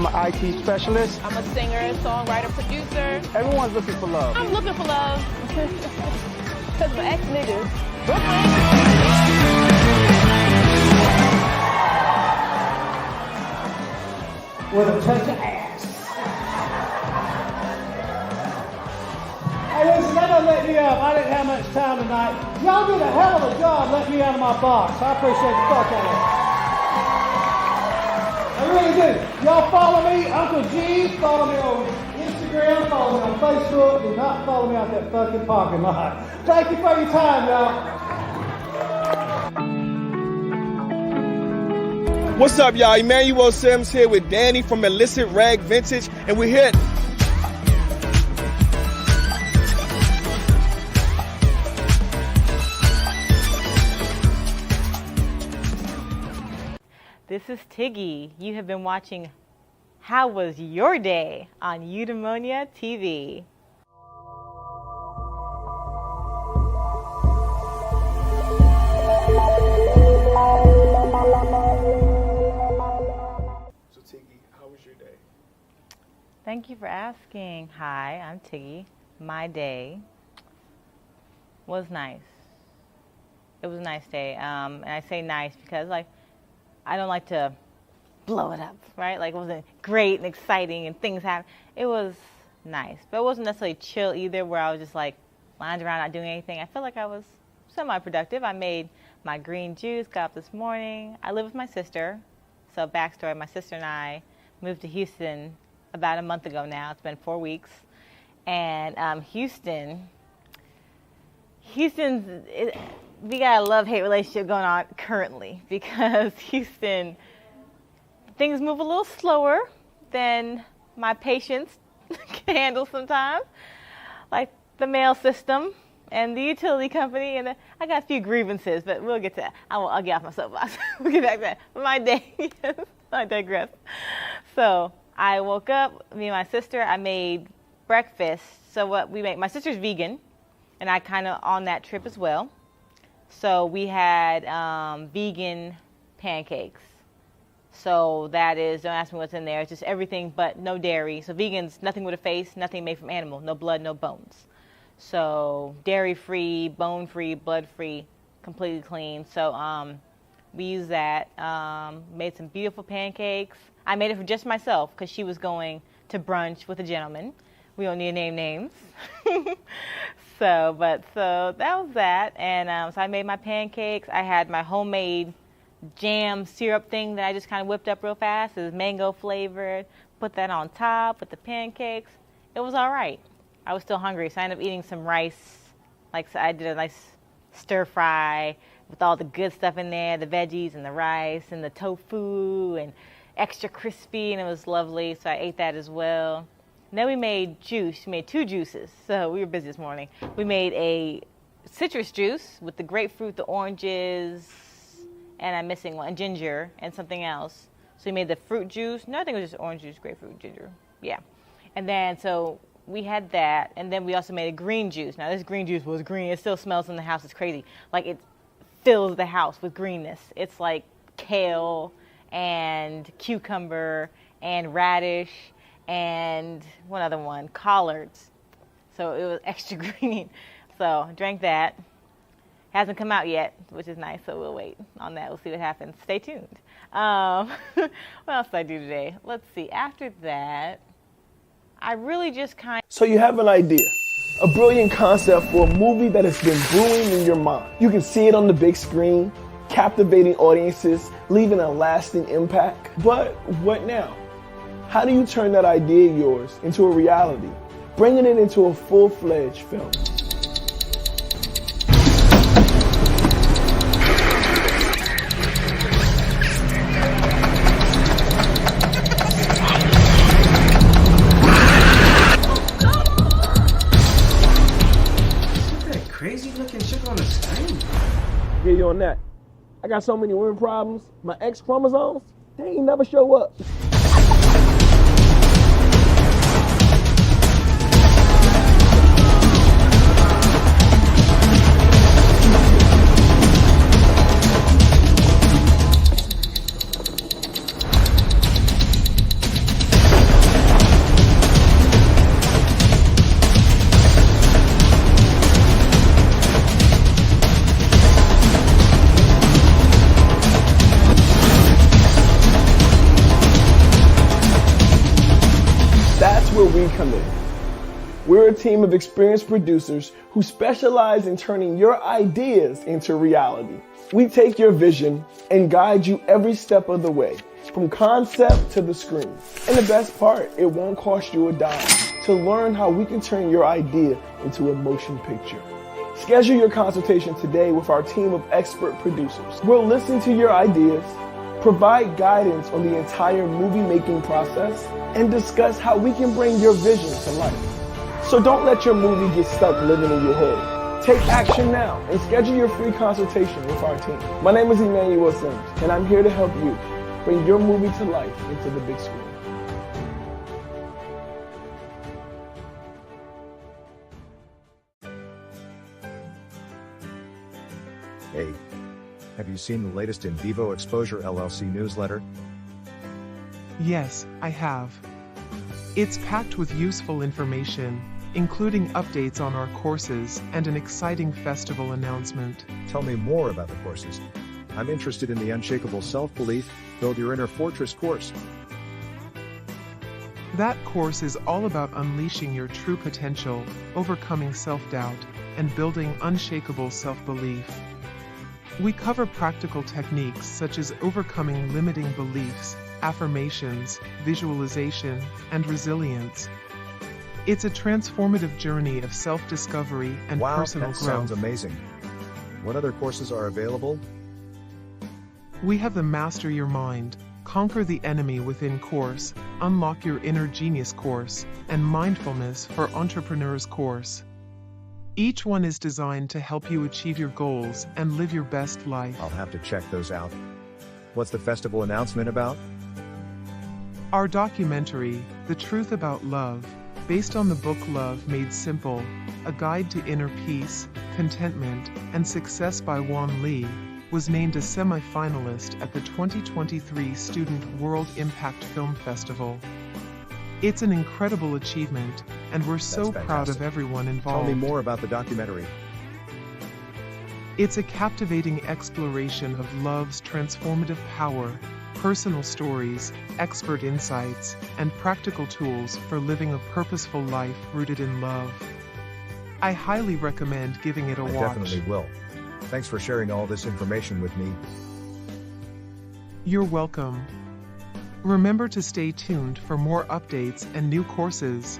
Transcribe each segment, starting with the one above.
I'm an IT specialist. I'm a singer, songwriter, producer. Everyone's looking for love. I'm looking for love. Because my ex-niggas. Brooklyn. With a touch of ass. Hey, listen, that doesn't let me up. I didn't have much time tonight. Y'all did a hell of a job letting me out of my box. I appreciate the fuck out of it. I really do. Y'all follow me, Uncle G. Follow me on Instagram. Follow me on Facebook. Do not follow me out that fucking parking lot. Thank you for your time, y'all. What's up, y'all? Emmanuel Sims here with Danny from Illicit Rag Vintage, and we're here. This is Tiggy. You have been watching How Was Your Day on Eudaimonia TV. So Tiggy, how was your day? Thank you for asking. Hi, I'm Tiggy. My day was nice. It was a nice day. And I say nice because I don't like to blow it up, right? Like it wasn't great and exciting and things happened. It was nice, but it wasn't necessarily chill either where I was just like lying around not doing anything. I felt like I was semi-productive. I made my green juice, got up this morning. I live with my sister. So backstory, my sister and I moved to Houston about a month ago now. It's been 4 weeks. And we got a love-hate relationship going on currently because Houston, things move a little slower than my patience can handle sometimes, like the mail system and the utility company. And I got a few grievances, but we'll get to that. I'll get off my soapbox. We'll get back to that. But my day, yes, I digress. So I woke up, me and my sister, I made breakfast. So what we make, my sister's vegan, and I kind of on that trip as well. So we had vegan pancakes. So that is, don't ask me what's in there, it's just everything but no dairy. So vegans, nothing with a face, nothing made from animal, no blood, no bones. So dairy-free, bone-free, blood-free, completely clean. So we used that, made some beautiful pancakes. I made it for just myself because she was going to brunch with a gentleman. We don't need to name names. So that was that. And so I made my pancakes. I had my homemade jam syrup thing that I just kind of whipped up real fast. It was mango flavored. Put that on top with the pancakes. It was all right. I was still hungry, so I ended up eating some rice. Like, so I did a nice stir fry with all the good stuff in there, the veggies and the rice and the tofu and extra crispy, and it was lovely. So I ate that as well. And then we made juice. We made 2 juices. So we were busy this morning. We made a citrus juice with the grapefruit, the oranges, and I'm missing one, ginger, and something else. So we made the fruit juice. No, I think it was just orange juice, grapefruit, ginger. Yeah. And then, so we had that. And then we also made a green juice. Now, this green juice was green. It still smells in the house. It's crazy. Like, it fills the house with greenness. It's like kale and cucumber and radish and one other one, collards. So it was extra green. So I drank that. Hasn't come out yet, which is nice, so we'll wait on that. We'll see what happens. Stay tuned. What else did I do today? Let's see. After that, I really just So you have an idea, a brilliant concept for a movie that has been brewing in your mind. You can see it on the big screen, captivating audiences, leaving a lasting impact. But what now? How do you turn that idea of yours into a reality, bringing it into a full-fledged film? Crazy looking shit on the screen. Get you on that. I got so many women problems. My X chromosomes, they ain't never show up. That's where we come in. We're a team of experienced producers who specialize in turning your ideas into reality. We take your vision and guide you every step of the way, from concept to the screen. And the best part, it won't cost you a dime to learn how we can turn your idea into a motion picture. Schedule your consultation today with our team of expert producers. We'll listen to your ideas, provide guidance on the entire movie-making process, and discuss how we can bring your vision to life. So don't let your movie get stuck living in your head. Take action now and schedule your free consultation with our team. My name is Emmanuel, and I'm here to help you bring your movie to life into the big screen. Hey, have you seen the latest In Vivo Exposure LLC newsletter? Yes, I have. It's packed with useful information, including updates on our courses and an exciting festival announcement. Tell me more about the courses. I'm interested in the Unshakable Self-Belief, Build Your Inner Fortress course. That course is all about unleashing your true potential, overcoming self-doubt, and building unshakable self-belief. We cover practical techniques such as overcoming limiting beliefs, affirmations, visualization, and resilience. It's a transformative journey of self-discovery and personal that growth. Sounds amazing. What other courses are available? We have the Master Your Mind, Conquer the Enemy Within course, Unlock Your Inner Genius course, and Mindfulness for Entrepreneurs course. Each one is designed to help you achieve your goals and live your best life. I'll have to check those out. What's the festival announcement about? Our documentary, The Truth About Love, based on the book Love Made Simple, A Guide to Inner Peace, Contentment, and Success by Juan Lee, was named a semi-finalist at the 2023 Student World Impact Film Festival. It's an incredible achievement, and we're so proud of everyone involved. Tell me more about the documentary. It's a captivating exploration of love's transformative power, personal stories, expert insights, and practical tools for living a purposeful life rooted in love. I highly recommend giving it a watch. I definitely will. Thanks for sharing all this information with me. You're welcome. Remember to stay tuned for more updates and new courses.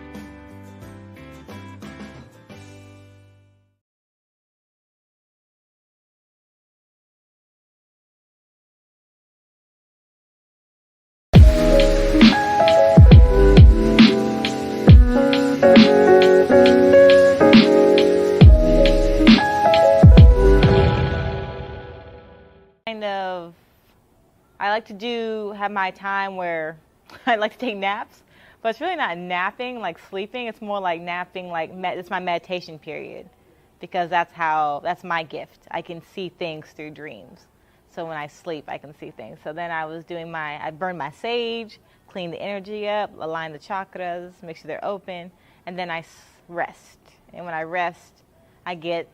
I like to have my time where I like to take naps, but it's really not napping like sleeping. It's more like napping like it's my meditation period, because that's my gift. I can see things through dreams. So when I sleep, I can see things. So then I burn my sage, clean the energy up, align the chakras, make sure they're open, and then I rest. And when I rest, I get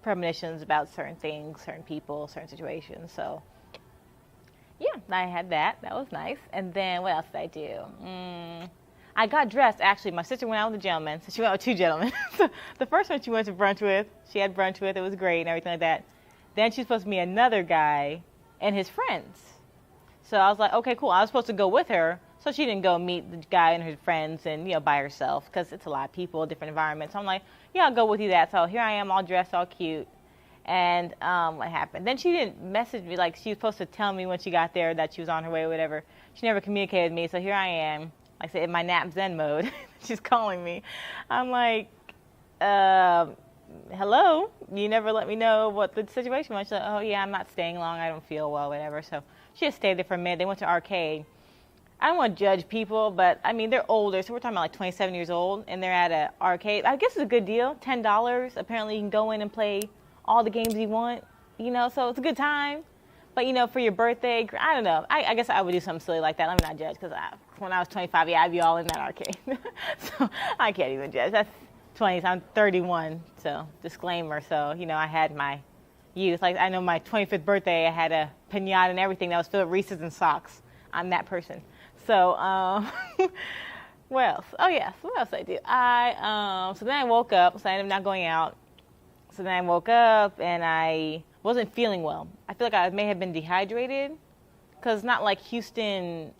premonitions about certain things, certain people, certain situations. So yeah, I had that. That was nice. And then what else did I do? I got dressed. Actually, my sister went out with a gentleman. So she went out with two gentlemen. So the first one she went to brunch with, she had brunch with. It was great and everything like that. Then she's supposed to meet another guy and his friends. So I was like, okay, cool. I was supposed to go with her. So she didn't go meet the guy and his friends and, by herself, because it's a lot of people, different environments. So I'm like, yeah, I'll go with you that. So here I am, all dressed, all cute. And what happened? Then she didn't message me. Like, she was supposed to tell me when she got there that she was on her way or whatever. She never communicated with me. So here I am, like I said, in my nap zen mode. She's calling me. I'm like, hello? You never let me know what the situation was. She's like, oh, yeah, I'm not staying long. I don't feel well, whatever. So she just stayed there for a minute. They went to arcade. I don't want to judge people, but, I mean, they're older. So we're talking about like 27 years old, and they're at an arcade. I guess it's a good deal, $10. Apparently you can go in and play all the games you want, so it's a good time. But, for your birthday, I don't know. I guess I would do something silly like that. Let me not judge, because when I was 25, yeah, I'd be all in that arcade. So I can't even judge. That's 20s. I'm 31, so disclaimer. So, I had my youth. Like, I know my 25th birthday, I had a piñata and everything that was filled with Reese's and socks. I'm that person. So, What else? Oh yes, what else I do? So then I woke up, so I ended up not going out. So then I woke up and I wasn't feeling well. I feel like I may have been dehydrated, because not like Houston.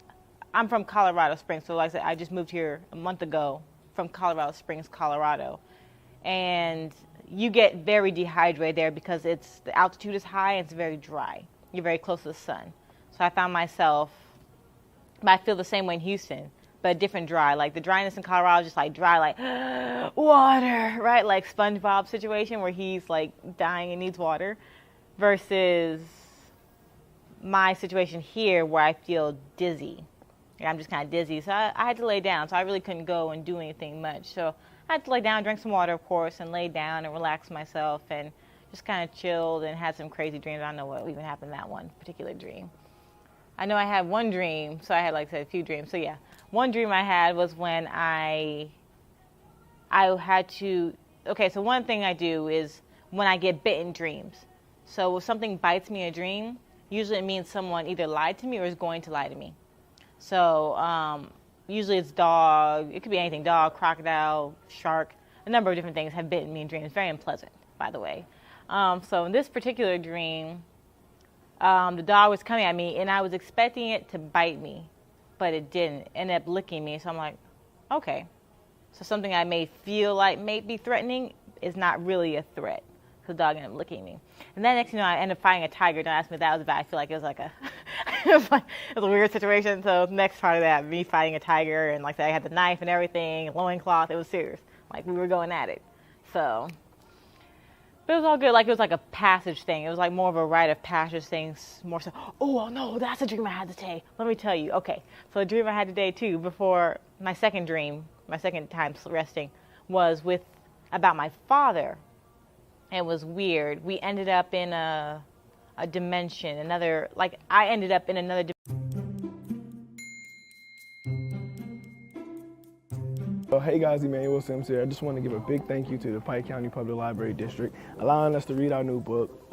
I'm from Colorado Springs, so like I said, I just moved here a month ago from Colorado Springs, Colorado. And you get very dehydrated there because the altitude is high and it's very dry. You're very close to the sun. So I found myself, I feel the same way in Houston, but a different dry. Like the dryness in Colorado is just like dry, like water, right? Like SpongeBob situation where he's like dying and needs water, versus my situation here where I feel dizzy. I'm just kind of dizzy. So I had to lay down. So I really couldn't go and do anything much. So I had to lay down, drink some water, of course, and lay down and relax myself and just kind of chilled and had some crazy dreams. I don't know what even happened in that one particular dream. I know I had one dream, so I had, like I said, a few dreams. So yeah, one dream I had was when I had to, okay, so one thing I do is when I get bitten dreams. So if something bites me in a dream, usually it means someone either lied to me or is going to lie to me. So usually it's dog, it could be anything, dog, crocodile, shark, a number of different things have bitten me in dreams. Very unpleasant, by the way. So in this particular dream, the dog was coming at me and I was expecting it to bite me, but it didn't. It ended up licking me. So I'm like, okay. So something I may feel like may be threatening is not really a threat. The dog ended up licking me. And then next thing you know, I ended up fighting a tiger. Don't ask me if that was bad. I feel like it was like it was a weird situation. So next part of that, me fighting a tiger, and like I had the knife and everything, loincloth, it was serious. Like we were going at it. So, but it was all good. Like it was like a passage thing. It was like more of a rite of passage thing. More so, oh no, that's a dream I had today. Let me tell you. Okay, so the dream I had today too, before my second dream, my second time resting, was about my father. It was weird. We ended up in a dimension, I ended up in another dimension. So, hey guys, Emmanuel Sims here. I just want to give a big thank you to the Pike County Public Library District allowing us to read our new book,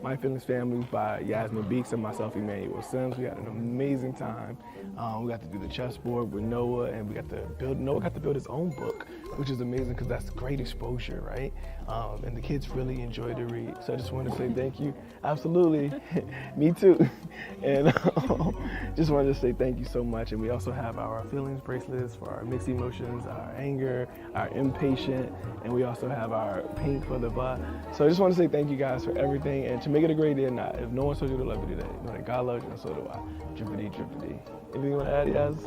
My Feelings Family by Yasmin Beeks and myself, Emmanuel Sims. We had an amazing time. We got to do the chessboard with Noah, and Noah got to build his own book, which is amazing because that's great exposure, right? And the kids really enjoyed the read. So I just want to say thank you. Absolutely. Me too. And just wanted to say thank you so much. And we also have our feelings bracelets for our mixed emotions, our anger, our impatient, and we also have our pink for the blah. So I just want to say thank you guys for everything, and to make it a great day or not, if no one told you to love you today, know that God loves you and so do I. Drippity, drippity. Anything you want to add, Yaz?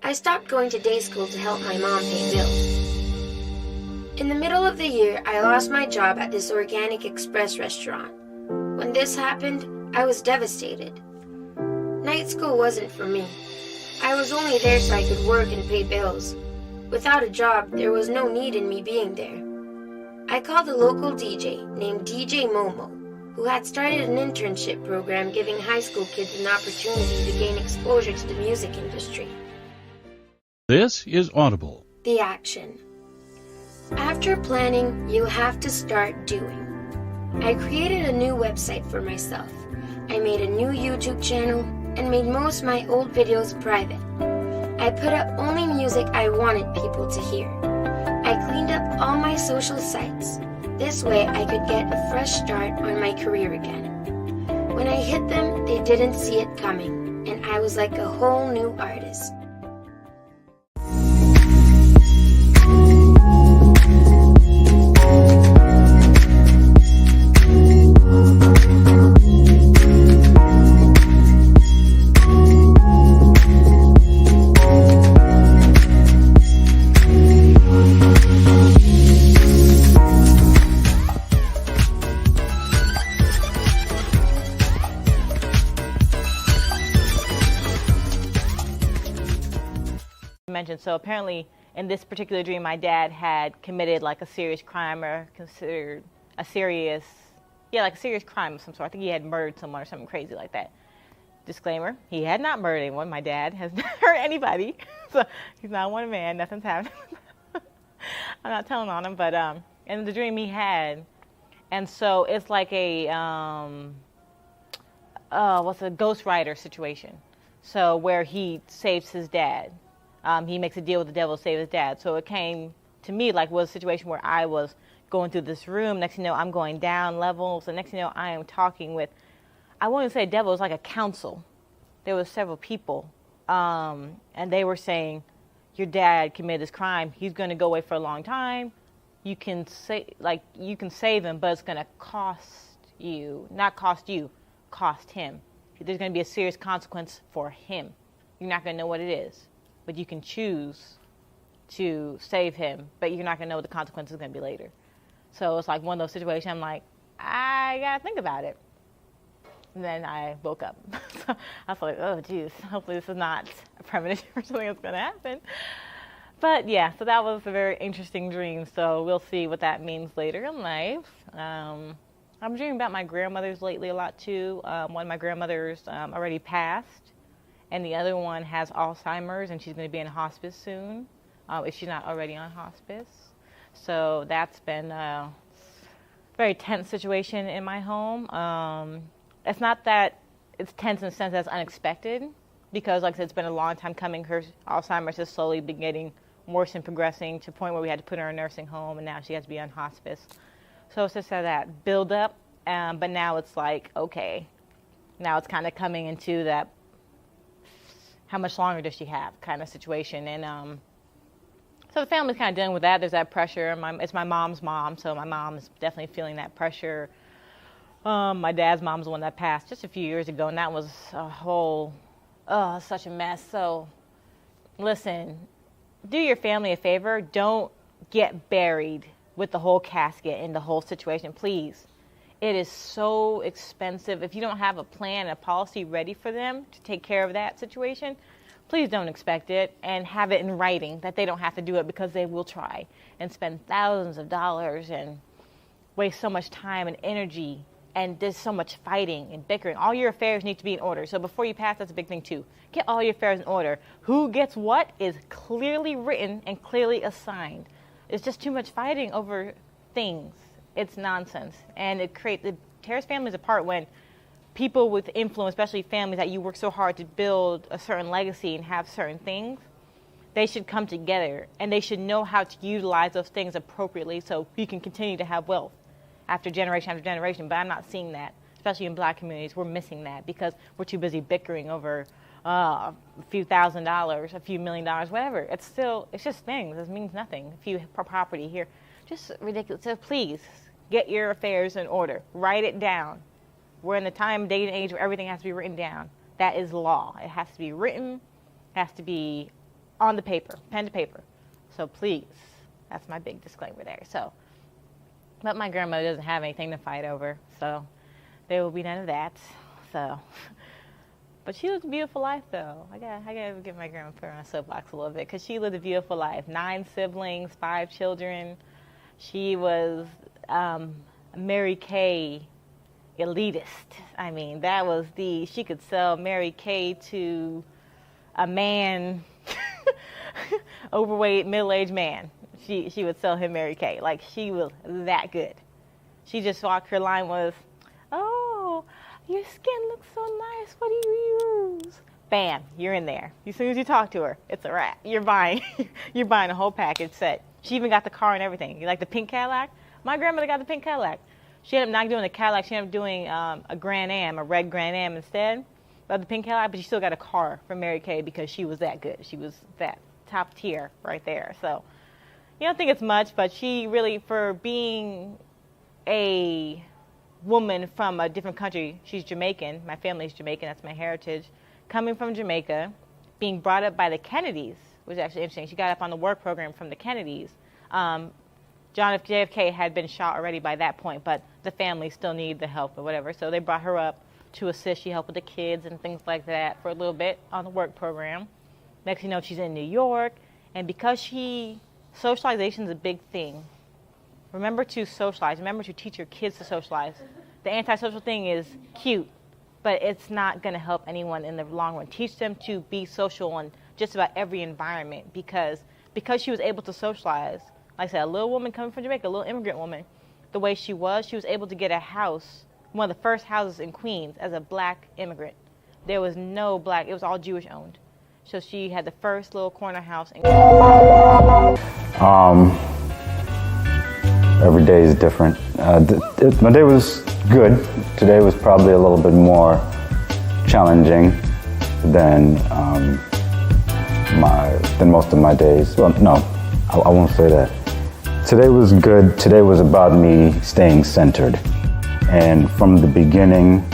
I stopped going to day school to help my mom pay bills. In the middle of the year, I lost my job at this organic express restaurant. When this happened, I was devastated. Night school wasn't for me. I was only there so I could work and pay bills. Without a job, there was no need in me being there. I called a local DJ named DJ Momo, who had started an internship program giving high school kids an opportunity to gain exposure to the music industry. This is Audible. The action. After planning, you have to start doing. I created a new website for myself. I made a new YouTube channel and made most of my old videos private. I put up only music I wanted people to hear. I cleaned up all my social sites. This way I could get a fresh start on my career again. When I hit them, they didn't see it coming, and I was like a whole new artist. So apparently in this particular dream, my dad had committed like a serious crime or considered a serious, like a serious crime of some sort. I think he had murdered someone or something crazy like that. Disclaimer, he had not murdered anyone. My dad has not hurt anybody. So he's not one man. Nothing's happened. I'm not telling on him, but in the dream he had. And so it's like a, what's a Ghost Rider situation. So where he saves his dad. He makes a deal with the devil to save his dad. So it came to me like was a situation where I was going through this room. Next thing you know, I'm going down levels. And next thing you know, I am talking with, I wouldn't say devil, it was like a council. There was several people. And they were saying, your dad committed this crime. He's going to go away for a long time. You can save him, but it's going to cost you, not cost you, cost him. There's going to be a serious consequence for him. You're not going to know what it is, but you can choose to save him, but you're not going to know what the consequence is going to be later. So it's like one of those situations. I'm like, I got to think about it. And then I woke up. So I was like, oh, geez, hopefully this is not a premonition for something that's going to happen. But yeah, so that was a very interesting dream. So we'll see what that means later in life. I'm dreaming about my grandmothers lately a lot too. One of my grandmothers already passed, and the other one has Alzheimer's, and she's going to be in hospice soon, if she's not already on hospice. So that's been a very tense situation in my home. It's not that it's tense in the sense that it's unexpected, because like I said, it's been a long time coming. Her Alzheimer's has slowly been getting worse and progressing to the point where we had to put her in a nursing home, and now she has to be on hospice. So it's just that build up, but now it's like, okay, now it's kind of coming into that how much longer does she have kind of situation. And so the family's kind of dealing with that. There's that pressure. It's my mom's mom, so my mom is definitely feeling that pressure. My dad's mom's the one that passed just a few years ago, and that was a whole, such a mess. So listen, do your family a favor. Don't get buried with the whole casket and the whole situation, please. It is so expensive. If you don't have a plan, a policy ready for them to take care of that situation, please don't expect it, and have it in writing that they don't have to do it, because they will try and spend thousands of dollars and waste so much time and energy, and there's so much fighting and bickering. All your affairs need to be in order. So before you pass, that's a big thing too. Get all your affairs in order. Who gets what is clearly written and clearly assigned. It's just too much fighting over things. It's nonsense. And it tears families apart when people with influence, especially families that you work so hard to build a certain legacy and have certain things, they should come together, and they should know how to utilize those things appropriately so you can continue to have wealth after generation. But I'm not seeing that, especially in black communities. We're missing that because we're too busy bickering over a few $1,000s, a few $1 million, whatever. It's just things. It means nothing. A few property here. Just ridiculous. So please, get your affairs in order. Write it down. We're in the time, day, and age where everything has to be written down. That is law. It has to be written. It has to be on the paper, pen to paper. So please, that's my big disclaimer there. So, but my grandmother doesn't have anything to fight over, so there will be none of that. So, but she lived a beautiful life, though. I gotta give my grandma put her on a soapbox a little bit, because she lived a beautiful life. 9 siblings, 5 children. She was Mary Kay elitist. I mean, that was she could sell Mary Kay to a man, overweight, middle-aged man. She would sell him Mary Kay. Like, she was that good. She just walked, her line was, oh, your skin looks so nice. What do you use? Bam, you're in there. As soon as you talk to her, it's a wrap. You're buying a whole package set. She even got the car and everything. You like the pink Cadillac? My grandmother got the pink Cadillac. She ended up not doing the Cadillac. She ended up doing a Grand Am, a red Grand Am instead of the pink Cadillac, but she still got a car from Mary Kay because she was that good. She was that top tier right there. So you don't think it's much, but she really, for being a woman from a different country, she's Jamaican. My family's Jamaican. That's my heritage. Coming from Jamaica, being brought up by the Kennedys was actually interesting. She got up on the work program from the Kennedys. John F. JFK had been shot already by that point, but the family still needed the help or whatever. So they brought her up to assist. She helped with the kids and things like that for a little bit on the work program. Next thing you know, she's in New York, And because socialization is a big thing, remember to socialize. Remember to teach your kids to socialize. The antisocial thing is cute, but it's not going to help anyone in the long run. Teach them to be social in just about every environment because she was able to socialize. Like I said, a little woman coming from Jamaica, a little immigrant woman, the way she was able to get a house, one of the first houses in Queens as a black immigrant. There was no black, it was all Jewish owned. So she had the first little corner house in Every day is different. My day was good. Today was probably a little bit more challenging than most of my days. Well, no, I won't say that. Today was good. Today was about me staying centered. And from the beginning,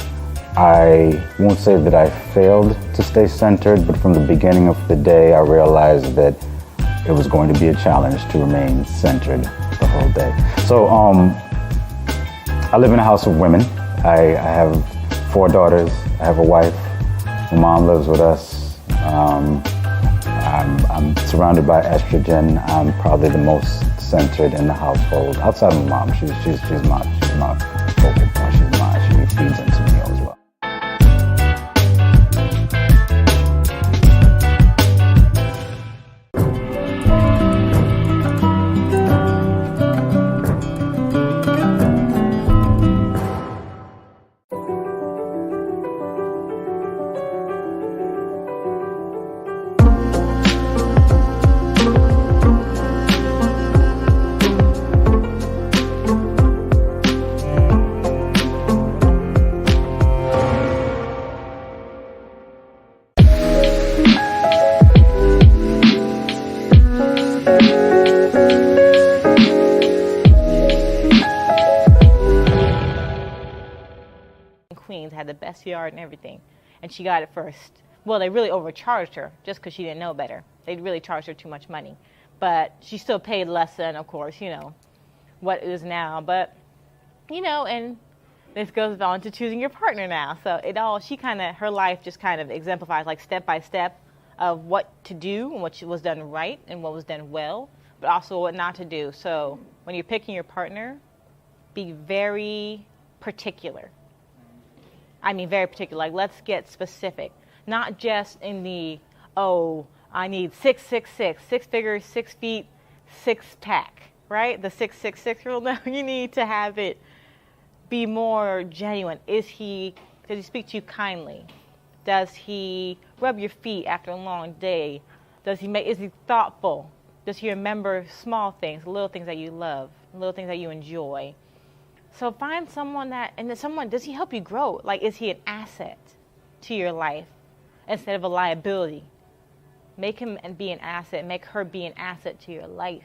I won't say that I failed to stay centered, but from the beginning of the day, I realized that it was going to be a challenge to remain centered the whole day. So I live in a house of women. I have 4 daughters. I have a wife. My mom lives with us. I'm surrounded by estrogen. I'm probably the most centered in the household. Outside of my mom, she's my focal point. She feeds into me as well. Queens, had the best yard and everything, and she got it first. Well, they really overcharged her just because she didn't know better. They really charged her too much money, but she still paid less than, of course, what it is now. But and this goes on to choosing your partner now. So her life just kind of exemplifies like step by step of what to do and what was done right and what was done well, but also what not to do. So when you're picking your partner, be very particular. I mean, very particular. Like, let's get specific. Not just in the, I need 6'6", 6 figures, 6 feet, 6 pack, right? The 666 rule. No, you need to have it be more genuine. Does he speak to you kindly? Does he rub your feet after a long day? Is he thoughtful? Does he remember small things, little things that you love, little things that you enjoy? So find someone does he help you grow? Like, is he an asset to your life instead of a liability? Make him be an asset. Make her be an asset to your life.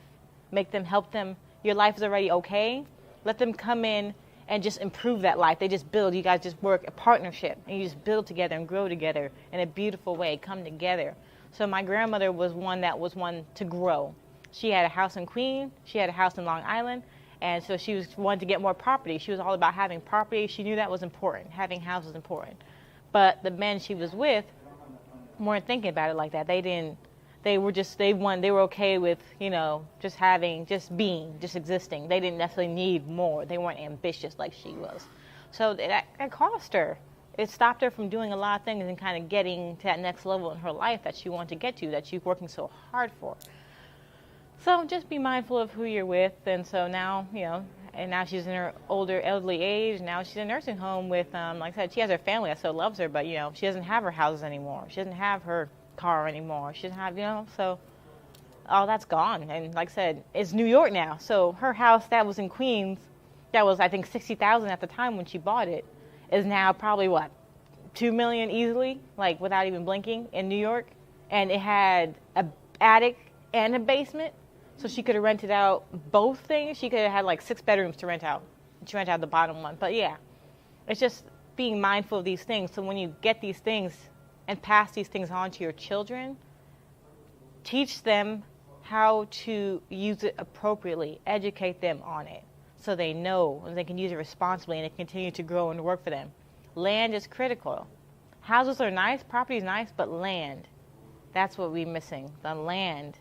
Help them. Your life is already okay. Let them come in and just improve that life. They just build. You guys just work a partnership, and you just build together and grow together in a beautiful way. Come together. So my grandmother was one to grow. She had a house in Queens. She had a house in Long Island. And so she wanted to get more property. She was all about having property. She knew that was important. Having houses was important. But the men she was with weren't thinking about it like that. They were okay with, just existing. They didn't necessarily need more. They weren't ambitious like she was. So that cost her. It stopped her from doing a lot of things and kind of getting to that next level in her life that she wanted to get to, that she's working so hard for. So just be mindful of who you're with. And so now, and now she's in her elderly age. Now she's in a nursing home with, like I said, she has her family that still loves her, but, she doesn't have her houses anymore. She doesn't have her car anymore. She doesn't have, so all that's gone. And like I said, it's New York now. So her house that was in Queens, that was, I think, $60,000 at the time when she bought it, is now probably, $2 million easily, like without even blinking, in New York. And it had an attic and a basement. So she could have rented out both things. She could have had like 6 bedrooms to rent out. She rented out the bottom one. But yeah, it's just being mindful of these things. So when you get these things and pass these things on to your children, teach them how to use it appropriately. Educate them on it so they know and they can use it responsibly and it continue to grow and work for them. Land is critical. Houses are nice, property is nice, but land, that's what we're missing. The land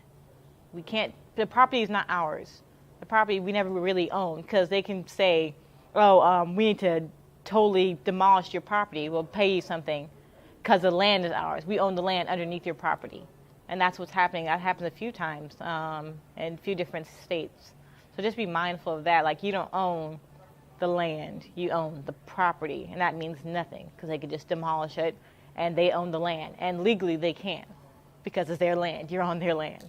We can't, the property is not ours. The property we never really own, because they can say, oh, we need to totally demolish your property. We'll pay you something because the land is ours. We own the land underneath your property. And that's what's happening. That happens a few times in a few different states. So just be mindful of that. Like, you don't own the land, you own the property, and that means nothing, because they could just demolish it, and they own the land, and legally they can, because it's their land. You're on their land.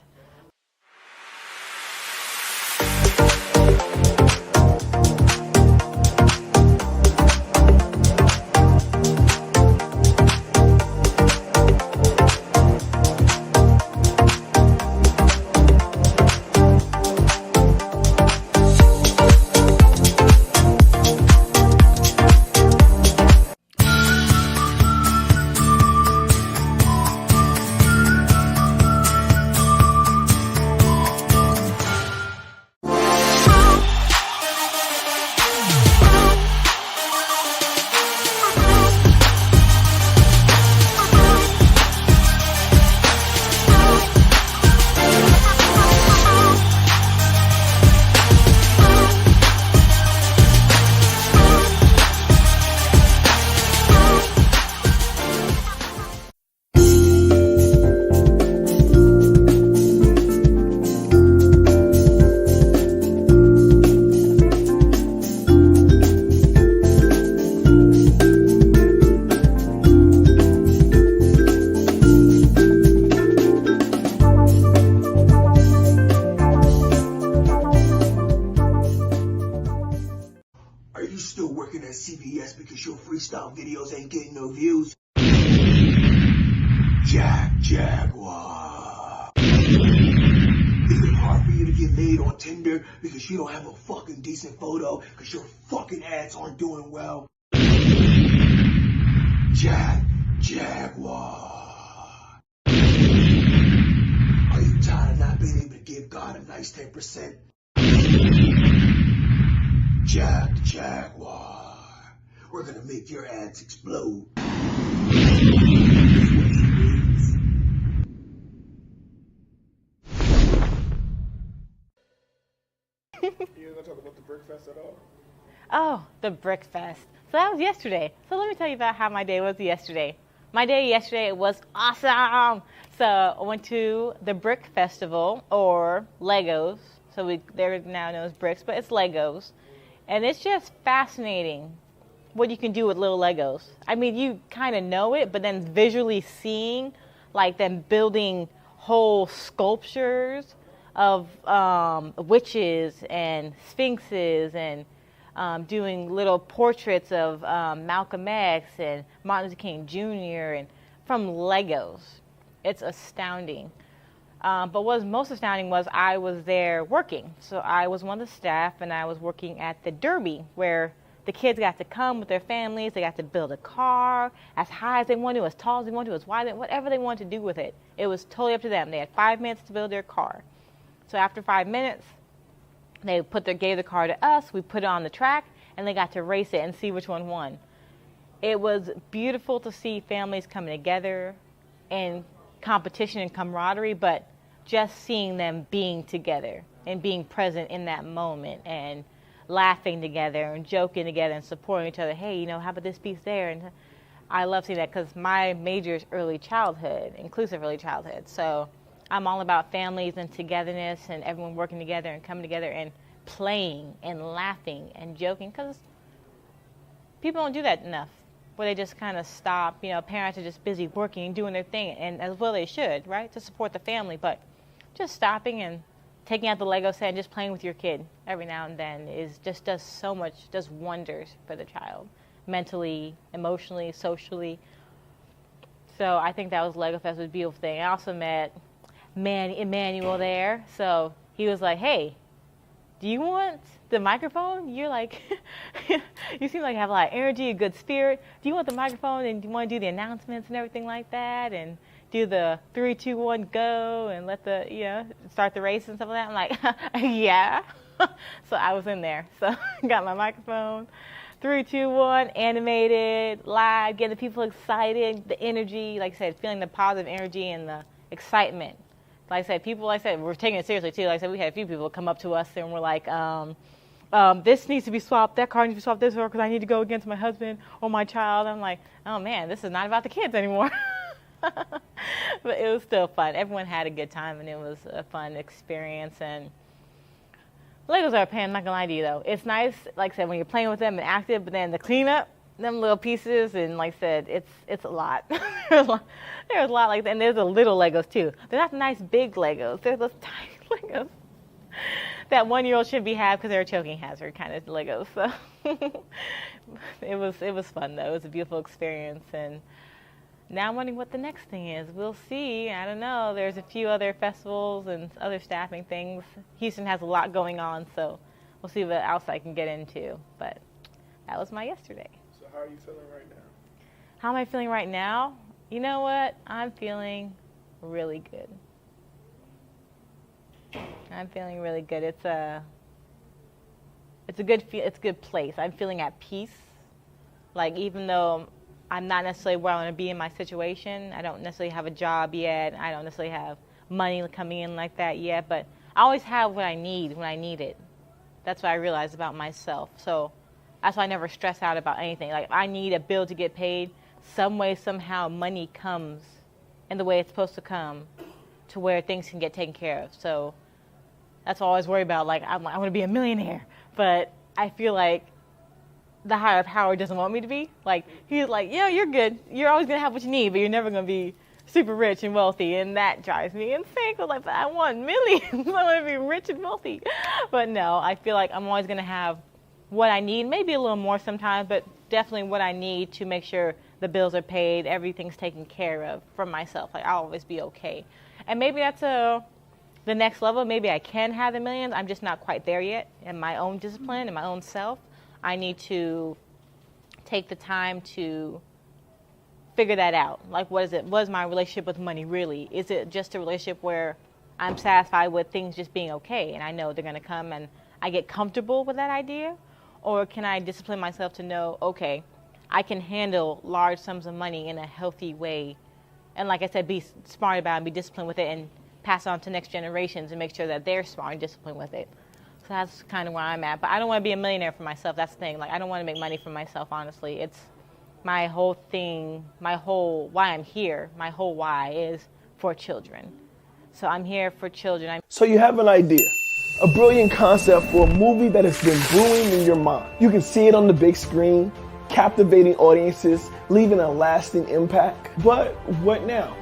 CBS because your freestyle videos ain't getting no views? Jaguar. Is it hard for you to get laid on Tinder because you don't have a fucking decent photo because your fucking ads aren't doing well? Jaguar. Are you tired of not being able to give God a nice 10%? Jaguar. We're gonna make your ads explode. You gonna talk about the Brick Fest at all? Oh, the Brick Fest. So that was yesterday. So let me tell you about how my day was yesterday. My day yesterday was awesome. So I went to the Brick Festival, or Legos. So they're now known as bricks, but it's Legos. And it's just fascinating what you can do with little Legos. I mean, you kind of know it, but then visually seeing, like, them building whole sculptures of witches and sphinxes, and doing little portraits of Malcolm X and Martin Luther King Jr. and from Legos. It's astounding. But what was most astounding was I was there working. So I was one of the staff, and I was working at the Derby, where the kids got to come with their families. They got to build a car as high as they wanted to, as tall as they wanted to, as wide, whatever they wanted to do with it. It was totally up to them. They had 5 minutes to build their car. So after 5 minutes, they gave the car to us. We put it on the track, and they got to race it and see which one won. It was beautiful to see families coming together in competition and camaraderie, but just seeing them being together and being present in that moment and laughing together and joking together and supporting each other. Hey, how about this piece there? And I love seeing that because my major is early childhood, inclusive early childhood. So I'm all about families and togetherness and everyone working together and coming together and playing and laughing and joking, because people don't do that enough, where they just kind of stop. Parents are just busy working and doing their thing, and as well they should, right, to support the family. But just stopping and taking out the Lego set and just playing with your kid every now and then does so much, does wonders for the child, mentally, emotionally, socially. So I think that was Lego Fest, was a beautiful thing. I also met Emmanuel there. So he was like, hey, do you want the microphone? You're like, you seem like you have a lot of energy, a good spirit. Do you want the microphone, and do you want to do the announcements and everything like that? And do the 3, 2, 1, go, and let start the race and stuff like that. I'm like, yeah. So I was in there. So got my microphone, 3, 2, 1, animated, live, getting the people excited, the energy, like I said, feeling the positive energy and the excitement. like I said, we're taking it seriously too. Like I said, we had a few people come up to us and were like, this needs to be swapped, that car needs to be swapped this way because I need to go against my husband or my child. I'm like, oh man, this is not about the kids anymore. But it was still fun. Everyone had a good time, and it was a fun experience. And Legos are a pain, I'm not gonna lie to you though. It's nice, like I said, when you're playing with them and active, but then the cleanup, them little pieces, and like I said, it's a lot. There's a lot like that, and there's the little Legos too. They're not the nice big Legos. They're those tiny Legos that 1-year-old shouldn't be have because they're a choking hazard kind of Legos. So it was fun though. It was a beautiful experience, and now I'm wondering what the next thing is. We'll see. I don't know. There's a few other festivals and other staffing things. Houston has a lot going on, so we'll see what else I can get into. But that was my yesterday. So how are you feeling right now? How am I feeling right now? You know what? I'm feeling really good. I'm feeling really good. It's a good place. I'm feeling at peace. Like, even though I'm not necessarily where I want to be in my situation, I don't necessarily have a job yet, I don't necessarily have money coming in like that yet, but I always have what I need when I need it. That's what I realized about myself. So that's why I never stress out about anything. Like, if I need a bill to get paid, some way, somehow, money comes in the way it's supposed to come to where things can get taken care of. So that's what I always worry about. Like, I want to be a millionaire, but I feel like the higher power doesn't want me to be. Like, he's like, yeah, you're good. You're always going to have what you need, but you're never going to be super rich and wealthy, and that drives me insane. Cause like, but I want millions. I want to be rich and wealthy. But no, I feel like I'm always going to have what I need, maybe a little more sometimes, but definitely what I need to make sure the bills are paid, everything's taken care of for myself. Like, I'll always be okay. And maybe that's the next level. Maybe I can have the millions. I'm just not quite there yet in my own discipline, in my own self. I need to take the time to figure that out. Like, what is it? What is my relationship with money really? Is it just a relationship where I'm satisfied with things just being okay and I know they're going to come and I get comfortable with that idea? Or can I discipline myself to know, okay, I can handle large sums of money in a healthy way? And like I said, be smart about it and be disciplined with it and pass it on to next generations and make sure that they're smart and disciplined with it. So that's kind of where I'm at. But I don't want to be a millionaire for myself. That's the thing. Like, I don't want to make money for myself, honestly. It's my whole thing, my whole why I'm here, my whole why is for children. So I'm here for children. So you have an idea, a brilliant concept for a movie that has been brewing in your mind. You can see it on the big screen, captivating audiences, leaving a lasting impact. But what now?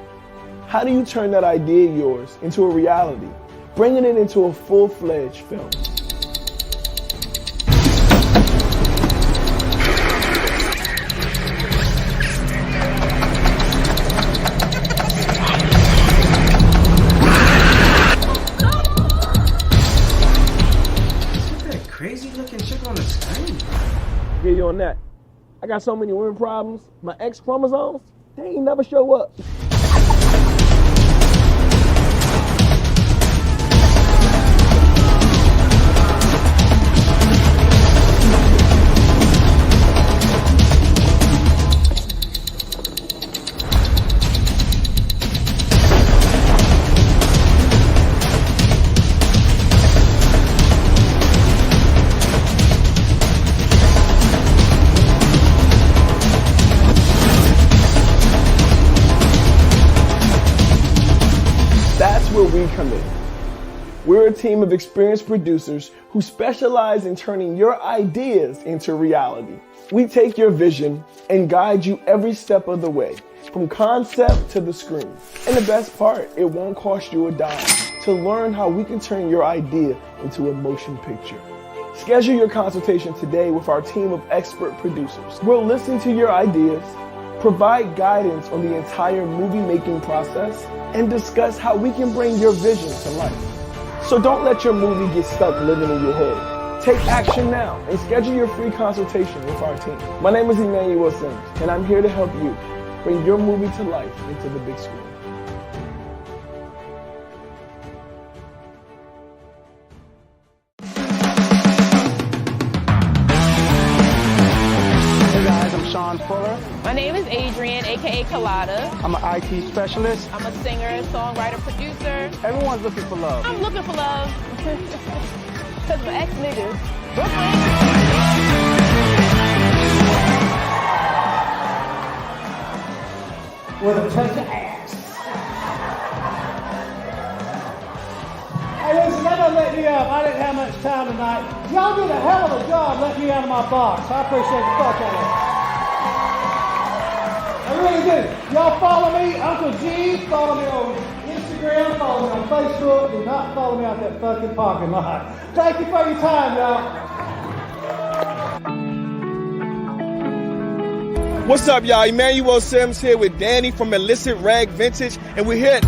How do you turn that idea of yours into a reality, bringing it into a full-fledged film? Crazy looking chick on the screen. Get you on that. I got so many women problems. My X chromosomes, they ain't never show up. We come in. We're a team of experienced producers who specialize in turning your ideas into reality. We take your vision and guide you every step of the way, from concept to the screen. And the best part, it won't cost you a dime to learn how we can turn your idea into a motion picture. Schedule your consultation today with our team of expert producers. We'll listen to your ideas, provide guidance on the entire movie-making process, and discuss how we can bring your vision to life. So don't let your movie get stuck living in your head. Take action now and schedule your free consultation with our team. My name is Emmanuel, and I'm here to help you bring your movie to life into the big screen. Fuller. My name is Adrian, aka Kalila. provider. I'm an IT specialist. I'm a singer, songwriter, producer. Everyone's looking for love. I'm looking for love. Because my ex-niggas. With a touch of ass. Hey, listen, that doesn't let me up. I didn't have much time tonight. Y'all did a hell of a job letting me out of my box. I appreciate the fuck out of it. I really do. Y'all follow me, Uncle G. Follow me on Instagram. Follow me on Facebook. Do not follow me out that fucking parking lot. Thank you for your time, y'all. What's up, y'all? Emmanuel Sims here with Danny from Illicit Rag Vintage, and we're here.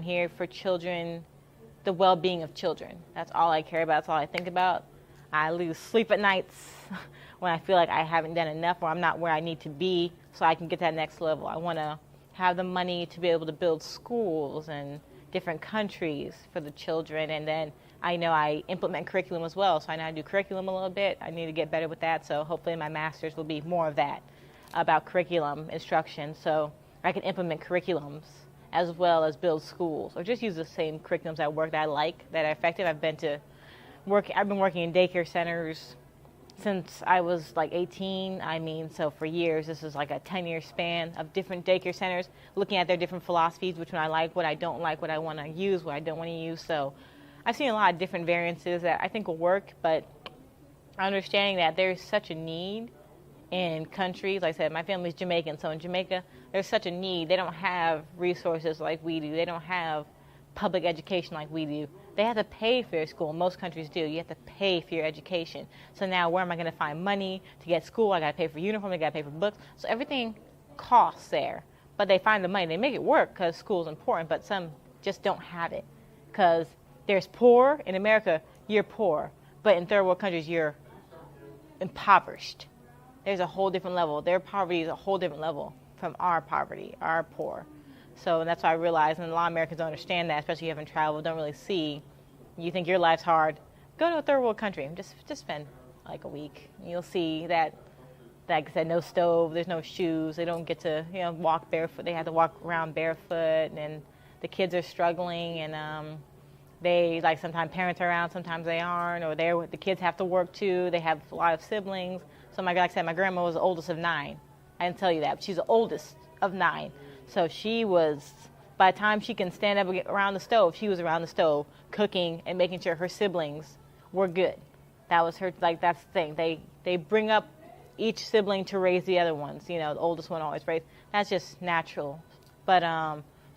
Here for children, the well-being of children. That's all I care about. That's all I think about. I lose sleep at nights when I feel like I haven't done enough or I'm not where I need to be so I can get that next level. I want to have the money to be able to build schools in different countries for the children, and then I know I implement curriculum as well, so I know how to do curriculum a little bit. I need to get better with that, so hopefully my master's will be more of that, about curriculum instruction, so I can implement curriculums as well as build schools, or just use the same curriculums at work that I like, that are effective. I've been working in daycare centers since I was like 18. I mean, so for years, this is like a 10-year span of different daycare centers, looking at their different philosophies, which one I like, what I don't like, what I want to use, what I don't want to use. So I've seen a lot of different variances that I think will work, but understanding that there's such a need in countries. Like I said, my family's Jamaican, so in Jamaica, there's such a need. They don't have resources like we do. They don't have public education like we do. They have to pay for your school. Most countries do. You have to pay for your education. So now where am I going to find money to get school? I got to pay for uniform. I got to pay for books. So everything costs there. But they find the money. They make it work because school is important, but some just don't have it. Because there's poor. In America, you're poor. But in third world countries, you're impoverished. There's a whole different level. Their poverty is a whole different level from our poverty, our poor. So that's why I realize, and a lot of Americans don't understand that, especially if you haven't traveled, don't really see. You think your life's hard, go to a third world country. Just spend like a week. You'll see that, like I said, no stove, there's no shoes. They don't get to walk barefoot. They have to walk around barefoot, and the kids are struggling, and they, like, sometimes parents are around, sometimes they aren't, or the kids have to work too. They have a lot of siblings. So like I said, my grandma was the oldest of 9. I didn't tell you that, but she's the oldest of 9. So she was, by the time she can stand up around the stove, she was around the stove cooking and making sure her siblings were good. That was her, like, that's the thing. They bring up each sibling to raise the other ones. The oldest one always raised. That's just natural. But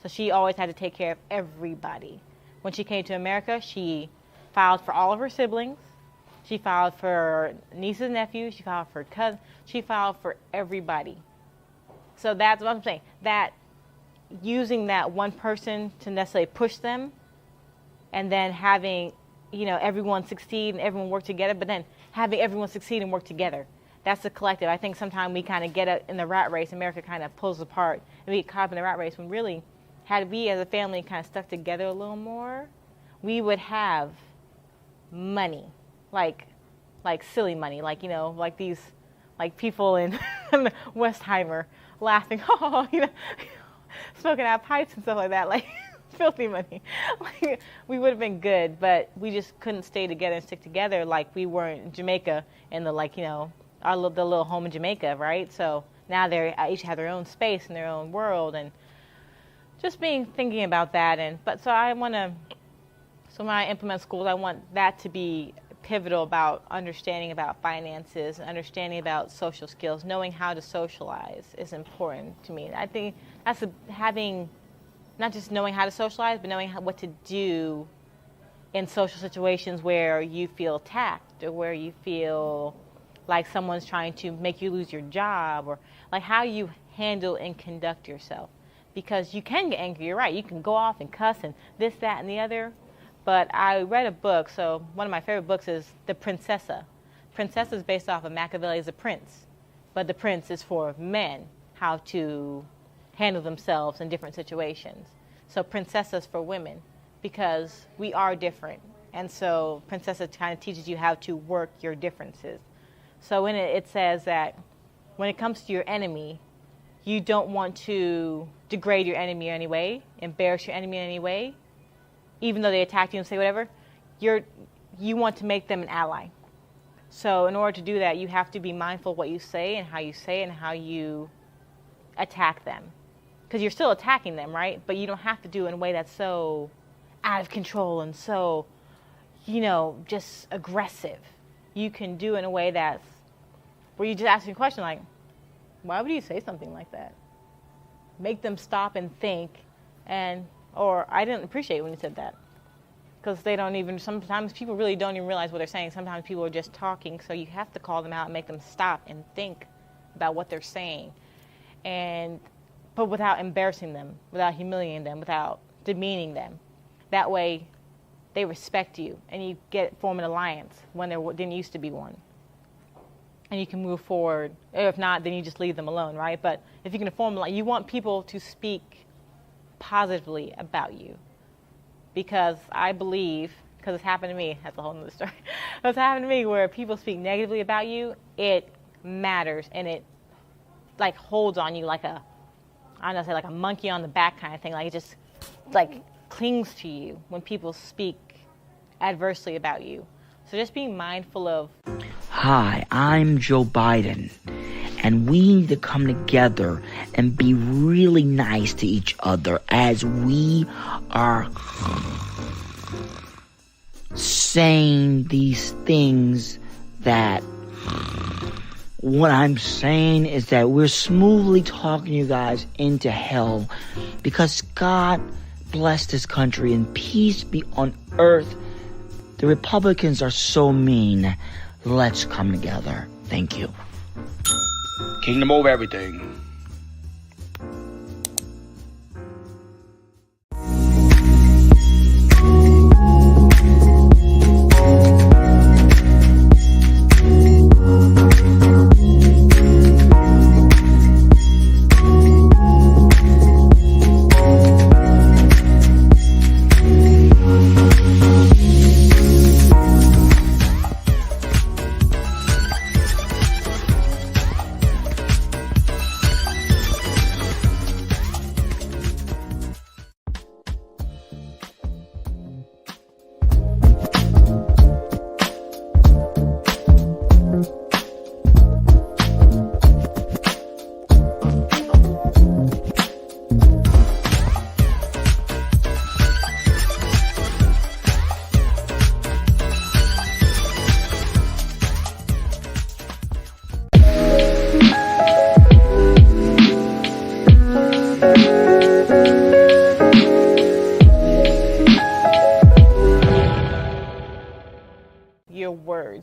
so she always had to take care of everybody. When she came to America, she filed for all of her siblings. She filed for nieces and nephews. She filed for cousins. She filed for everybody. So that's what I'm saying. That using that one person to necessarily push them, and then having, everyone succeed and everyone work together, but then having everyone succeed and work together. That's the collective. I think sometimes we kind of get in the rat race. America kind of pulls apart, and we get caught up in the rat race when really, had we as a family kind of stuck together a little more, we would have money. Like silly money, like these, like people in Westheimer laughing, smoking out pipes and stuff like that. Like, filthy money. Like, we would have been good, but we just couldn't stay together and stick together like we were in Jamaica and the the little home in Jamaica, right? So now they each have their own space and their own world, and just thinking about that. So when I implement schools, I want that to be pivotal about understanding about finances, understanding about social skills, knowing how to socialize is important to me. I think that's having not just knowing how to socialize, but knowing what to do in social situations where you feel attacked or where you feel like someone's trying to make you lose your job, or like how you handle and conduct yourself. Because you can get angry, you're right. You can go off and cuss and this, that, and the other. But I read a book, so one of my favorite books is The Princessa. Princessa is based off of Machiavelli's The Prince, but the prince is for men, how to handle themselves in different situations. So Princessa is for women, because we are different. And so Princessa kind of teaches you how to work your differences. So in it says that when it comes to your enemy, you don't want to degrade your enemy in any way, embarrass your enemy in any way, even though they attack you and say whatever. You want to make them an ally. So in order to do that, you have to be mindful of what you say and how you say it and how you attack them. Because you're still attacking them, right? But you don't have to do it in a way that's so out of control and so, just aggressive. You can do it in a way that's where you just ask a question like, why would you say something like that? Make them stop and think, or I didn't appreciate when you said that. Because sometimes people really don't even realize what they're saying. Sometimes people are just talking, so you have to call them out and make them stop and think about what they're saying. But without embarrassing them, without humiliating them, without demeaning them. That way, they respect you, and you form an alliance when there didn't used to be one. And you can move forward. If not, then you just leave them alone, right? But if you can form, you want people to speak positively about you. Because I believe, because it's happened to me, that's a whole other story. It's happened to me where people speak negatively about you, it matters, and it holds on you like a monkey on the back kind of thing. Like it just clings to you when people speak adversely about you. So just being mindful of. Hi, I'm Joe Biden, and we need to come together and be really nice to each other as we are saying these things that what I'm saying is that we're smoothly talking you guys into hell because God bless this country and peace be on earth. The Republicans are so mean. Let's come together. Thank you. Kingdom over everything.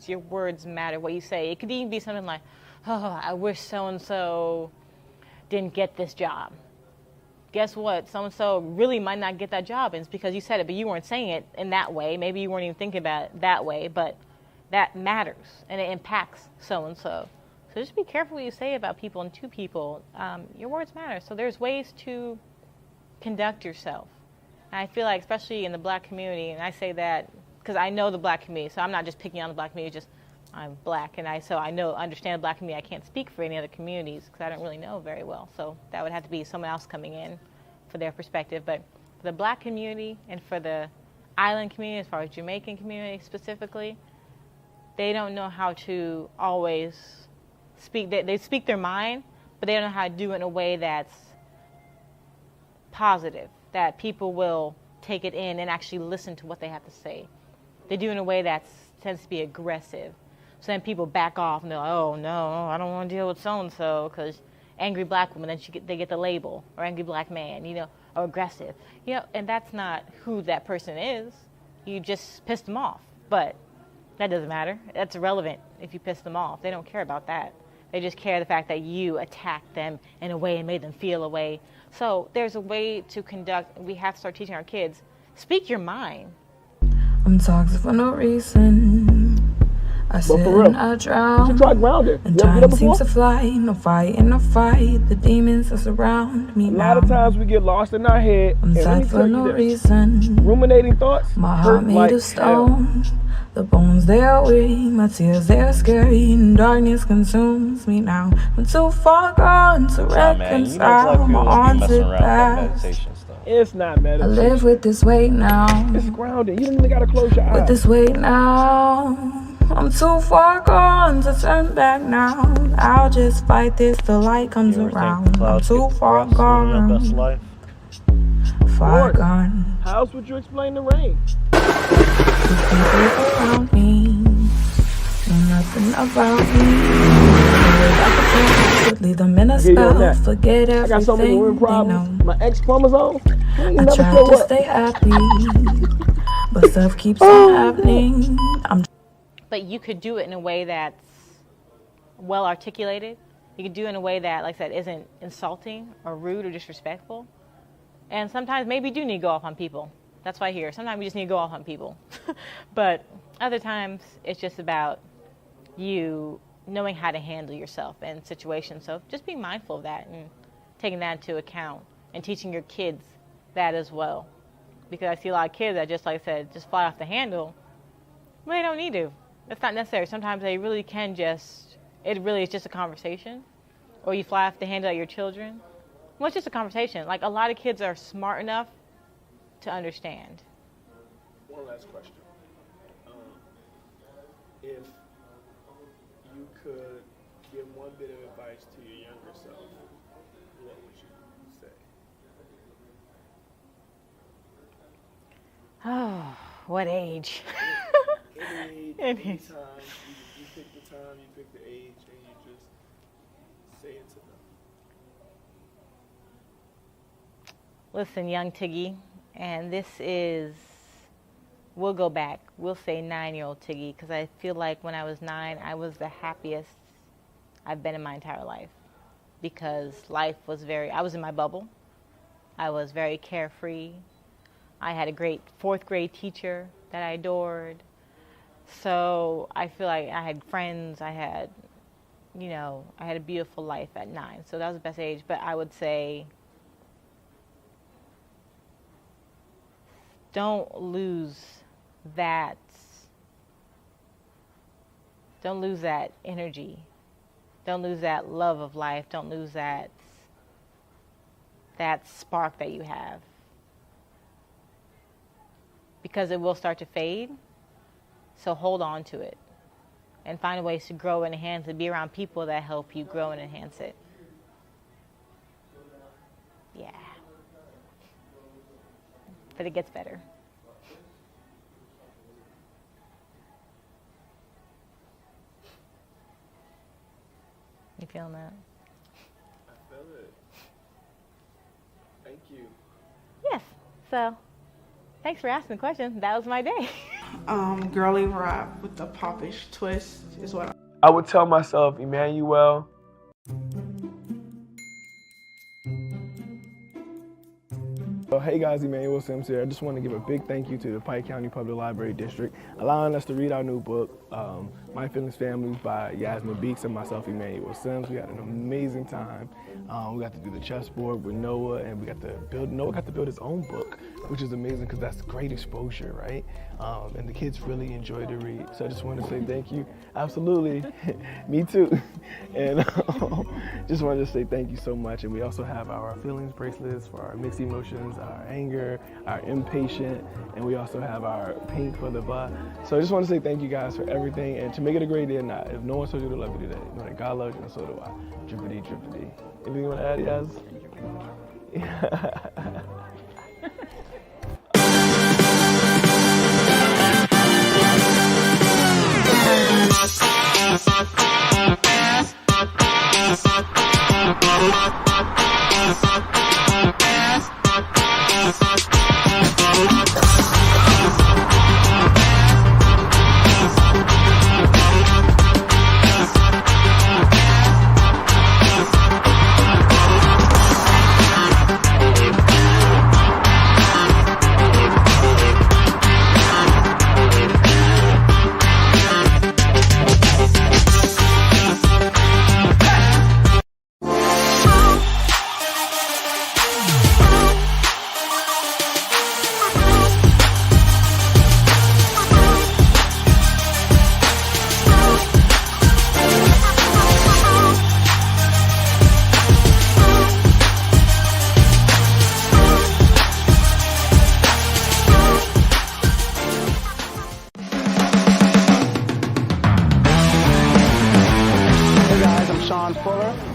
Your words matter, what you say. It could even be something like, oh, I wish so-and-so didn't get this job. Guess what? So-and-so really might not get that job, and it's because you said it, but you weren't saying it in that way. Maybe you weren't even thinking about it that way, but that matters, and it impacts so-and-so. So just be careful what you say about people and to people. Your words matter. So there's ways to conduct yourself. And I feel like, especially in the black community, and I say that because I know the black community, so I'm not just picking on the black community, just I'm black, and understand the black community. I can't speak for any other communities because I don't really know very well. So that would have to be someone else coming in for their perspective. But For the black community and for the island community, as far as Jamaican community specifically, they don't know how to always speak. They speak their mind, but they don't know how to do it in a way that's positive, that people will take it in and actually listen to what they have to say. They do it in a way that tends to be aggressive. So then people back off and they're like, oh no, I don't want to deal with so-and-so because angry black woman, then they get the label, or angry black man, you know, or aggressive. You know, and that's not who that person is. You just pissed them off. But that doesn't matter. That's irrelevant if you piss them off. They don't care about that. They just care the fact that you attacked them in a way and made them feel a way. So there's a way to conduct, we have to start teaching our kids, speak your mind. I'm toxic for no reason. I sit and I drown. You should try grounding. And time seems to fly. No fight in a fight. The demons that surround me now. A lot of times we get lost in our head. I'm tired for no reason. Ruminating thoughts. My heart made of stone. The bones they are weak. My tears they are scary. And darkness consumes me now. I'm too far gone to reconcile my haunted past. It's not meditation. I live with this weight now. It's grounding. You don't even gotta close your eyes. With this weight now. I'm too far gone to turn back now. I'll just fight this till light comes around. I'm too far gone. Far gone. How else would you explain the rain? The people around me know nothing about me. Leave them in a spell. Forget everything. I got so many women problems. My X chromosome. I try to stay happy, but stuff keeps on happening. But you could do it in a way that's well articulated. You could do it in a way that, like I said, isn't insulting or rude or disrespectful. And sometimes maybe you do need to go off on people. That's why I hear. Sometimes we just need to go off on people. But other times it's just about you knowing how to handle yourself in situations. So just be mindful of that and taking that into account and teaching your kids that as well. Because I see a lot of kids that, just like I said, just fly off the handle. Well, they don't need to. That's not necessary. Sometimes they really can just, it really is just a conversation. Or you fly off the handle at your children. Well, it's just a conversation. Like, a lot of kids are smart enough to understand. One last question. If you could give one bit of advice to your younger self, what would you say? Oh, what age? Any time, you pick the time, you pick the age, and you just say it to them. Listen, young Tiggy, and this is, we'll go back. We'll say 9-year-old Tiggy, because I feel like when I was 9, I was the happiest I've been in my entire life. Because life was I was in my bubble. I was very carefree. I had a great 4th grade teacher that I adored. So I feel like I had friends, I had a beautiful life at 9. So that was the best age. But I would say, don't lose that energy. Don't lose that love of life. Don't lose that spark that you have. Because it will start to fade. So hold on to it and find ways to grow and enhance it. Be around people that help you grow and enhance it. Yeah. But it gets better. You feeling that? I feel it. Thank you. Yes. So, thanks for asking the question. That was my day. Girly rap with the popish twist is what I would tell myself, Emmanuel, hey guys, Emmanuel Sims here. I just want to give a big thank you to the Pike County Public Library District allowing us to read our new book, My Feelings Family by Yasmin Beeks and myself, Emmanuel. We had an amazing time. We got to do the chessboard with Noah, and Noah got to build his own book, which is amazing because that's great exposure, right? And the kids really enjoyed the read. So I just wanted to say thank you. Absolutely. Me too. And just wanted to say thank you so much. And we also have our feelings bracelets for our mixed emotions, our anger, our impatient, and we also have our pink for the butt. So I just want to say thank you guys for everything, and to make it a great day or not, if no one told you to love you today, know that God loves you and so do I. Drippity, drippity. Anything you want to add, Yaz?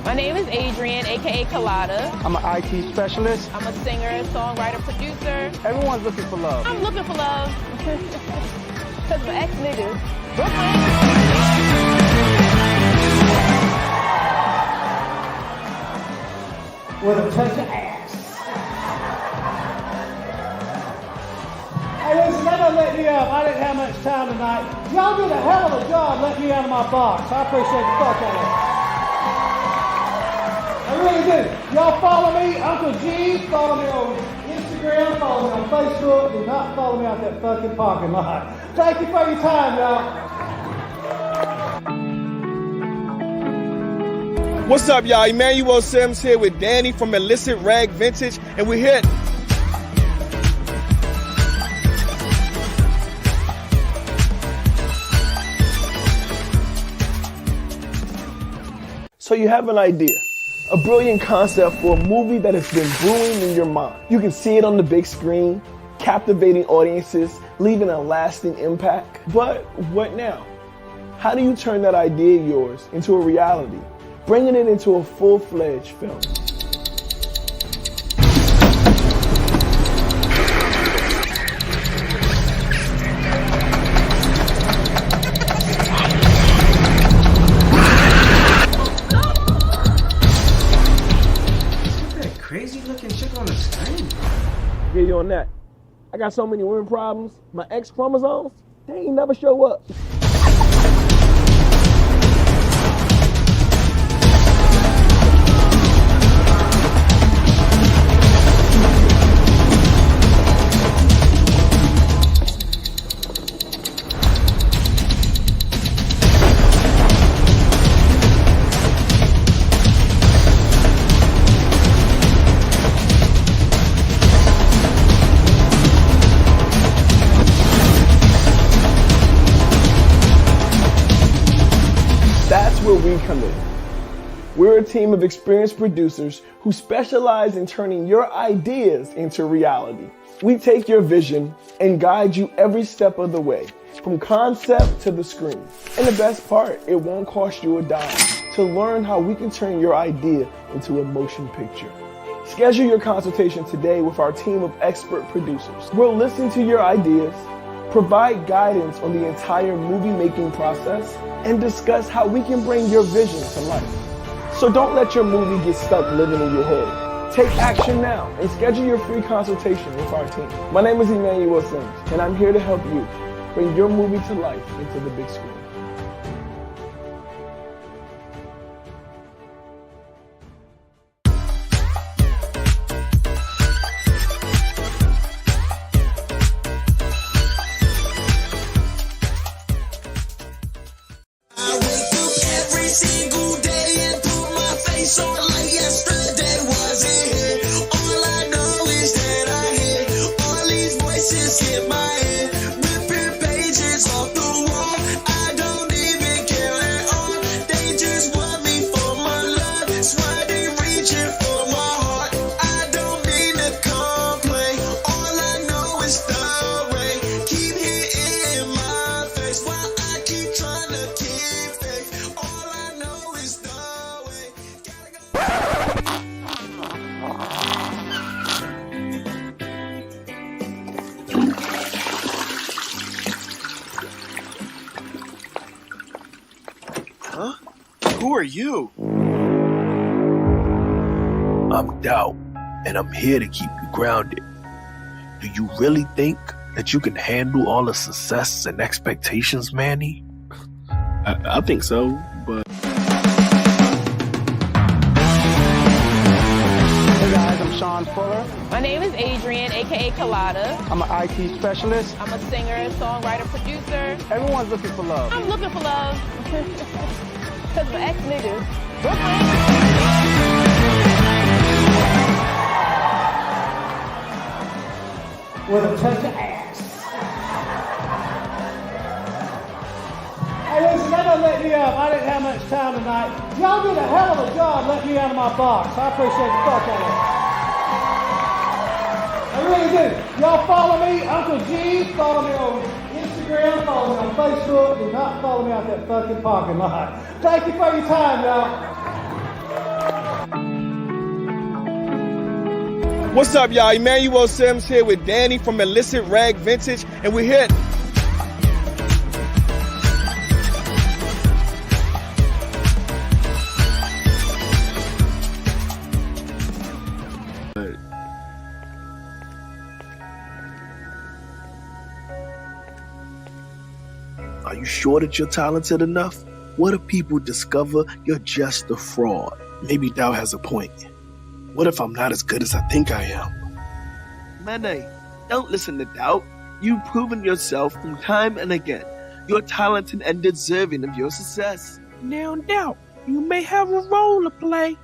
My name is Adrian, aka Colada. I'm an IT specialist. I'm a singer, songwriter, producer. Everyone's looking for love. I'm looking for love. Because my ex-niggas. With a touch of ass. Hey, listen, that doesn't let me up. I didn't have much time tonight. Y'all did a hell of a job letting me out of my box. I appreciate the fuck out of it. I really do. Y'all follow me, Uncle G. Follow me on Instagram. Follow me on Facebook. Do not follow me out that fucking parking lot. Thank you for your time, y'all. What's up, y'all? Emmanuel Sims here with Danny from Illicit Rag Vintage, and we're here. So you have an idea, a brilliant concept for a movie that has been brewing in your mind. You can see it on the big screen, captivating audiences, leaving a lasting impact. But what now? How do you turn that idea of yours into a reality, bringing it into a full-fledged film? Crazy looking chick on the screen. Get you on that. I got so many women problems. My X chromosomes, they ain't never show up. That's where we come in. We're a team of experienced producers who specialize in turning your ideas into reality. We take your vision and guide you every step of the way, from concept to the screen. And the best part, it won't cost you a dime to learn how we can turn your idea into a motion picture. Schedule your consultation today with our team of expert producers. We'll listen to your ideas, provide guidance on the entire movie-making process, and discuss how we can bring your vision to life. So don't let your movie get stuck living in your head. Take action now and schedule your free consultation with our team. My name is Emmanuel Sims, and I'm here to help you bring your movie to life into the big screen. are you? I'm Doubt, and I'm here to keep you grounded. Do you really think that you can handle all the success and expectations, Manny? I think so, but... Hey guys, I'm Sean Fuller. My name is Adrian, aka Colada. I'm an IT specialist. I'm a singer, songwriter, producer. Everyone's looking for love. I'm looking for love. Because my ex-niggas. With a touch of ass. Hey, listen, that doesn't let me up. I didn't have much time tonight. Y'all did a hell of a job letting me out of my box. I appreciate the fuck out of it. I really do. Y'all follow me, Uncle G. Follow me on Instagram. Follow me on Facebook. Do not follow me out that fucking parking lot. Thank you for your time, y'all. What's up, y'all? Emmanuel Sims here with Danny from Illicit Rag Vintage, and we're here. Are you sure that you're talented enough? What if people discover you're just a fraud? Maybe Dow has a point. What if I'm not as good as I think I am? Manny, don't listen to Doubt. You've proven yourself from time and again. You're talented and deserving of your success. Now, Doubt, you may have a role to play,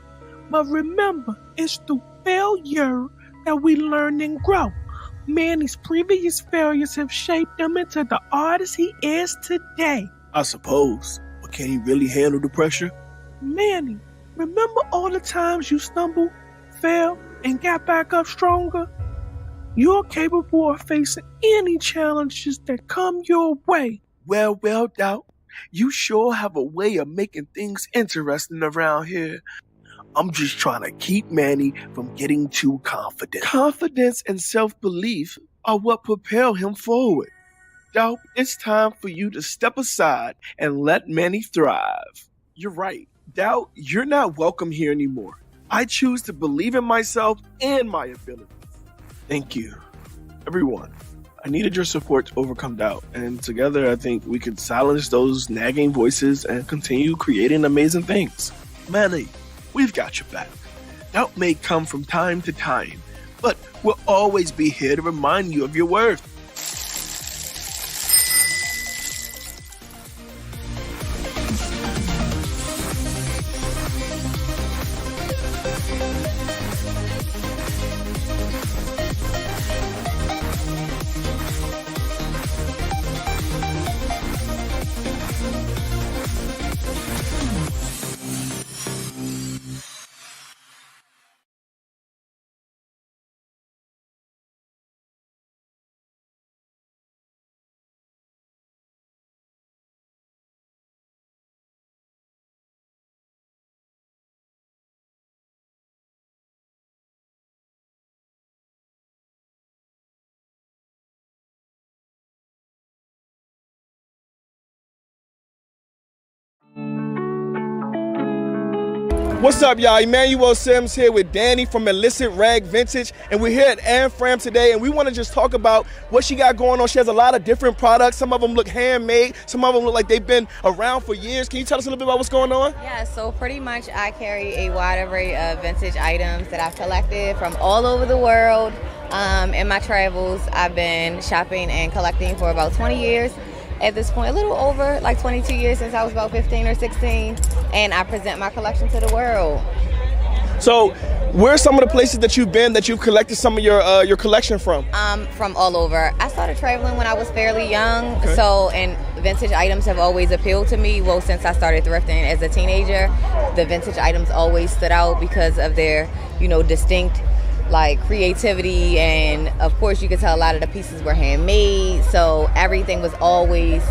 but remember, it's through failure that we learn and grow. Manny's previous failures have shaped him into the artist he is today. I suppose, but can he really handle the pressure? Manny, remember all the times you stumbled, fell, and got back up stronger? You're capable of facing any challenges that come your way. Well, Doubt, you sure have a way of making things interesting around here. I'm just trying to keep Manny from getting too confident. Confidence and self-belief are what propel him forward. Doubt, it's time for you to step aside and let Manny thrive. You're right. Doubt, you're not welcome here anymore. I choose to believe in myself and my abilities. Thank you. Everyone, I needed your support to overcome doubt, and together I think we could silence those nagging voices and continue creating amazing things. Manny, we've got your back. Doubt may come from time to time, but we'll always be here to remind you of your worth. What's up, y'all? Emmanuel Sims here with Danny from Illicit Rag Vintage, and we're here at Anne Fram today, and we want to just talk about what she got going on. She has a lot of different products. Some of them look handmade. Some of them look like they've been around for years. Can you tell us a little bit about what's going on? Yeah, so pretty much I carry a wide array of vintage items that I've collected from all over the world. In my travels, I've been shopping and collecting for about 20 years. At this point, a little over, like 22 years since I was about 15 or 16, and I present my collection to the world. So, where are some of the places that you've been that you've collected some of your collection from? From all over. I started traveling when I was fairly young, and vintage items have always appealed to me. Well, since I started thrifting as a teenager, the vintage items always stood out because of their, distinct creativity, and of course you could tell a lot of the pieces were handmade, so everything was always,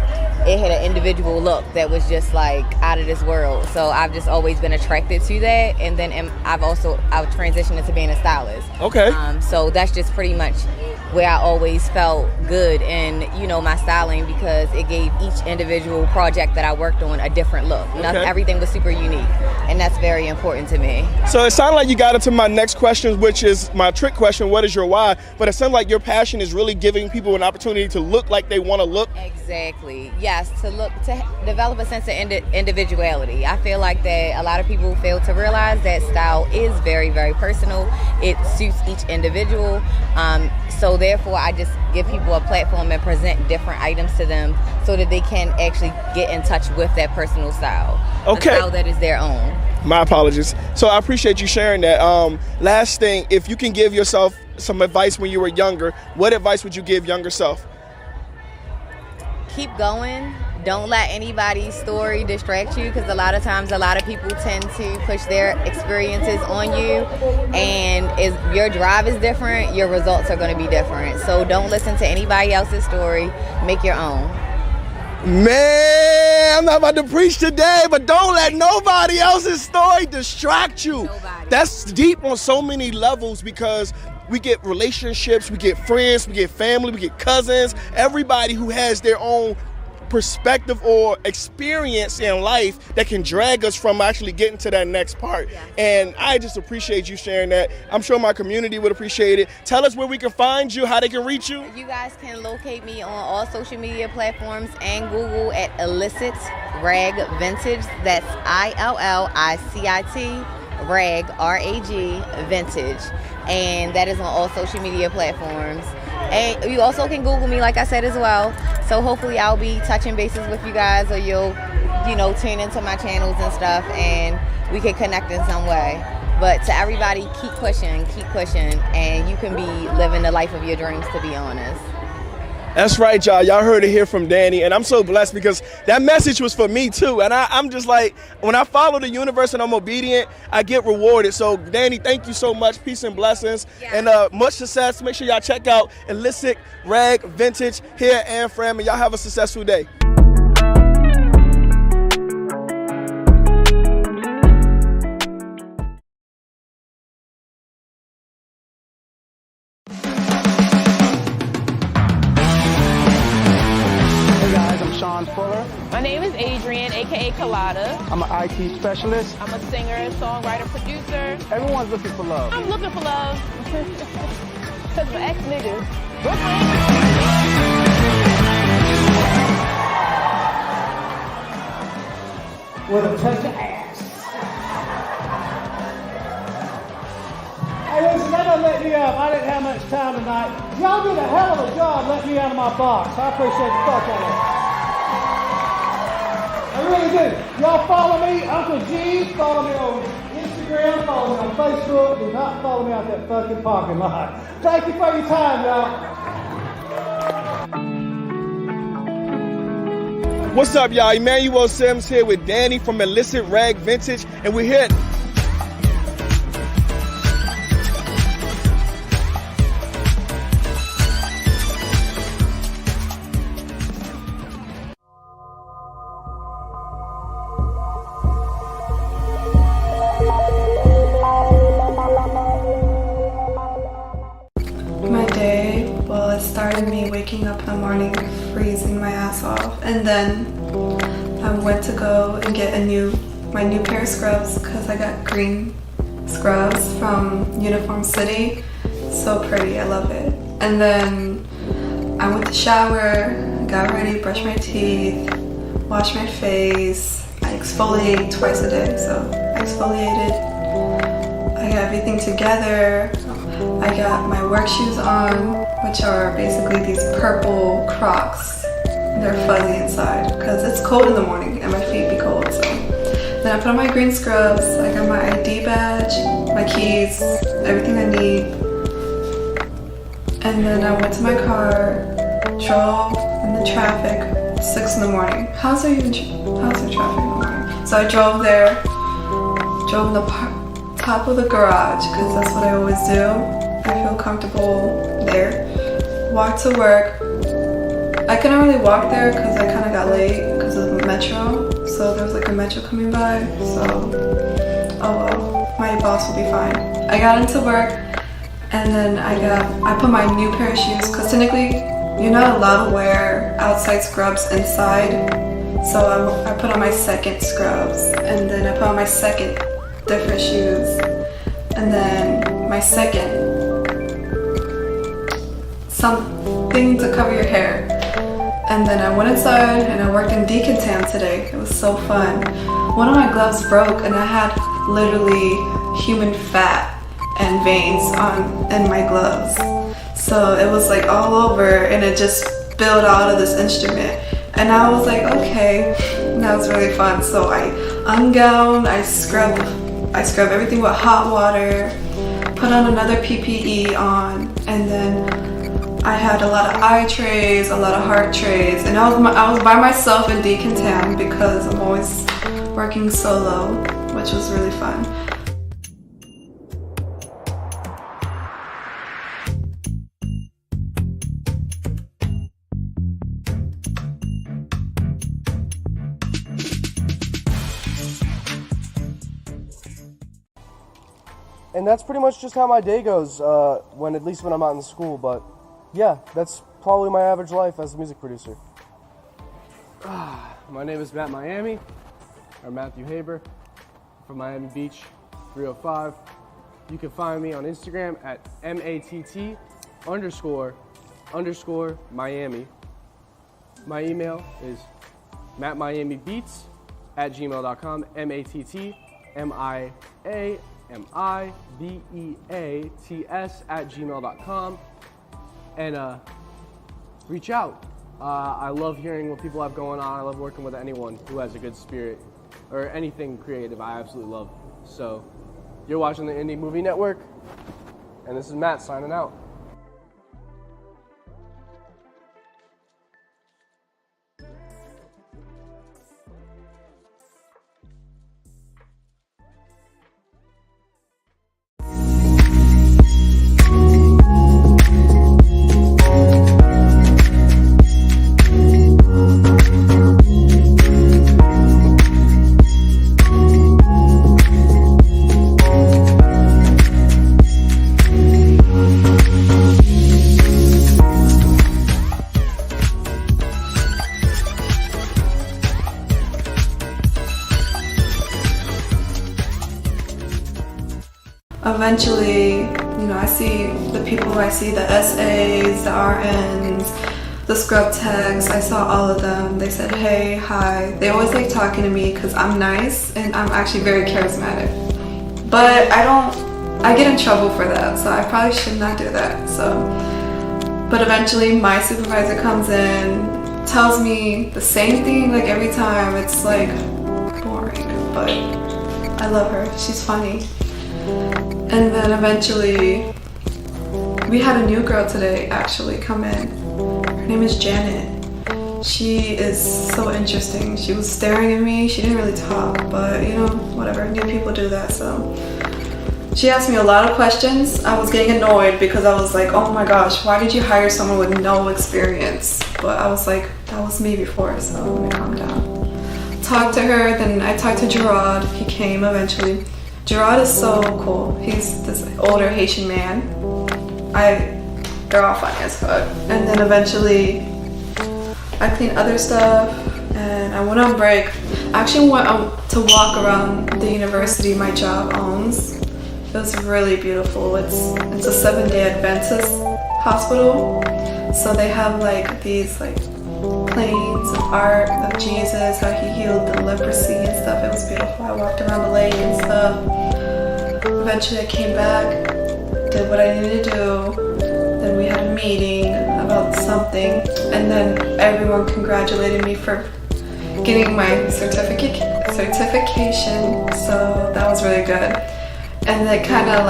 it had an individual look that was just out of this world. So I've just always been attracted to that, and then I've transitioned into being a stylist. Okay. So that's just pretty much where I always felt good in, my styling, because it gave each individual project that I worked on a different look. Everything was super unique, and that's very important to me. So it sounded like you got into my next question, which is my trick question, what is your why? But it sounds like your passion is really giving people an opportunity to look like they want to look. Exactly. Yes, to develop a sense of individuality. I feel like that a lot of people fail to realize that style is very, very personal. It suits each individual. So therefore, I just give people a platform and present different items to them so that they can actually get in touch with that personal style. Okay. A style that is their own. My apologies. So I appreciate you sharing that. Last thing, if you can give yourself some advice when you were younger, what advice would you give younger self? Keep going. Don't let anybody's story distract you, because a lot of times a lot of people tend to push their experiences on you, and if your drive is different, your results are going to be different. So don't listen to anybody else's story. Make your own. Man, I'm not about to preach today, but don't let nobody else's story distract you. That's deep on so many levels, because we get relationships, we get friends, we get family, we get cousins, everybody who has their own perspective or experience in life that can drag us from actually getting to that next part. And I just appreciate you sharing that. I'm sure my community would appreciate it. Tell us where we can find you, how they can reach you. You guys can locate me on all social media platforms and Google at Illicit Rag Vintage. That's ILLICIT Rag, RAG Vintage. And that is on all social media platforms. And you also can Google me, like I said, as well. So hopefully I'll be touching bases with you guys, or you'll, tune into my channels and stuff, and we can connect in some way. But to everybody, keep pushing, and you can be living the life of your dreams, to be honest. That's right, y'all. Y'all heard it here from Danny, and I'm so blessed because that message was for me too. And I'm just like, when I follow the universe and I'm obedient, I get rewarded. So Danny, thank you so much. Peace and blessings, and much success. Make sure y'all check out Illicit Rag Vintage here and Fram, and y'all have a successful day. My name is Adrian, aka Colada. I'm an IT specialist. I'm a singer, songwriter, producer. Everyone's looking for love. I'm looking for love. Because my ex-niggas. With a touch of ass. Hey, listen, that doesn't let me up. I didn't have much time tonight. Y'all did a hell of a job letting me out of my box. I appreciate the fuck out of it. I really do. Y'all follow me, Uncle G. Follow me on Instagram. Follow me on Facebook. Do not follow me out that fucking parking lot. Thank you for your time, y'all. What's up, y'all? Emmanuel Sims here with Danny from Illicit Rag Vintage, and we're here. My day, well, it started me waking up in the morning, freezing my ass off, and then I went to go and get my new pair of scrubs, because I got green scrubs from Uniform City. So pretty, I love it. And then I went to shower, got ready, brushed my teeth, washed my face. I exfoliate twice a day, so I exfoliated. I got everything together. I got my work shoes on, which are basically these purple Crocs. They're fuzzy inside because it's cold in the morning and my feet be cold. So then I put on my green scrubs. I got my ID badge, my keys, everything I need. And then I went to my car, drove in the traffic, 6 in the morning. How's the traffic in the morning? So I drove there, drove in the top of the garage, because that's what I always do. I feel comfortable there. Walked to work. I couldn't really walk there because I kind of got late because of the metro. So there was like a metro coming by. So, oh well, my boss will be fine. I got into work And then I put my new pair of shoes, because technically you're not allowed to wear outside scrubs inside. So I put on my second scrubs, and then I put on my second different shoes, and then my second something to cover your hair. And then I went inside and I worked in decontam today. It was so fun. One of my gloves broke and I had literally human fat and veins in my gloves. So it was like all over and it just spilled out of this instrument. And I was like, okay, that was really fun. So I ungowned, I scrub everything with hot water, put on another PPE on, and then I had a lot of eye trays, a lot of heart trays, and I was by myself in decontam because I'm always working solo, which was really fun. And that's pretty much just how my day goes, at least when I'm out in school, but yeah, that's probably my average life as a music producer. My name is Matthew Haber, from Miami Beach, 305. You can find me on Instagram at MATT__Miami. My email is mattmiamibeats@gmail.com, MATTMIAMIBEATS@gmail.com. And reach out. I love hearing what people have going on. I love working with anyone who has a good spirit or anything creative. I absolutely love. So you're watching the Indie Movie Network, and this is Matt signing out. Eventually, I see the people, I see the SAs, the RNs, the scrub techs. I saw all of them. They said, hey, hi. They always like talking to me because I'm nice and I'm actually very charismatic. But I get in trouble for that, so I probably should not do that. But eventually my supervisor comes in, tells me the same thing like every time. It's like boring, but I love her. She's funny. And then eventually, we had a new girl today actually come in. Her name is Janet. She is so interesting. She was staring at me. She didn't really talk, but whatever, new people do that, so. She asked me a lot of questions. I was getting annoyed because I was like, oh my gosh, why did you hire someone with no experience? But I was like, that was me before, so let me calm down. Talked to her, then I talked to Gerard. He came eventually. Gerard is so cool. He's this older Haitian man. They're all funny as fuck. And then eventually, I cleaned other stuff, and I went on break. I actually went to walk around the university my job owns. It was really beautiful. It's a 7-day Adventist hospital, so they have like these planes of art of Jesus, how he healed the leprosy and stuff. It was beautiful. I walked around the lake and stuff. Eventually I came back, did what I needed to do. Then we had a meeting about something, and then everyone congratulated me for getting my certification. So that was really good. And it kind of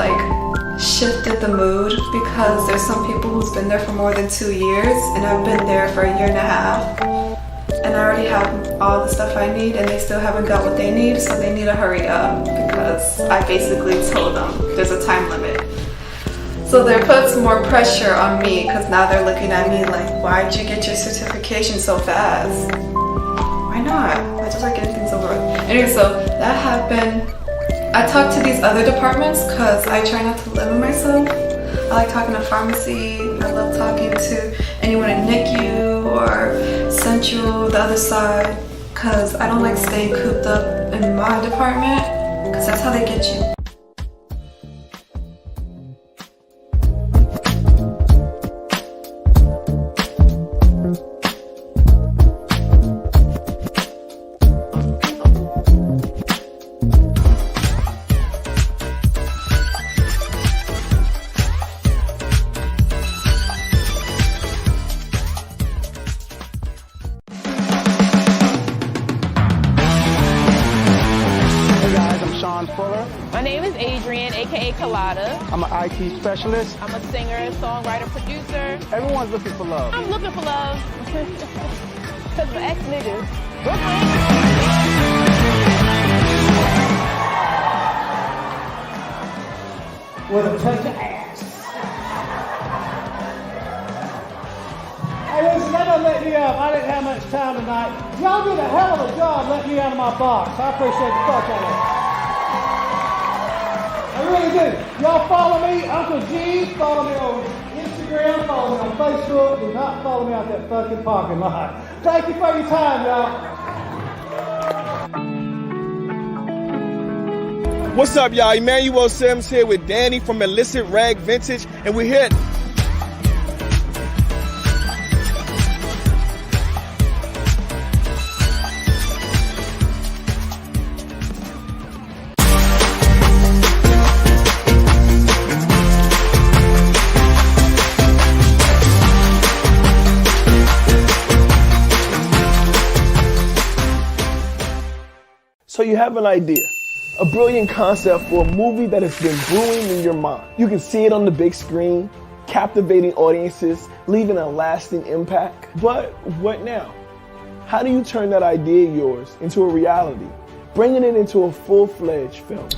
shifted the mood because there's some people who's been there for more than 2 years, and I've been there for 1.5 years. And I already have all the stuff I need, and they still haven't got what they need, so they need to hurry up because I basically told them there's a time limit. So they put some more pressure on me because now they're looking at me like, why'd you get your certification so fast? Why not? I just like getting things over with. Anyway, so that happened. I talked to these other departments because I try not to limit myself. like talking to pharmacy. I love talking to anyone in NICU or Central, the other side, because I don't like staying cooped up in my department, because that's how they get you. My name is Adrian, aka Colada. I'm an IT specialist. I'm a singer, songwriter, producer. Everyone's looking for love. I'm looking for love. Cause my ex niggas. With a touch of ass. Hey, listen, that don't let me up. I didn't have much time tonight. Y'all did a hell of a job letting me out of my box. I appreciate the fuck out of it. I really do. Y'all follow me, Uncle G. Follow me on Instagram. Follow me on Facebook. Do not follow me out that fucking parking lot. Thank you for your time, y'all. What's up, y'all? Emmanuel Sims here with Danny from Illicit Rag Vintage, and we're here. So you have an idea, a brilliant concept for a movie that has been brewing in your mind. You can see it on the big screen, captivating audiences, leaving a lasting impact. But what now? How do you turn that idea of yours into a reality, bringing it into a full-fledged film?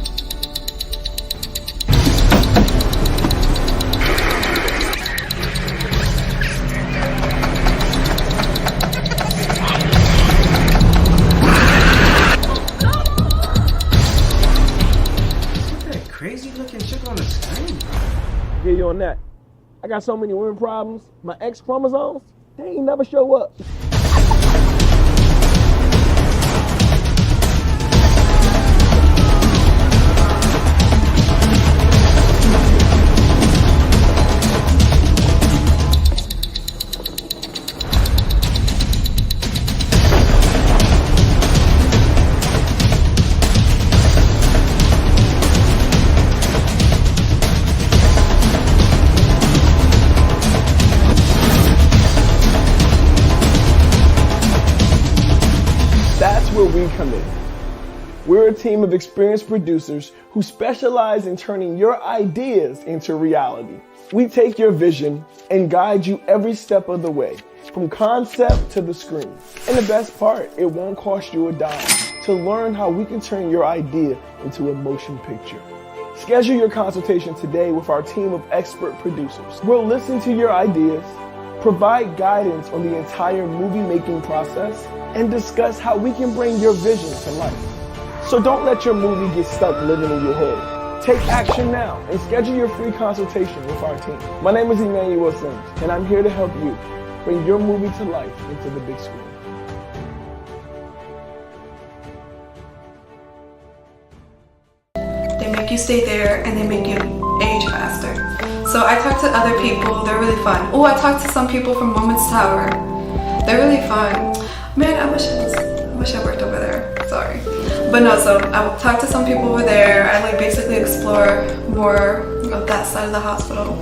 Crazy looking chick on the screen. Yeah, you on that. I got so many women problems. My X chromosomes, they ain't never show up. That's where we come in. We're a team of experienced producers who specialize in turning your ideas into reality. We take your vision and guide you every step of the way, from concept to the screen. And the best part, it won't cost you a dime to learn how we can turn your idea into a motion picture. Schedule your consultation today with our team of expert producers. We'll listen to your ideas, provide guidance on the entire movie-making process, and discuss how we can bring your vision to life. So don't let your movie get stuck living in your head. Take action now and schedule your free consultation with our team. My name is Emmanuel Sims, and I'm here to help you bring your movie to life into the big screen. They make you stay there and they make you age faster. So I talked to other people, they're really fun. Oh, I talked to some people from Women's Tower. They're really fun. Man, I wish I worked over there, sorry. But no, so I talked to some people over there. I like basically explore more of that side of the hospital.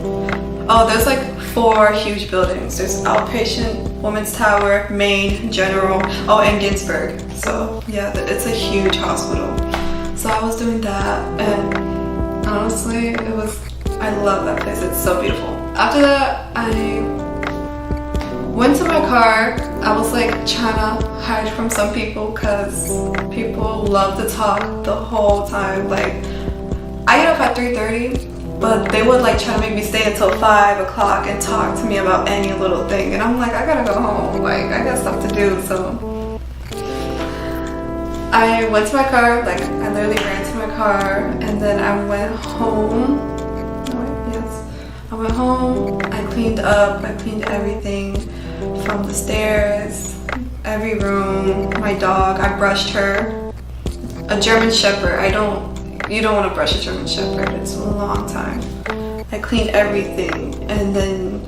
Oh, there's like 4 huge buildings. There's outpatient, Women's Tower, Main, General, oh, and Ginsburg. So yeah, it's a huge hospital. So I was doing that, and honestly, I love that place. It's so beautiful. After that, I went to my car. I was like trying to hide from some people because people love to talk the whole time. Like, I get up at 3:30, but they would like try to make me stay until 5 o'clock and talk to me about any little thing. And I'm like, I gotta go home. Like, I got stuff to do. So I went to my car. Like, I literally ran to my car, and then I went home. I went home, I cleaned up, I cleaned everything from the stairs, every room, my dog, I brushed her. A German Shepherd, you don't want to brush a German Shepherd, it's a long time. I cleaned everything, and then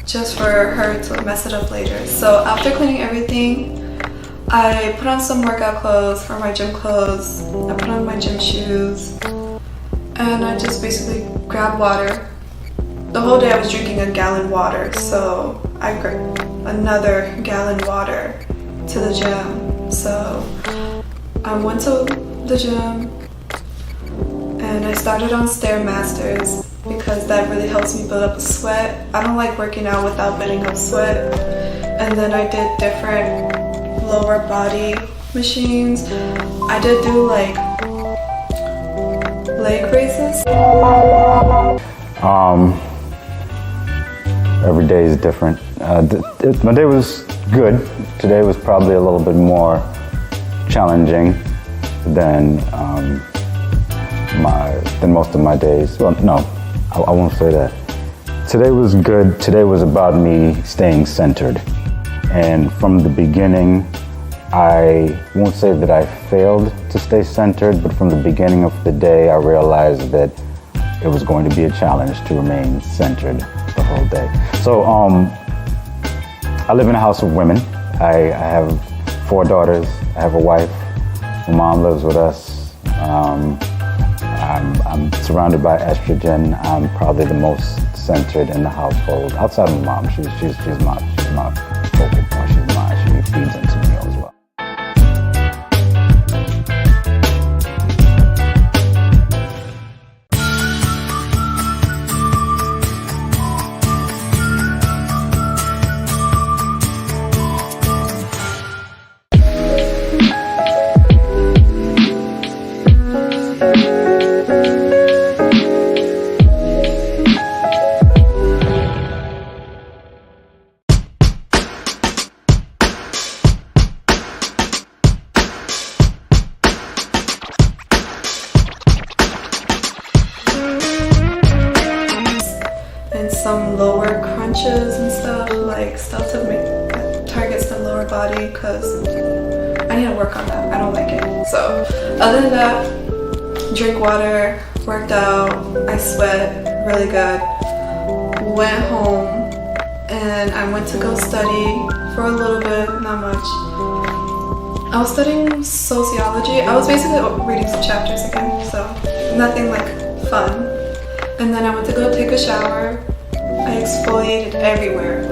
just for her to mess it up later. So after cleaning everything, I put on some workout clothes or my gym clothes, I put on my gym shoes, and I just basically grabbed water. The whole day I was drinking a gallon water, so I grabbed another gallon water to the gym. So I went to the gym and I started on Stairmasters because that really helps me build up a sweat. I don't like working out without building up sweat. And then I did different lower body machines. I did do like leg raises. Every day is different. My day was good. Today was probably a little bit more challenging than most of my days. Well, no, I won't say that. Today was good. Today was about me staying centered. And from the beginning, I won't say that I failed to stay centered, but from the beginning of the day, I realized that it was going to be a challenge to remain centered the whole day. So I live in a house of women. I have 4 daughters. I have a wife. My mom lives with us. I'm surrounded by estrogen. I'm probably the most centered in the household. Outside of my mom, she's my focal point. She feeds into me as well. Some lower crunches and stuff, like stuff to make targets the lower body, because I need to work on that. I don't like it. So other than that, drink water, worked out, I sweat really good, went home, and I went to go study for a little bit, not much. I was studying sociology. I was basically reading some chapters again, so nothing like fun. And then I went to go take a shower. I exfoliated everywhere,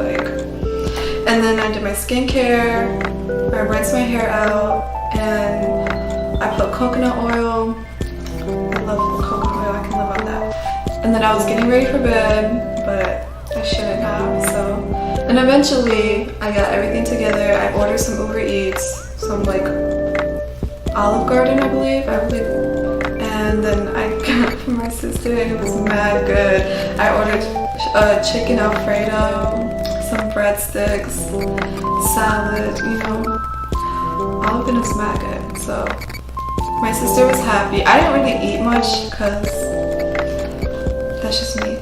and then I did my skincare, I rinsed my hair out, and I put coconut oil. I love coconut oil, I can live on that. And then I was getting ready for bed, but I shouldn't have, so. And eventually, I got everything together. I ordered some Uber Eats, some Olive Garden, I believe. And then I got it from my sister, and it was mad good. I ordered chicken Alfredo, some breadsticks, salad, all of it is mad good. So my sister was happy. I didn't really eat much because that's just me.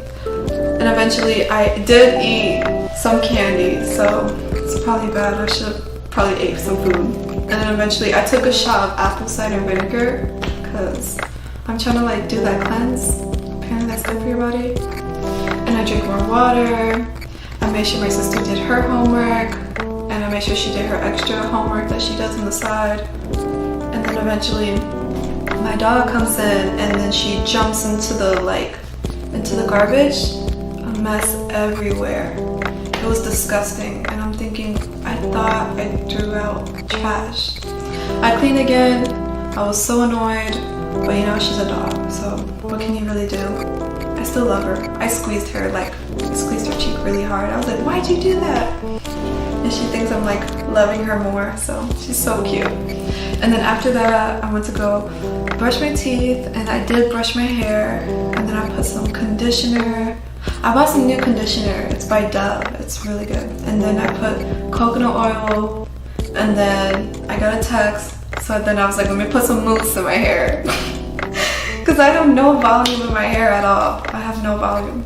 And eventually I did eat some candy, so it's probably bad. I should have probably ate some food. And then eventually I took a shot of apple cider vinegar because I'm trying to do that cleanse. Apparently that's good for your body. And I drank more water. I made sure my sister did her homework, and I made sure she did her extra homework that she does on the side. And then eventually my dog comes in, and then she jumps into the garbage. A mess everywhere. It was disgusting, and I'm thinking, I thought I threw out trash. I cleaned again. I was so annoyed, but she's a dog, so what can you really do? I still love her. I squeezed her cheek really hard. I was like, why'd you do that? And she thinks I'm loving her more, so she's so cute. And then after that, I went to go brush my teeth, and I did brush my hair, and then I put some conditioner. I bought some new conditioner. It's by Dove. It's really good. And then I put coconut oil, and then I got a text. So then I was like, let me put some mousse in my hair. Because I have no volume in my hair at all. I have no volume.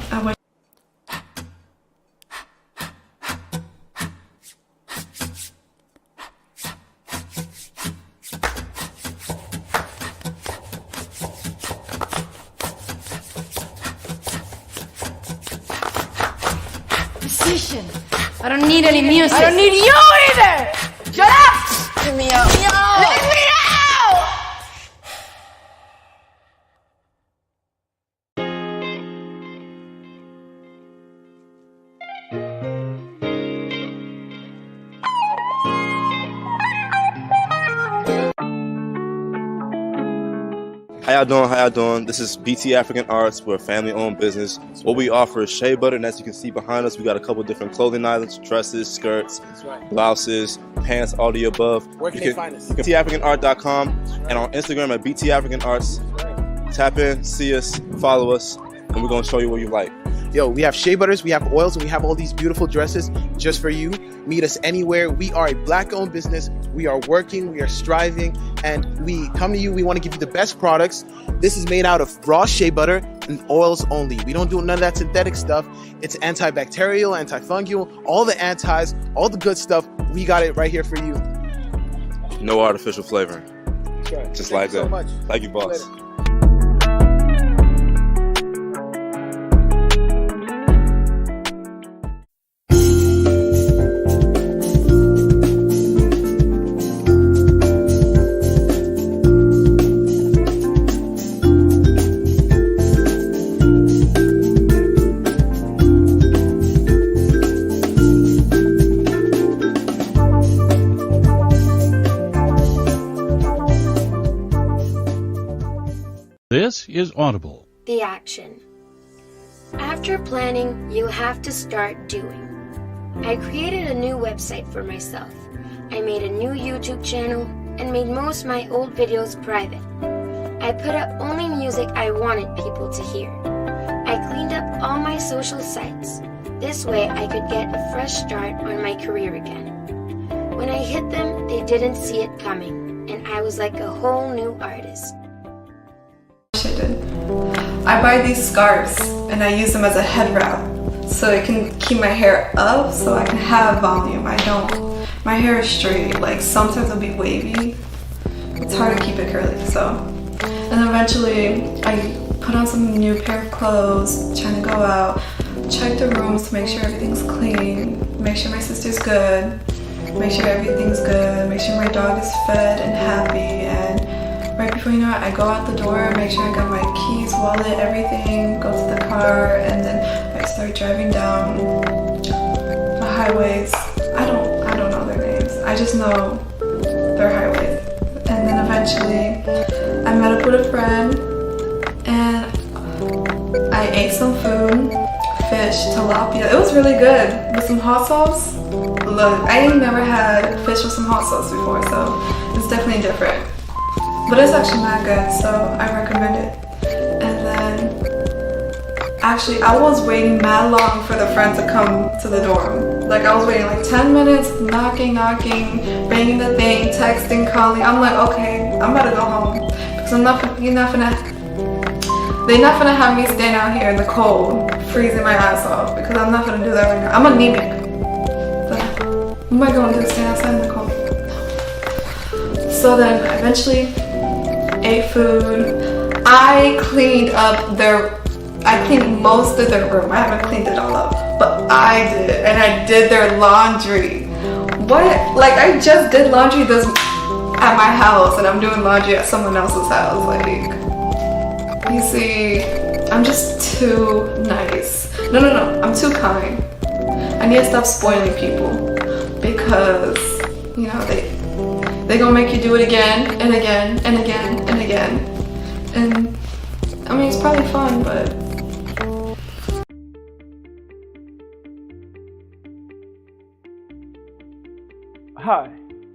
Musician. I don't need any music. I don't need you either! Shut up! Let me out. Let me out! Let me out! How y'all doing? How y'all doing? This is BT African Arts. We're a family-owned business. What we offer is shea butter, and as you can see behind us, we got a couple different clothing items: dresses, skirts, blouses, pants, all the above. Where can they find us? You can BTAfricanArt.com and on Instagram at BT African Arts. Tap in, see us, follow us, and we're gonna show you what you like. Yo, we have shea butters, we have oils, and we have all these beautiful dresses just for you. Meet us anywhere. We are a Black-owned business. We are working, we are striving, and we come to you. We want to give you the best products. This is made out of raw shea butter and oils only. We don't do none of that synthetic stuff. It's antibacterial, antifungal, all the antis, all the good stuff. We got it right here for you. No artificial flavoring. That's right. Just Thank like you so that. much. Thank you, boss. Later. This is Audible. The action. After planning, you have to start doing. I created a new website for myself. I made a new YouTube channel and made most of my old videos private. I put up only music I wanted people to hear. I cleaned up all my social sites. This way I could get a fresh start on my career again. When I hit them, they didn't see it coming, and I was like a whole new artist. I buy these scarves and I use them as a head wrap so it can keep my hair up so I can have volume. I don't. My hair is straight, like sometimes it'll be wavy. It's hard to keep it curly, so. And eventually I put on some new pair of clothes, trying to go out, check the rooms to make sure everything's clean, make sure my sister's good, make sure everything's good, make sure my dog is fed and happy, and right before you know it, I go out the door, make sure I got my keys, wallet, everything, go to the car, and then I start driving down the highways. I don't know their names. I just know they're highways. And then eventually, I met up with a friend, and I ate some food, fish, tilapia. It was really good with some hot sauce. Look, I ain't never had fish with some hot sauce before, so it's definitely different. But it's actually not good, so I recommend it. And then, actually, I was waiting mad long for the friend to come to the dorm. Like, I was waiting like 10 minutes, knocking, banging the thing, texting, calling. I'm like, okay, I'm about to go home. Because they're not gonna have me stand out here in the cold, freezing my ass off, because I'm not gonna do that right now. I'm anemic. What am I going to do, stand outside in the cold? So then, I eventually ate food. I cleaned most of their room. I haven't cleaned it all up, but I did, and I did their laundry. What? Like, I just did laundry this at my house, and I'm doing laundry at someone else's house. Like, you see, I'm just too nice. No, I'm too kind. I need to stop spoiling people, because, you know, they're gonna make you do it again and again and again and again. And I mean, it's probably fun, but. Hi,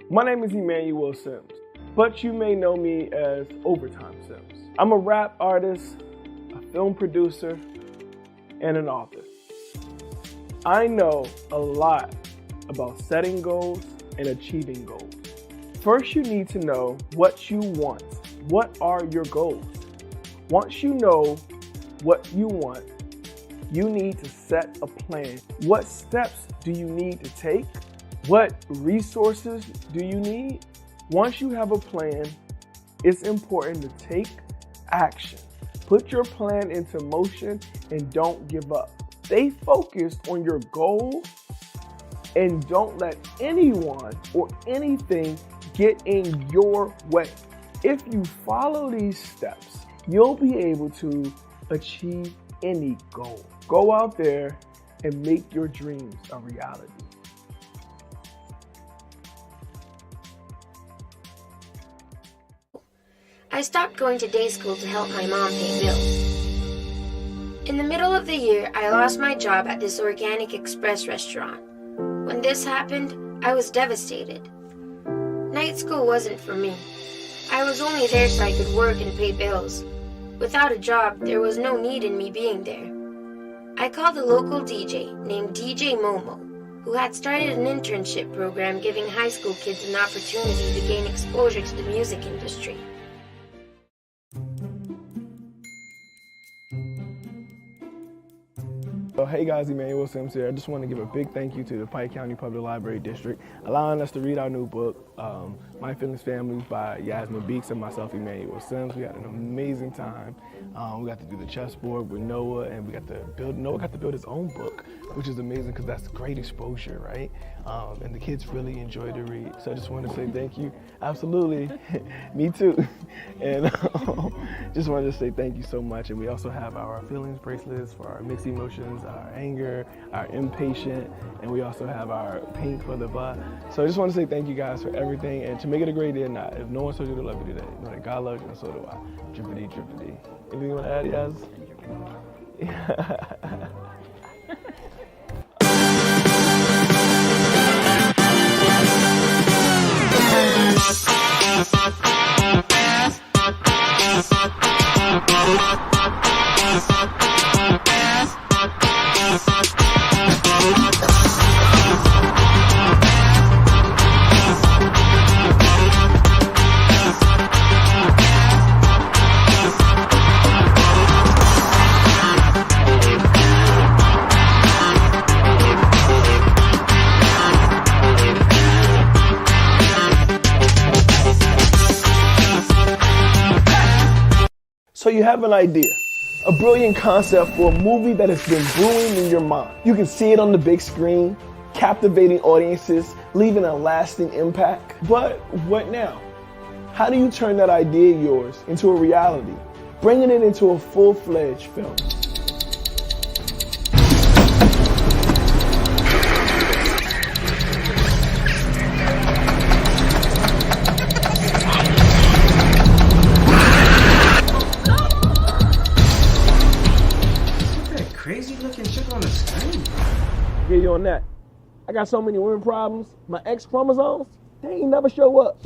my name is Emmanuel Sims, but you may know me as Overtime Sims. I'm a rap artist, a film producer, and an author. I know a lot about setting goals and achieving goals. First, you need to know what you want. What are your goals? Once you know what you want, you need to set a plan. What steps do you need to take? What resources do you need? Once you have a plan, it's important to take action. Put your plan into motion and don't give up. Stay focused on your goals and don't let anyone or anything get in your way. If you follow these steps, you'll be able to achieve any goal. Go out there and make your dreams a reality. I stopped going to day school to help my mom pay bills. In the middle of the year, I lost my job at this organic express restaurant. When this happened, I was devastated. Night school wasn't for me. I was only there so I could work and pay bills. Without a job, there was no need in me being there. I called a local DJ named DJ Momo, who had started an internship program giving high school kids an opportunity to gain exposure to the music industry. So hey guys, Emmanuel here. I just want to give a big thank you to the Pike County Public Library District allowing us to read our new book, My Feelings Family by Yasmin Beeks and myself, Emmanuel Sims. We had an amazing time. We got to do the chessboard with Noah, and Noah got to build his own book, which is amazing because that's great exposure, right? And the kids really enjoyed the read. So I just want to say thank you. Absolutely. Me too. And just wanted to say thank you so much. And we also have our feelings bracelets for our mixed emotions, our anger, our impatient, and we also have our pink for the butt. So I just want to say thank you guys for everything, and to make it a great day or not, if no one told you to love you today, know that God loves you and so do I. Drippity, drippity. Anything you want to add, Yaz? So you have an idea, a brilliant concept for a movie that has been brewing in your mind. You can see it on the big screen, captivating audiences, leaving a lasting impact. But what now? How do you turn that idea of yours into a reality, bringing it into a full-fledged film? Crazy looking chick on the screen. Get you on that. I got so many women problems. My X chromosomes, they ain't never show up.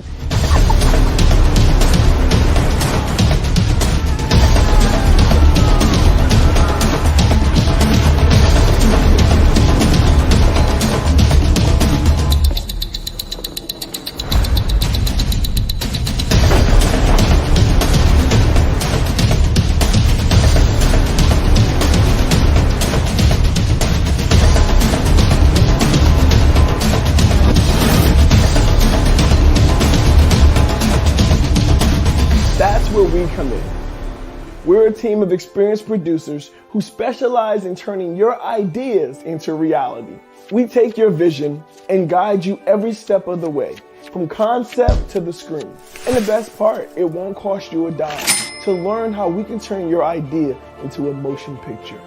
Where we come in. We're a team of experienced producers who specialize in turning your ideas into reality. We take your vision and guide you every step of the way, from concept to the screen. And the best part, it won't cost you a dime to learn how we can turn your idea into a motion picture.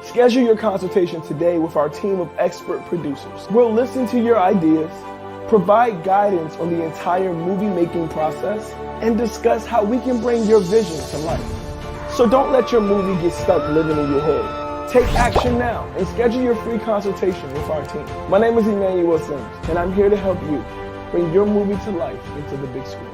Schedule your consultation today with our team of expert producers. We'll listen to your ideas, provide guidance on the entire movie-making process, and discuss how we can bring your vision to life. So don't let your movie get stuck living in your head. Take action now and schedule your free consultation with our team. My name is Emmanuel Sims, and I'm here to help you bring your movie to life into the big screen.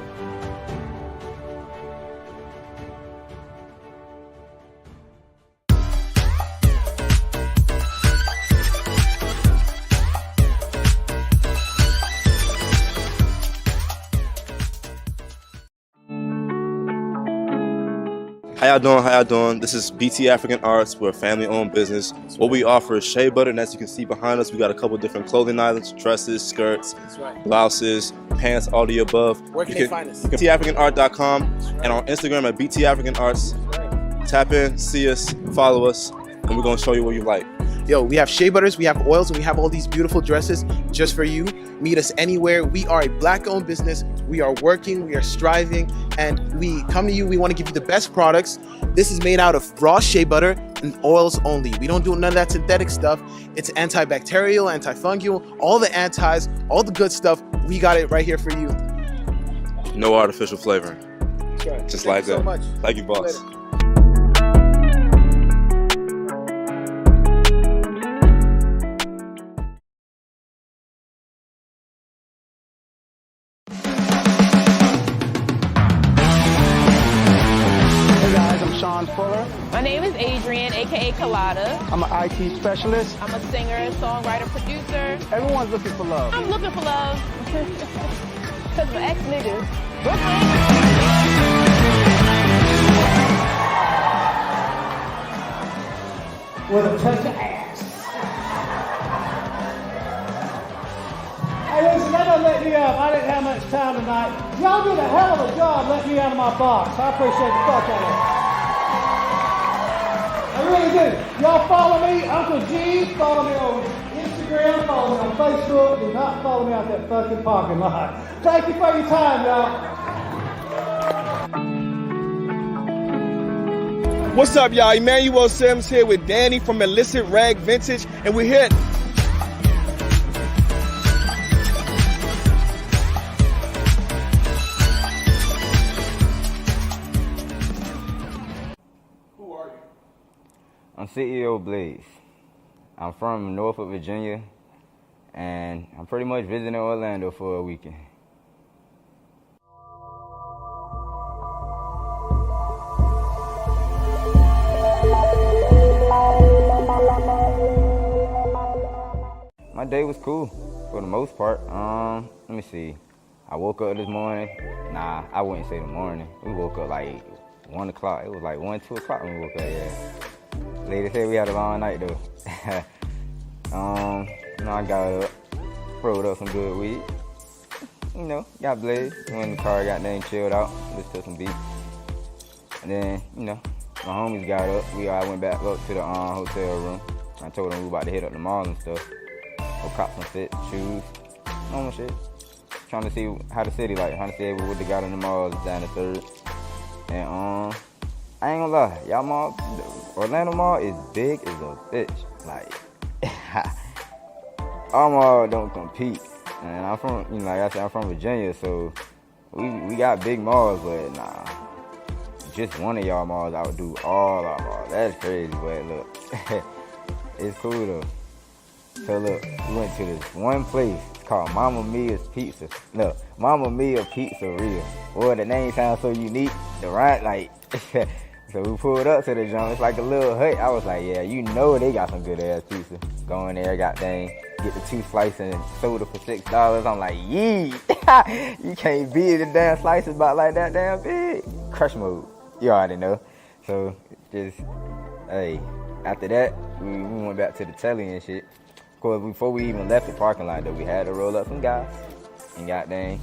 How y'all doing? This is BT African Arts. We're a family-owned business. What we offer is shea butter, and as you can see behind us, we got a couple different clothing items, dresses, skirts, blouses, pants, all the above. Where can they find us? BTAfricanArt.com and on Instagram at BT African Arts. Tap in, see us, follow us, and we're gonna show you what you like. Yo, we have shea butters, we have oils, and we have all these beautiful dresses just for you. Meet us anywhere. We are a Black-owned business. We are working, we are striving, and we come to you. We want to give you the best products. This is made out of raw shea butter and oils only. We don't do none of that synthetic stuff. It's antibacterial, antifungal, all the antis, all the good stuff. We got it right here for you. No artificial flavoring. That's right. Just Thank like you so that. much. Thank you, boss. Later. My name is Adrian, aka Colada. I'm an IT specialist. I'm a singer, songwriter, producer. Everyone's looking for love. I'm looking for love. Because my ex-niggas. With a touch of ass. Hey, listen, that doesn't let me up. I didn't have much time tonight. Y'all did a hell of a job letting me out of my box. I appreciate the fuck out of it. I really do. Y'all follow me, Uncle G. Follow me on Instagram. Follow me on Facebook. Do not follow me out that fucking parking lot. Thank you for your time, y'all. What's up, y'all? Emmanuel Sims here with Danny from Illicit Rag Vintage, and we're here. I'm CEO Blaze. I'm from Norfolk, Virginia, and I'm pretty much visiting Orlando for a weekend. My day was cool for the most part. Let me see. I woke up this morning. Nah, I wouldn't say the morning. We woke up like 1 o'clock. It was like 1, 2 o'clock when we woke up, yeah. Lady said we had a long night though. I got up, rolled up some good weed. Got blazed. Went in the car, got dang chilled out, listened to some beats. And then, my homies got up. I went back up to the hotel room. I told them we were about to hit up the mall and stuff. Go cop some fit, shoes, normal shit. Trying to see how the city like, trying to see what they got in the malls down the 3rd. And I ain't gonna lie, y'all mall, Orlando Mall is big as a bitch. Like, our mall don't compete. And I'm from, like I said, I'm from Virginia, so we got big malls, but nah, just one of y'all malls outdo all our malls. That's crazy, but look, it's cool though. So look, we went to this one place. It's called Mamma Mia's Pizza. No, Mamma Mia Pizzeria. Boy, the name sounds so unique. The right, like. So we pulled up to the joint. It's like a little hut. I was like, yeah, they got some good ass pizza. Go in there, get the 2 slices and soda for $6. I'm like, yee. You can't beat the damn slices about like that damn big. Crush mode. You already know. So just, hey, after that, we went back to the telly and shit. Of course, before we even left the parking lot though, we had to roll up some guys and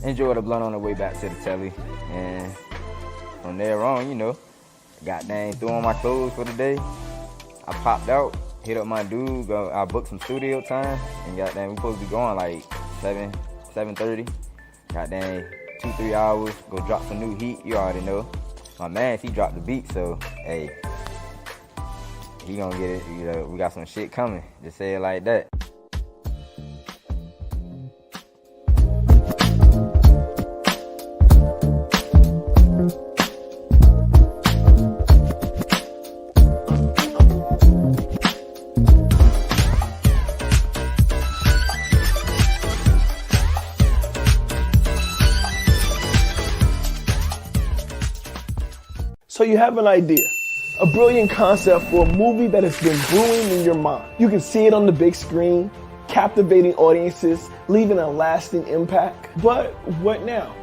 enjoy the blunt on the way back to the telly. And from there on, threw on my clothes for the day. I popped out, hit up my dude, I booked some studio time, and we supposed to be going like 7:30. 2-3 hours, go drop some new heat, you already know. My man, he dropped the beat, so hey, he gonna get it, we got some shit coming, just say it like that. So you have an idea, a brilliant concept for a movie that has been brewing in your mind. You can see it on the big screen, captivating audiences, leaving a lasting impact. But what now?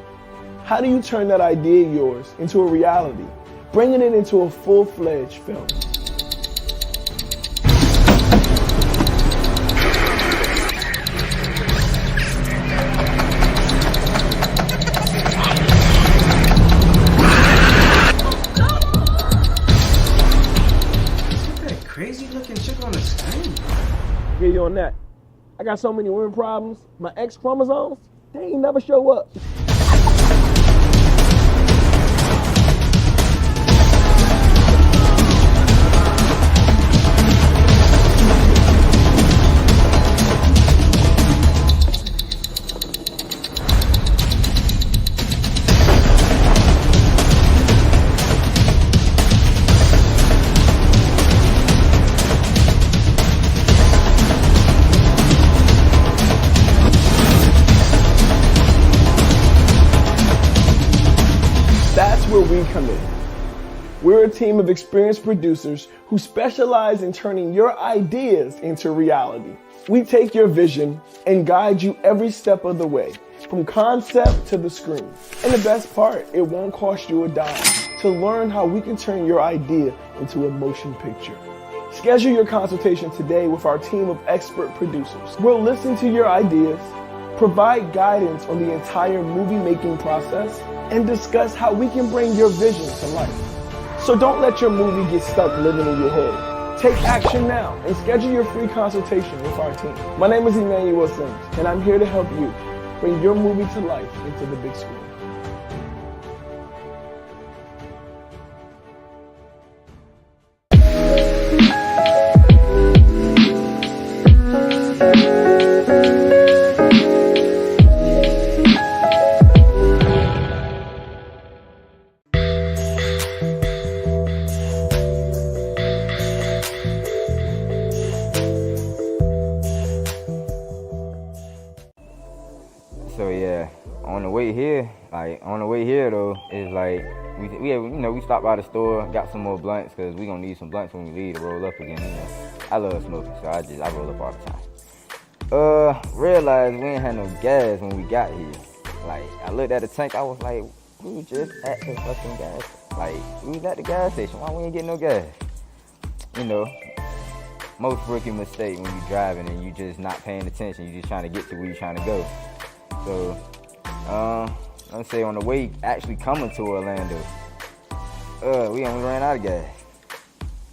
How do you turn that idea of yours into a reality, bringing it into a full-fledged film? Crazy looking chick on the screen. on that. I got so many women problems. My X chromosomes, they ain't never show up. Where we come in. We're a team of experienced producers who specialize in turning your ideas into reality. We take your vision and guide you every step of the way, from concept to the screen. And the best part, it won't cost you a dime to learn how we can turn your idea into a motion picture. Schedule your consultation today with our team of expert producers. We'll listen to your ideas, provide guidance on the entire movie making process, and discuss how we can bring your vision to life. So don't let your movie get stuck living in your head. Take action now and schedule your free consultation with our team. My name is Emmanuel, and I'm here to help you bring your movie to life into the big screen. So yeah, on the way here though, is like we stopped by the store, got some more blunts because we gonna need some blunts when we leave to roll up again. I love smoking, so I roll up all the time. Realized we ain't had no gas when we got here. Like I looked at the tank, I was like, we was just at the fucking gas. Like we was at the gas station, why we ain't getting no gas? Most rookie mistake when you driving and you just not paying attention, you just trying to get to where you trying to go. So, let's say on the way actually coming to Orlando, we almost ran out of gas.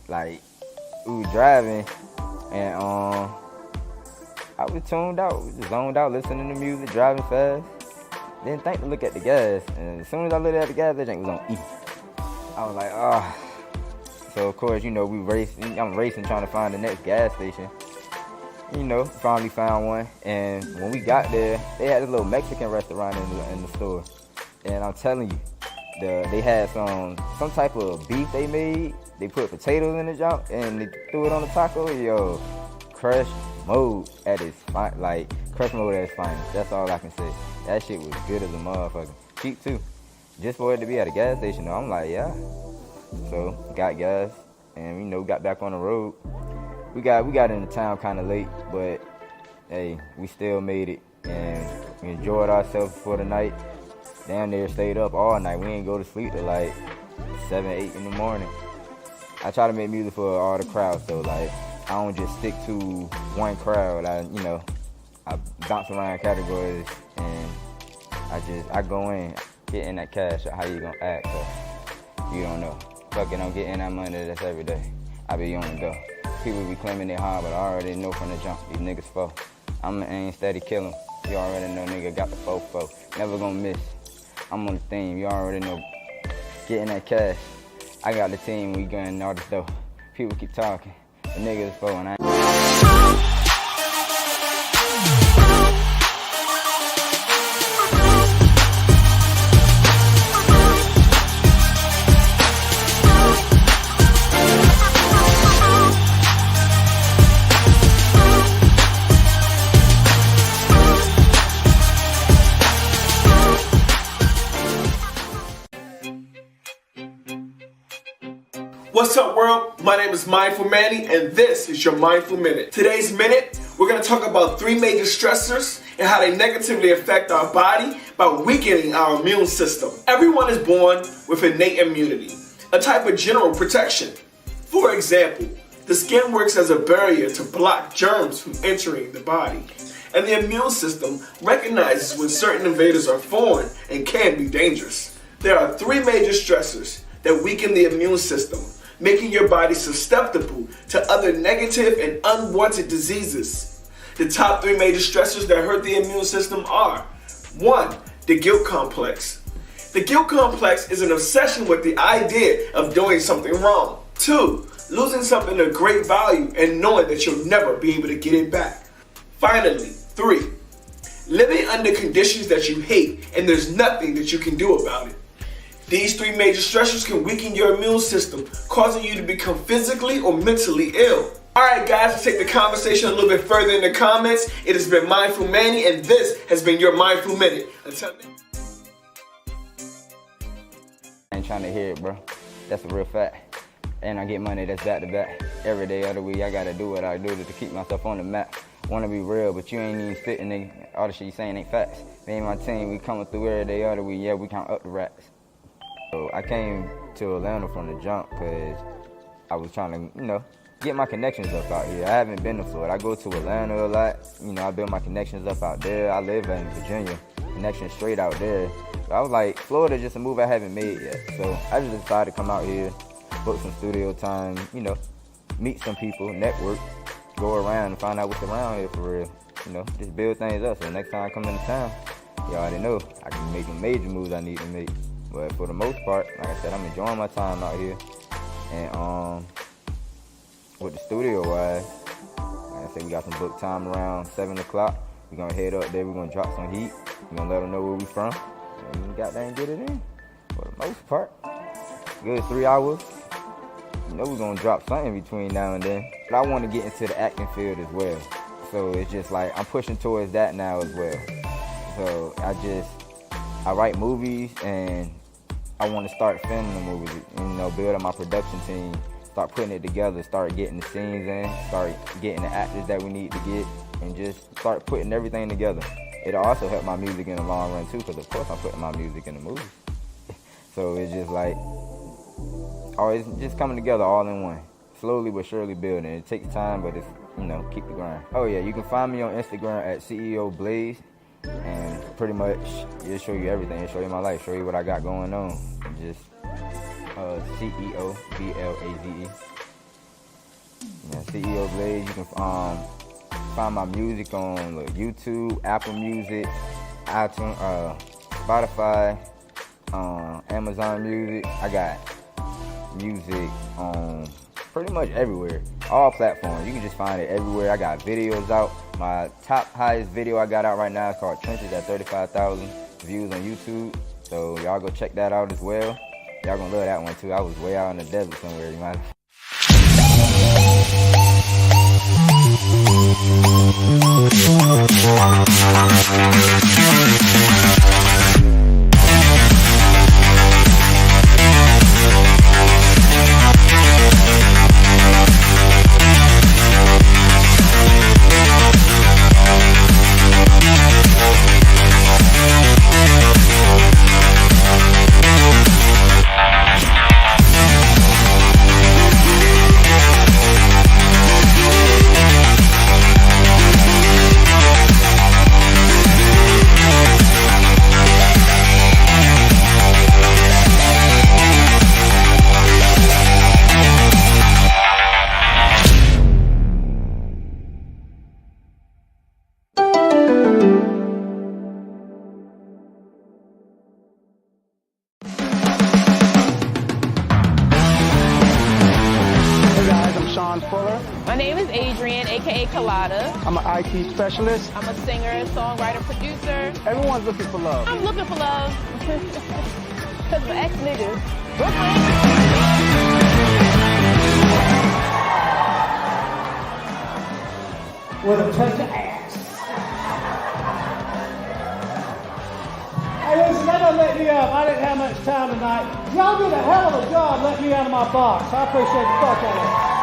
Like, we were driving and I was tuned out, just zoned out, listening to music, driving fast. Didn't think to look at the gas, and as soon as I looked at the gas, that thing was on E. I was like, ah. So of course, we racing. I'm racing trying to find the next gas station. Finally found one, and when we got there, they had this little Mexican restaurant in the store, and I'm telling you, they had some type of beef they made. They put potatoes in the junk and they threw it on the taco. Yo, crush mode at its fine, like crush mode at its finest. That's all I can say. That shit was good as a motherfucker. Cheap too, just for it to be at a gas station. Though, I'm like, yeah. So got gas, and got back on the road. We got into town kind of late, but hey, we still made it, and we enjoyed ourselves for the night. Down there, stayed up all night. We ain't go to sleep till like 7, 8 in the morning. I try to make music for all the crowds, so like I don't just stick to one crowd. I bounce around categories, and I go in, get in that cash. How you gonna act? So you don't know. Fucking, I'm getting that money. That's every day. I be on the go. People be claiming they hard, but I already know from the jump, these niggas foe. I'm an aim steady killing. You already know nigga got the fofo. Never gonna miss. I'm on the theme, you already know. Getting that cash. I got the team, we getting all this dough. People keep talking, the niggas foe and I What's up, world? My name is Mindful Manny, and this is your Mindful Minute. Today's minute, we're going to talk about 3 major stressors and how they negatively affect our body by weakening our immune system. Everyone is born with innate immunity, a type of general protection. For example, the skin works as a barrier to block germs from entering the body, and the immune system recognizes when certain invaders are foreign and can be dangerous. There are 3 major stressors that weaken the immune system, making your body susceptible to other negative and unwanted diseases. The top 3 major stressors that hurt the immune system are: 1. The guilt complex. The guilt complex is an obsession with the idea of doing something wrong. 2. Losing something of great value and knowing that you'll never be able to get it back. Finally, 3. Living under conditions that you hate and there's nothing that you can do about it. These 3 major stressors can weaken your immune system, causing you to become physically or mentally ill. Alright guys, let's take the conversation a little bit further in the comments. It has been Mindful Manny, and this has been your Mindful Minute. Until then. I ain't trying to hear it, bro. That's a real fact. And I get money that's back to back. Every day of the week, I gotta do what I do to keep myself on the map. Wanna be real, but you ain't even spitting, nigga. All the shit you saying ain't facts. Me and my team, we coming through every day of the week. Yeah, we count up the racks. So I came to Atlanta from the jump because I was trying to, get my connections up out here. I haven't been to Florida. I go to Atlanta a lot. I build my connections up out there. I live in Virginia. Connections straight out there. So I was like, Florida just a move I haven't made yet. So I just decided to come out here, book some studio time, meet some people, network, go around and find out what's around here for real. Just build things up. So next time I come into town, you already know I can make the major moves I need to make. But for the most part, like I said, I'm enjoying my time out here. And with the studio wise, like I said, we got some book time around 7 o'clock. We're gonna head up there, we're gonna drop some heat. We're gonna let them know where we from. And we got there and get it in. For the most part, good 3 hours. We're gonna drop something between now and then. But I wanna get into the acting field as well. So it's just like, I'm pushing towards that now as well. So I write movies and I want to start filming the movies, build up my production team, start putting it together, start getting the scenes in, start getting the actors that we need to get, and just start putting everything together. It'll also help my music in the long run too, because of course I'm putting my music in the movies. So it's just like, always just coming together all in one. Slowly but surely building. It takes time, but it's, keep the grind. Oh yeah, you can find me on Instagram at CEO Blaze. And pretty much, it'll show you everything. It'll show you my life, show you what I got going on. And just CEO BLAZE. Yeah, CEO Blaze. You can find my music on YouTube, Apple Music, iTunes, Spotify, Amazon Music. I got music on pretty much everywhere, all platforms. You can just find it everywhere. I got videos out. My highest video I got out right now is called Trenches at 35,000 views on YouTube. So y'all go check that out as well. Y'all gonna love that one too. I was way out in the desert somewhere. You might. My name is Adrian, aka Colada. I'm an IT specialist. I'm a singer, songwriter, producer. Everyone's looking for love. I'm looking for love. Because my ex-niggas. With a touch of ass. Hey, listen, that don't let me up. I didn't have much time tonight. Y'all did a hell of a job letting me out of my box. I appreciate the fuck out of it.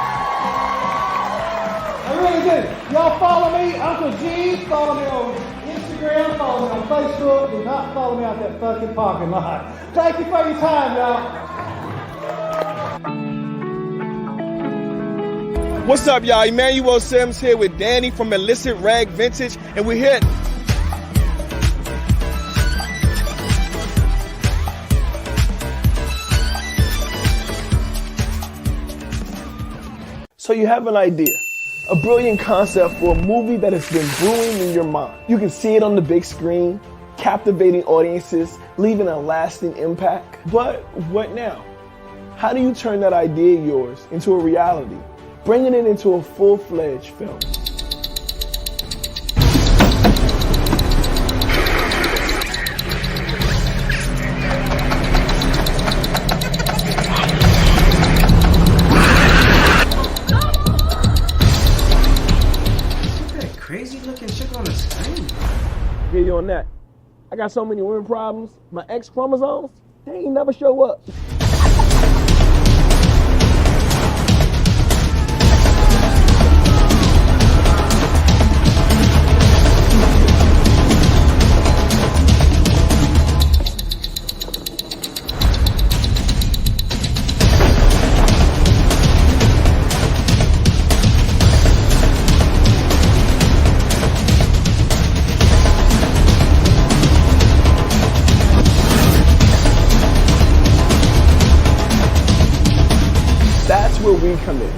I really do. Y'all follow me, Uncle G. Follow me on Instagram. Follow me on Facebook. Do not follow me out that fucking parking lot. Thank you for your time, y'all. What's up, y'all? Emmanuel Sims here with Danny from Illicit Rag Vintage, and we're here. So you have an idea, A brilliant concept for a movie that has been brewing in your mind. You can see it on the big screen, captivating audiences, leaving a lasting impact. But what now? How do you turn that idea of yours into a reality, bringing it into a full-fledged film? Crazy looking shit on the screen. Get you on that. I got so many women problems. My X chromosomes, they ain't never show up. That's where we come in.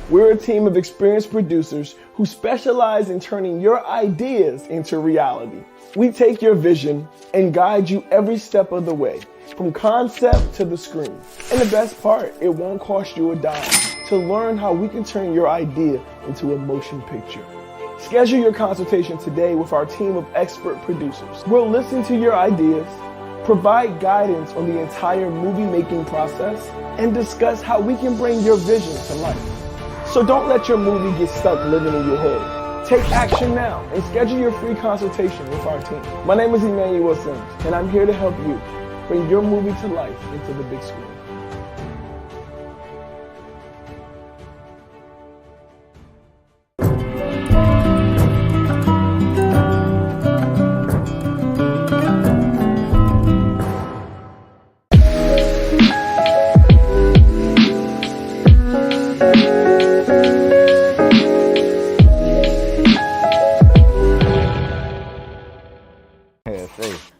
We're a team of experienced producers who specialize in turning your ideas into reality. We take your vision and guide you every step of the way, from concept to the screen. And the best part, it won't cost you a dime to learn how we can turn your idea into a motion picture. Schedule your consultation today with our team of expert producers. We'll listen to your ideas, provide guidance on the entire movie-making process, and discuss how we can bring your vision to life. So don't let your movie get stuck living in your head. Take action now and schedule your free consultation with our team. My name is Emmanuel, and I'm here to help you bring your movie to life into the big screen.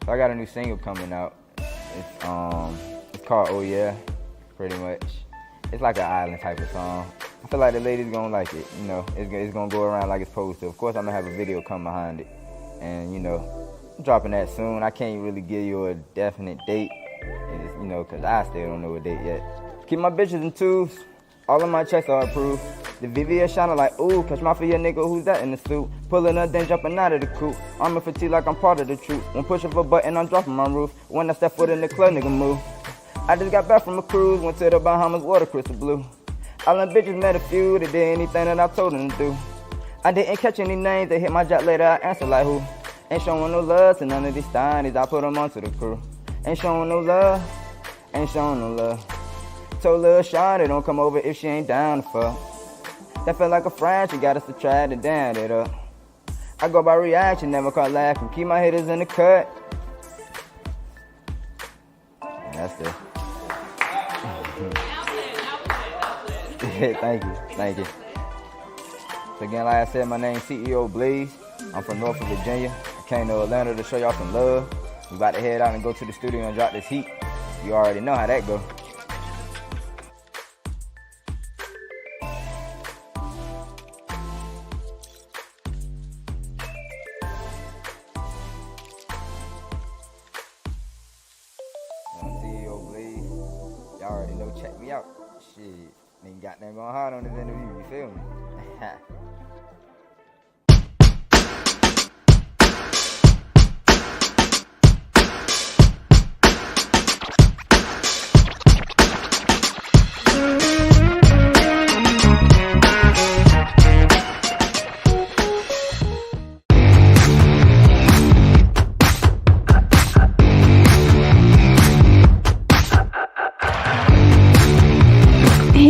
So I got a new single coming out. It's called Oh Yeah, pretty much. It's like an island type of song. I feel like the ladies gonna like it, you know. It's gonna go around like it's supposed to. Of course, I'm gonna have a video come behind it, and you know, I'm dropping that soon. I can't really give you a definite date, you know, cause I still don't know a date yet. Keep my bitches in twos. All of my checks are approved. The VVS shining like, ooh, catch my for your nigga, who's that in the suit? Pulling up, then jumping out of the coupe. Armor fatigue like I'm part of the troop. When pushing for a button, I'm dropping my roof. When I step foot in the club, nigga move. I just got back from a cruise, went to the Bahamas, water crystal blue. All them bitches met a few, they did anything that I told them to do. I didn't catch any names, they hit my job later, I answer like who? Ain't showing no love to none of these steinies, I put them onto the crew. Ain't showing no love, ain't showing no love. Told Lil Shawty don't come over if she ain't down to fuck. That felt like a friend, she got us to try to down it up. I go by reaction, never caught laughing. Keep my hitters in the cut. And that's it. Thank you. So again, like I said, my name's CEO Blaze. I'm from Norfolk, Virginia. I came to Atlanta to show y'all some love. We about to head out and go to the studio and drop this heat. You already know how that go. Y'all already know, check me out. Shit, ain't got nothing going hard on this interview, you feel me? Hey,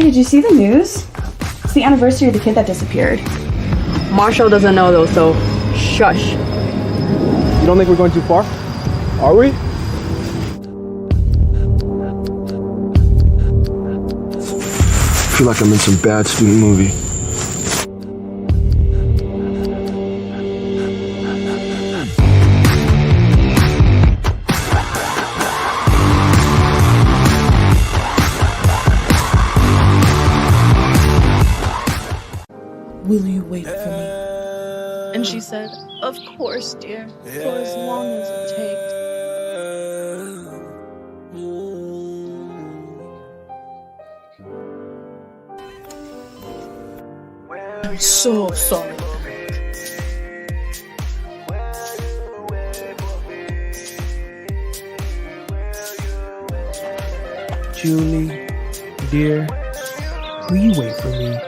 did you see the news? It's the anniversary of the kid that disappeared. Marshall doesn't know though, so shush. You don't think we're going too far? Are we? I feel like I'm in some bad student movie. good. Of course, dear. For as long as it takes. I'm so sorry. Julie, dear, will you wait for me?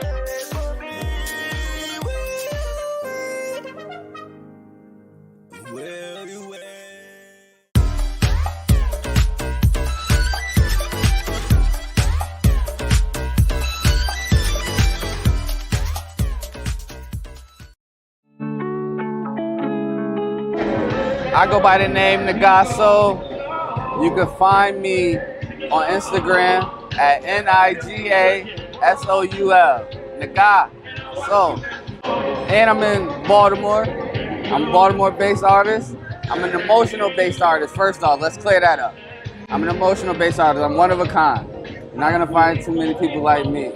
I go by the name Nagaso. You can find me on Instagram at NIGASOUL. Nagaso. And I'm in Baltimore. I'm a Baltimore-based artist. I'm an emotional-based artist. First off, let's clear that up. I'm an emotional-based artist. I'm one of a kind. You're not gonna find too many people like me.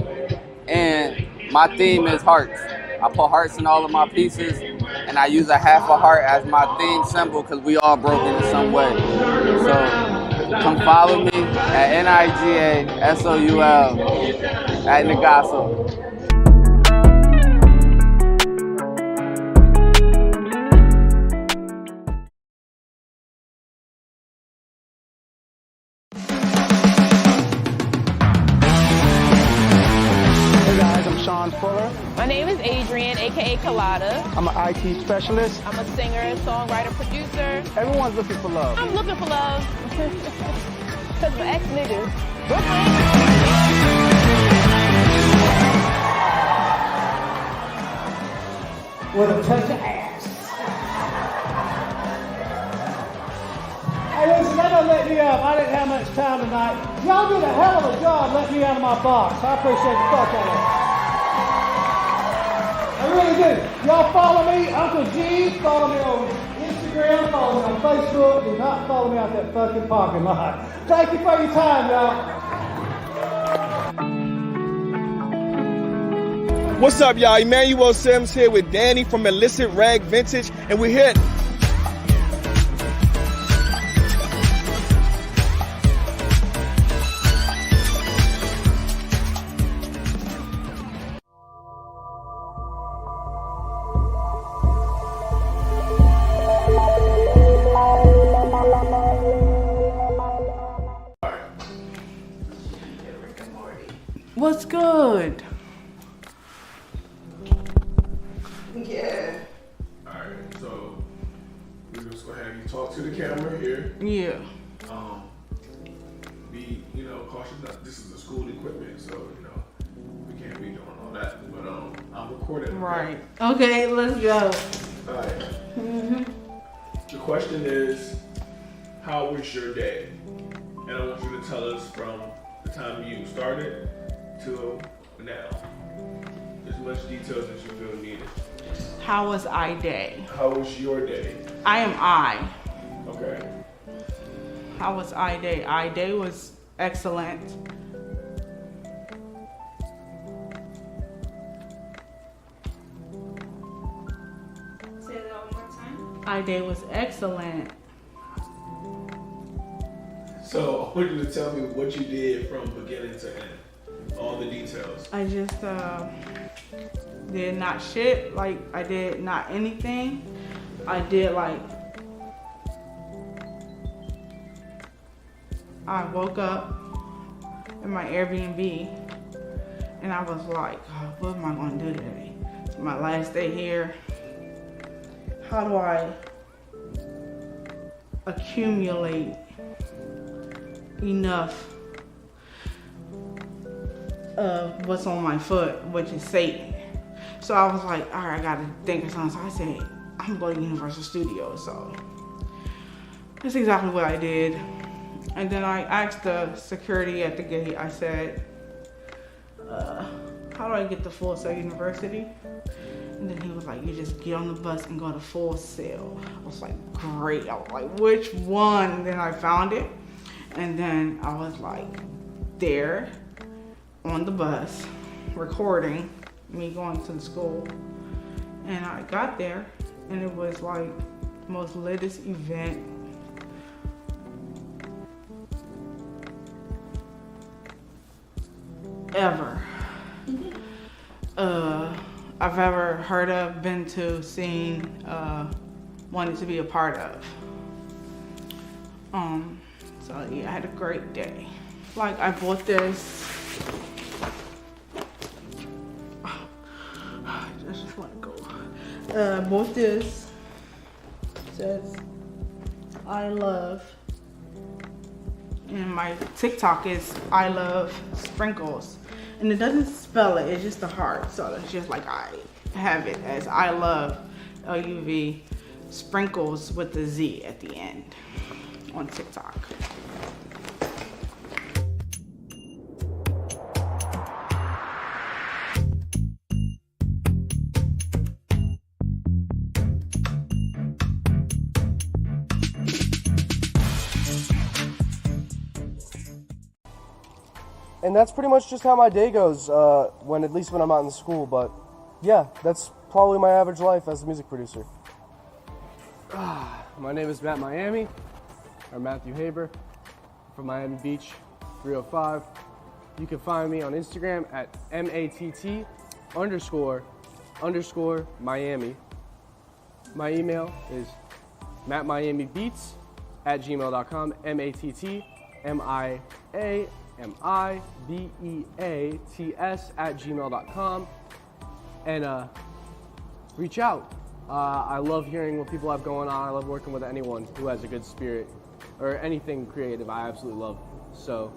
And my theme is hearts. I put hearts in all of my pieces, and I use a half a heart as my theme symbol because we all broken in some way. So come follow me at NIGASOUL at Nagaso. My name is Adrian, aka Colada. I'm an IT specialist. I'm a singer, songwriter, producer. Everyone's looking for love. I'm looking for love. Because my ex-niggas. With a touch of ass. Hey, listen, that don't let me up. I didn't have much time tonight. Y'all did a hell of a job letting me out of my box. I appreciate the fuck out of it. I really do. Y'all follow me, Uncle G. Follow me on Instagram. Follow me on Facebook. Do not follow me out that fucking parking lot. Thank you for your time, y'all. What's up, y'all? Emmanuel Sims here with Danny from Illicit Rag Vintage, and we're here. What's good? Yeah. Alright, so we're just gonna have you talk to the camera here. Yeah. Be, cautious. This is the school equipment, so we can't be doing all that. But I'm recording. Right. Okay, let's go. Alright. The question is, how was your day? And I want you to tell us from the time you started to now. As much details as you feel needed. How was I day? How was your day? I am I. Okay. How was I day? I day was excellent. Say that one more time. I day was excellent. So I want you to tell me what you did from beginning to end. All the details. I just did not shit. Like, I did not anything. I did I woke up in my Airbnb and I was like, oh, what am I gonna do today? It's my last day here. How do I accumulate enough of what's on my foot, which is Satan? So I was like, all right, I gotta think of something. So I said, I'm going to Universal Studios. So that's exactly what I did. And then I asked the security at the gate, I said, how do I get to Full Sail University? And then he was like, you just get on the bus and go to Full Sail. I was like, great. I was like, which one? And then I found it. And then I was like, there on the bus, recording me going to the school. And I got there and it was like the most latest event ever I've ever heard of, been to, seen, wanted to be a part of. So yeah, I had a great day. Like, I bought this. I just want to go. Bought this. It says I love, and my TikTok is I love sprinkles. And it doesn't spell it, it's just a heart. So it's just like I have it as I love LUV sprinkles with the Z at the end on TikTok. And that's pretty much just how my day goes, at least when I'm out in school. But yeah, that's probably my average life as a music producer. My name is Matt Miami, or Matthew Haber, from Miami Beach, 305. You can find me on Instagram at MATT__Miami. My email is mattmiamibeats@gmail.com, MATTMIAMIBEATS@gmail.com, and reach out. I love hearing what people have going on. I love working with anyone who has a good spirit or anything creative. I absolutely love. So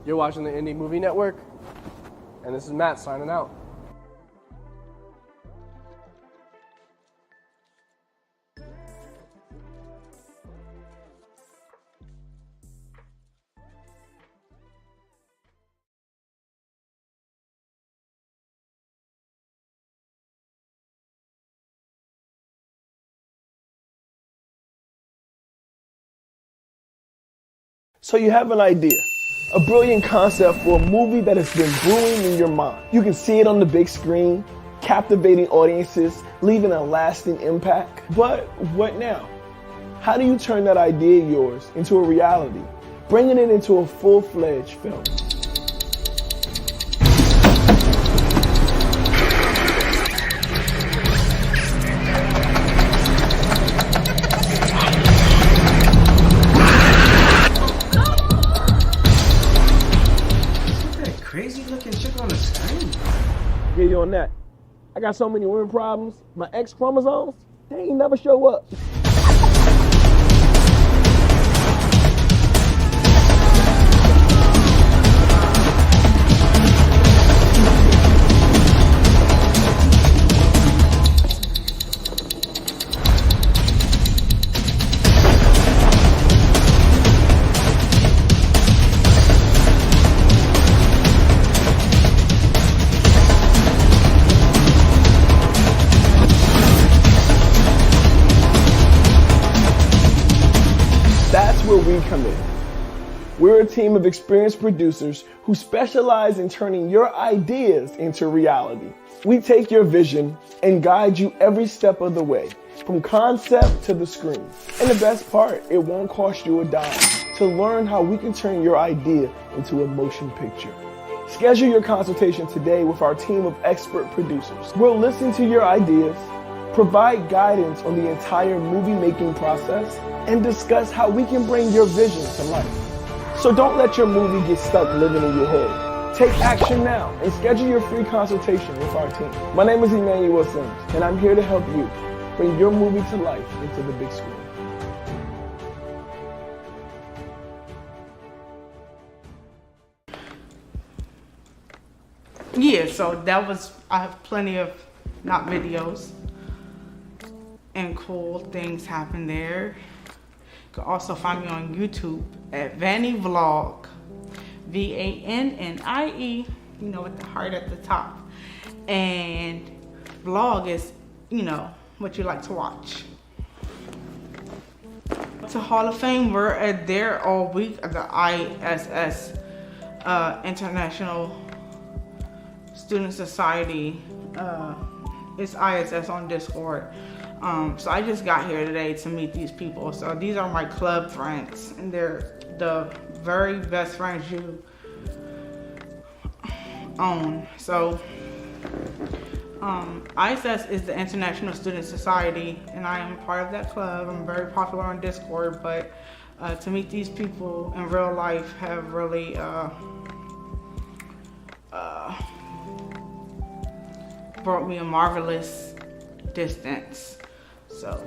you're watching the Indie Movie Network, and this is Matt signing out. So you have an idea, a brilliant concept for a movie that has been brewing in your mind. You can see it on the big screen, captivating audiences, leaving a lasting impact. But what now? How do you turn that idea of yours into a reality, bringing it into a full-fledged film? Crazy looking chick on the screen. Get you on that. I got so many women problems. My X chromosomes, they ain't never show up. Where we come in. We're a team of experienced producers who specialize in turning your ideas into reality. We take your vision and guide you every step of the way, from concept to the screen. And the best part, it won't cost you a dime to learn how we can turn your idea into a motion picture. Schedule your consultation today with our team of expert producers. We'll listen to your ideas, provide guidance on the entire movie-making process, and discuss how we can bring your vision to life. So don't let your movie get stuck living in your head. Take action now and schedule your free consultation with our team. My name is Emmanuel, and I'm here to help you bring your movie to life into the big screen. Yeah, so that was, I have plenty of not videos and cool things happen there. You can also find me on YouTube at Vanny Vlog, VANNIE, you know, with the heart at the top. And vlog is, you know, what you like to watch. To Hall of Fame, we're there all week at the ISS, International Student Society. It's ISS on Discord. So I just got here today to meet these people. So these are my club friends, and they're the very best friends you own. So ISS is the International Student Society, and I am part of that club. I'm very popular on Discord, but to meet these people in real life have really brought me a marvelous distance. So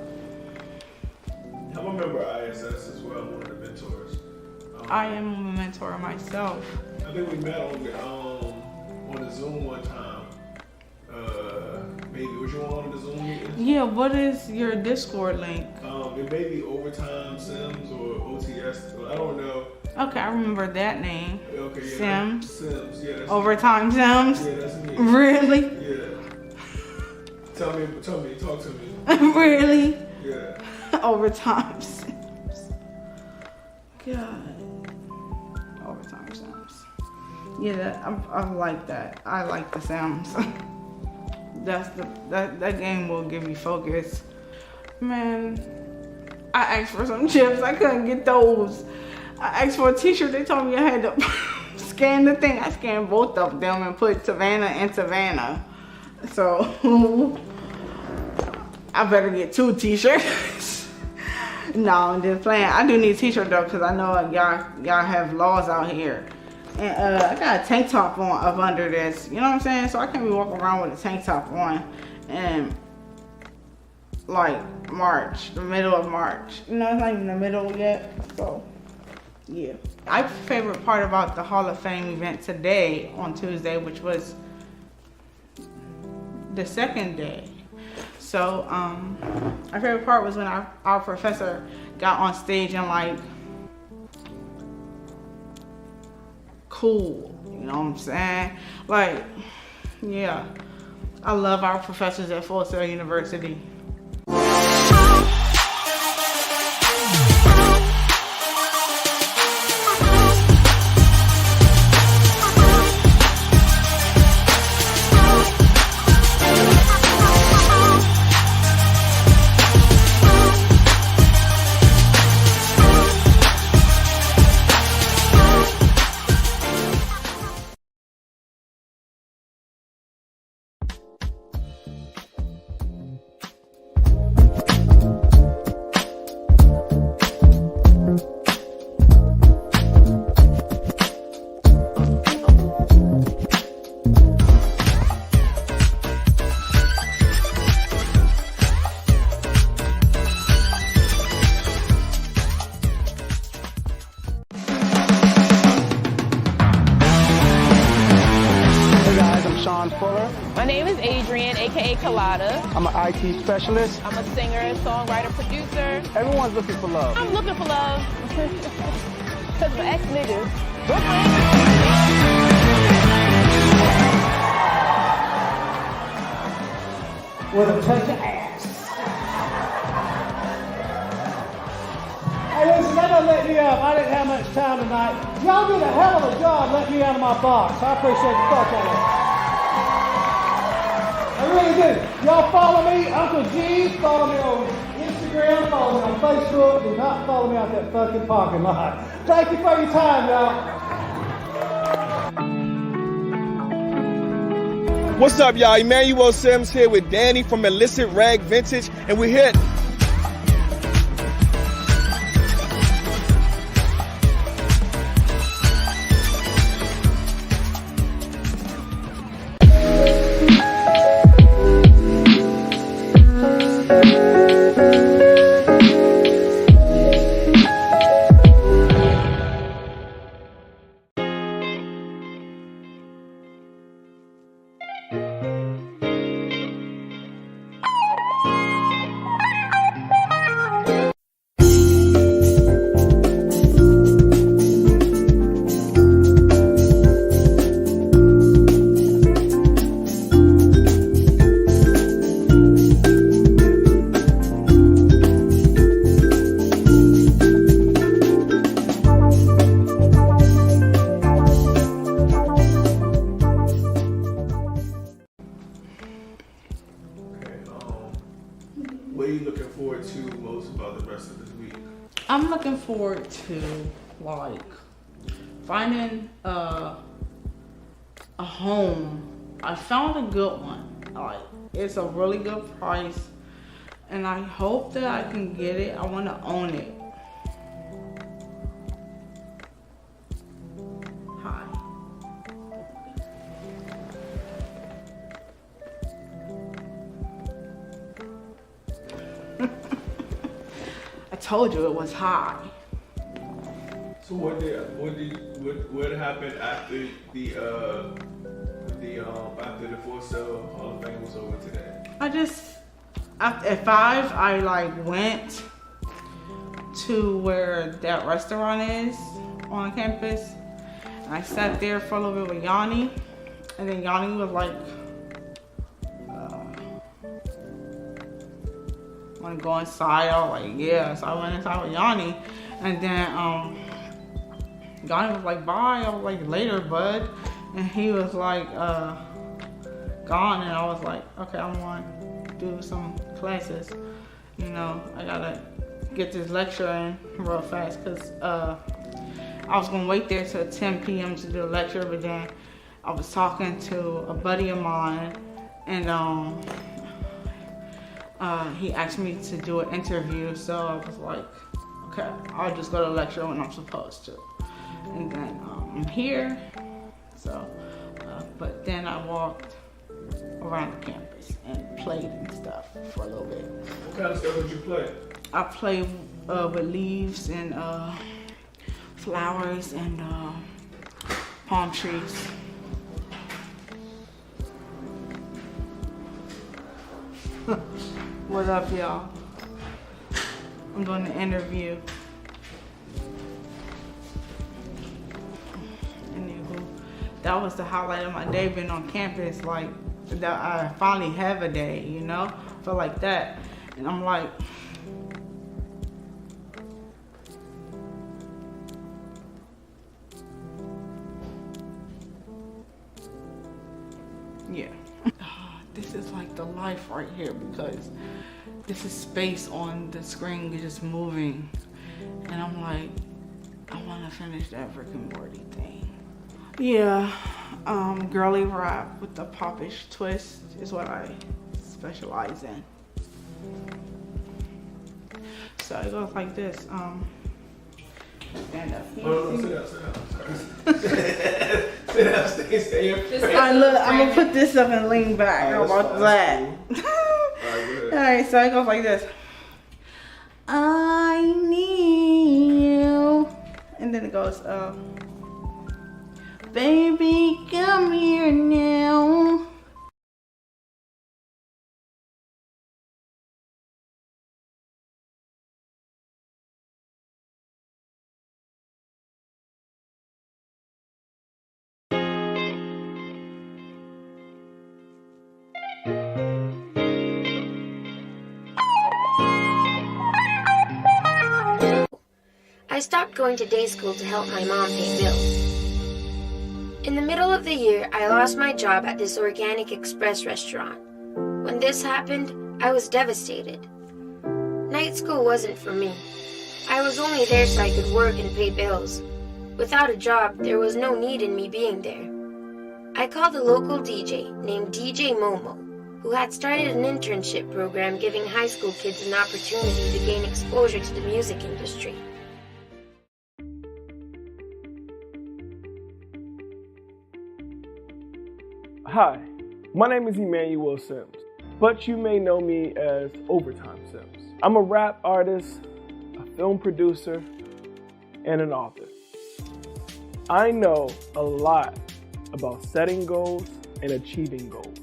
I'm a member of ISS as well, one of the mentors. I am a mentor myself. I think we met on the Zoom one time. Maybe was you on the Zoom meeting? Yeah, what is your Discord link? It may be Overtime Sims or OTS. I don't know. Okay, I remember that name. Okay, yeah. Sims. Sims, yeah. That's Overtime Sims. Yeah, that's me. Really? Yeah. Tell me, talk to me. Really? Yeah. Overtime Sims. God. Overtime Sims. Yeah, I like that. I like the Sims. That game will give you focus. Man, I asked for some chips. I couldn't get those. I asked for a t-shirt. They told me I had to scan the thing. I scanned both of them and put Savannah and Savannah. So I better get 2 t-shirts. No, I'm just playing. I do need a t-shirt though, because I know y'all have laws out here. And I got a tank top on up under this, you know what I'm saying? So I can't be walking around with a tank top on in like March, the middle of March. You know, it's not even the middle yet, so yeah. My favorite part about the Hall of Fame event today on Tuesday, which was the second day. So my favorite part was when our professor got on stage and like, cool, you know what I'm saying? Like, yeah, I love our professors at Full Sail University. My name is Adrian, aka Colada. I'm an IT specialist. I'm a singer, songwriter, producer. Everyone's looking for love. I'm looking for love. Because my ex-niggas. With a touch of ass. Hey, listen, that doesn't let me up. I didn't have much time tonight. Y'all did a hell of a job letting me out of my box. I appreciate the fuck out of it. I really do. Y'all follow me, Uncle G. Follow me on Instagram. Follow me on Facebook. Do not follow me out that fucking parking lot. Thank you for your time, y'all. What's up, y'all? Emmanuel Sims here with Danny from Illicit Rag Vintage, and we're here. to most about the rest of this week? I'm looking forward to like finding a home. I found a good one. Like it's a really good price, and I hope that I can get it. I want to own it. Hi. I told you it was high. So what happened after after the For Sale Hall of Fame was over today? At 5, I like went to where that restaurant is on campus. And I sat there for a little bit with Yanni, and then Yanni was like, want to go inside? I was like, yeah. So I went inside with Yanni, and then Yanni was like, bye. I was like, later, bud. And he was like, gone, and I was like, okay, I'm going to do some classes. You know, I gotta get this lecture in real fast, because I was gonna wait there till 10 p.m. to do the lecture, but then I was talking to a buddy of mine, and he asked me to do an interview, so I was like, okay, I'll just go to the lecture when I'm supposed to. And then I'm here, so, but then I walked around the campus and played and stuff for a little bit. What kind of stuff did you play? I played with leaves and flowers and palm trees. What up, y'all? I'm doing the interview. Anywho, that was the highlight of my day, being on campus. Like, that I finally have a day, you know? Feel like that. And I'm like, yeah. This is like the life right here, because this is space on the screen just moving. And I'm like, I want to finish that Rick and Morty thing. Yeah, girly rap with the popish twist is what I specialize in. So it goes like this. Stand up. Stay up. I'm gonna put this up and lean back. How about that? Alright, so it goes like this. I need you. And then it goes, baby, come here now. I stopped going to day school to help my mom pay bills. In the middle of the year, I lost my job at this organic express restaurant. When this happened, I was devastated. Night school wasn't for me. I was only there so I could work and pay bills. Without a job, there was no need in me being there. I called a local DJ named DJ Momo, who had started an internship program giving high school kids an opportunity to gain exposure to the music industry. Hi, my name is Emmanuel Sims, but you may know me as Overtime Sims. I'm a rap artist, a film producer, and an author. I know a lot about setting goals and achieving goals.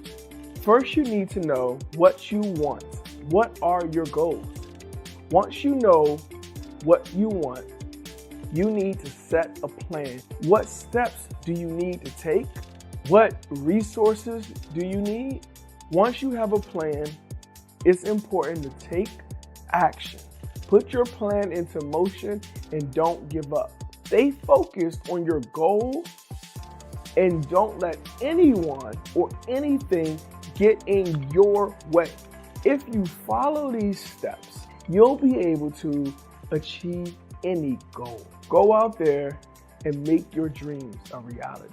First, you need to know what you want. What are your goals? Once you know what you want, you need to set a plan. What steps do you need to take? What resources do you need? Once you have a plan, it's important to take action. Put your plan into motion and don't give up. Stay focused on your goal and don't let anyone or anything get in your way. If you follow these steps you'll be able to achieve any goal. Go out there and make your dreams a reality.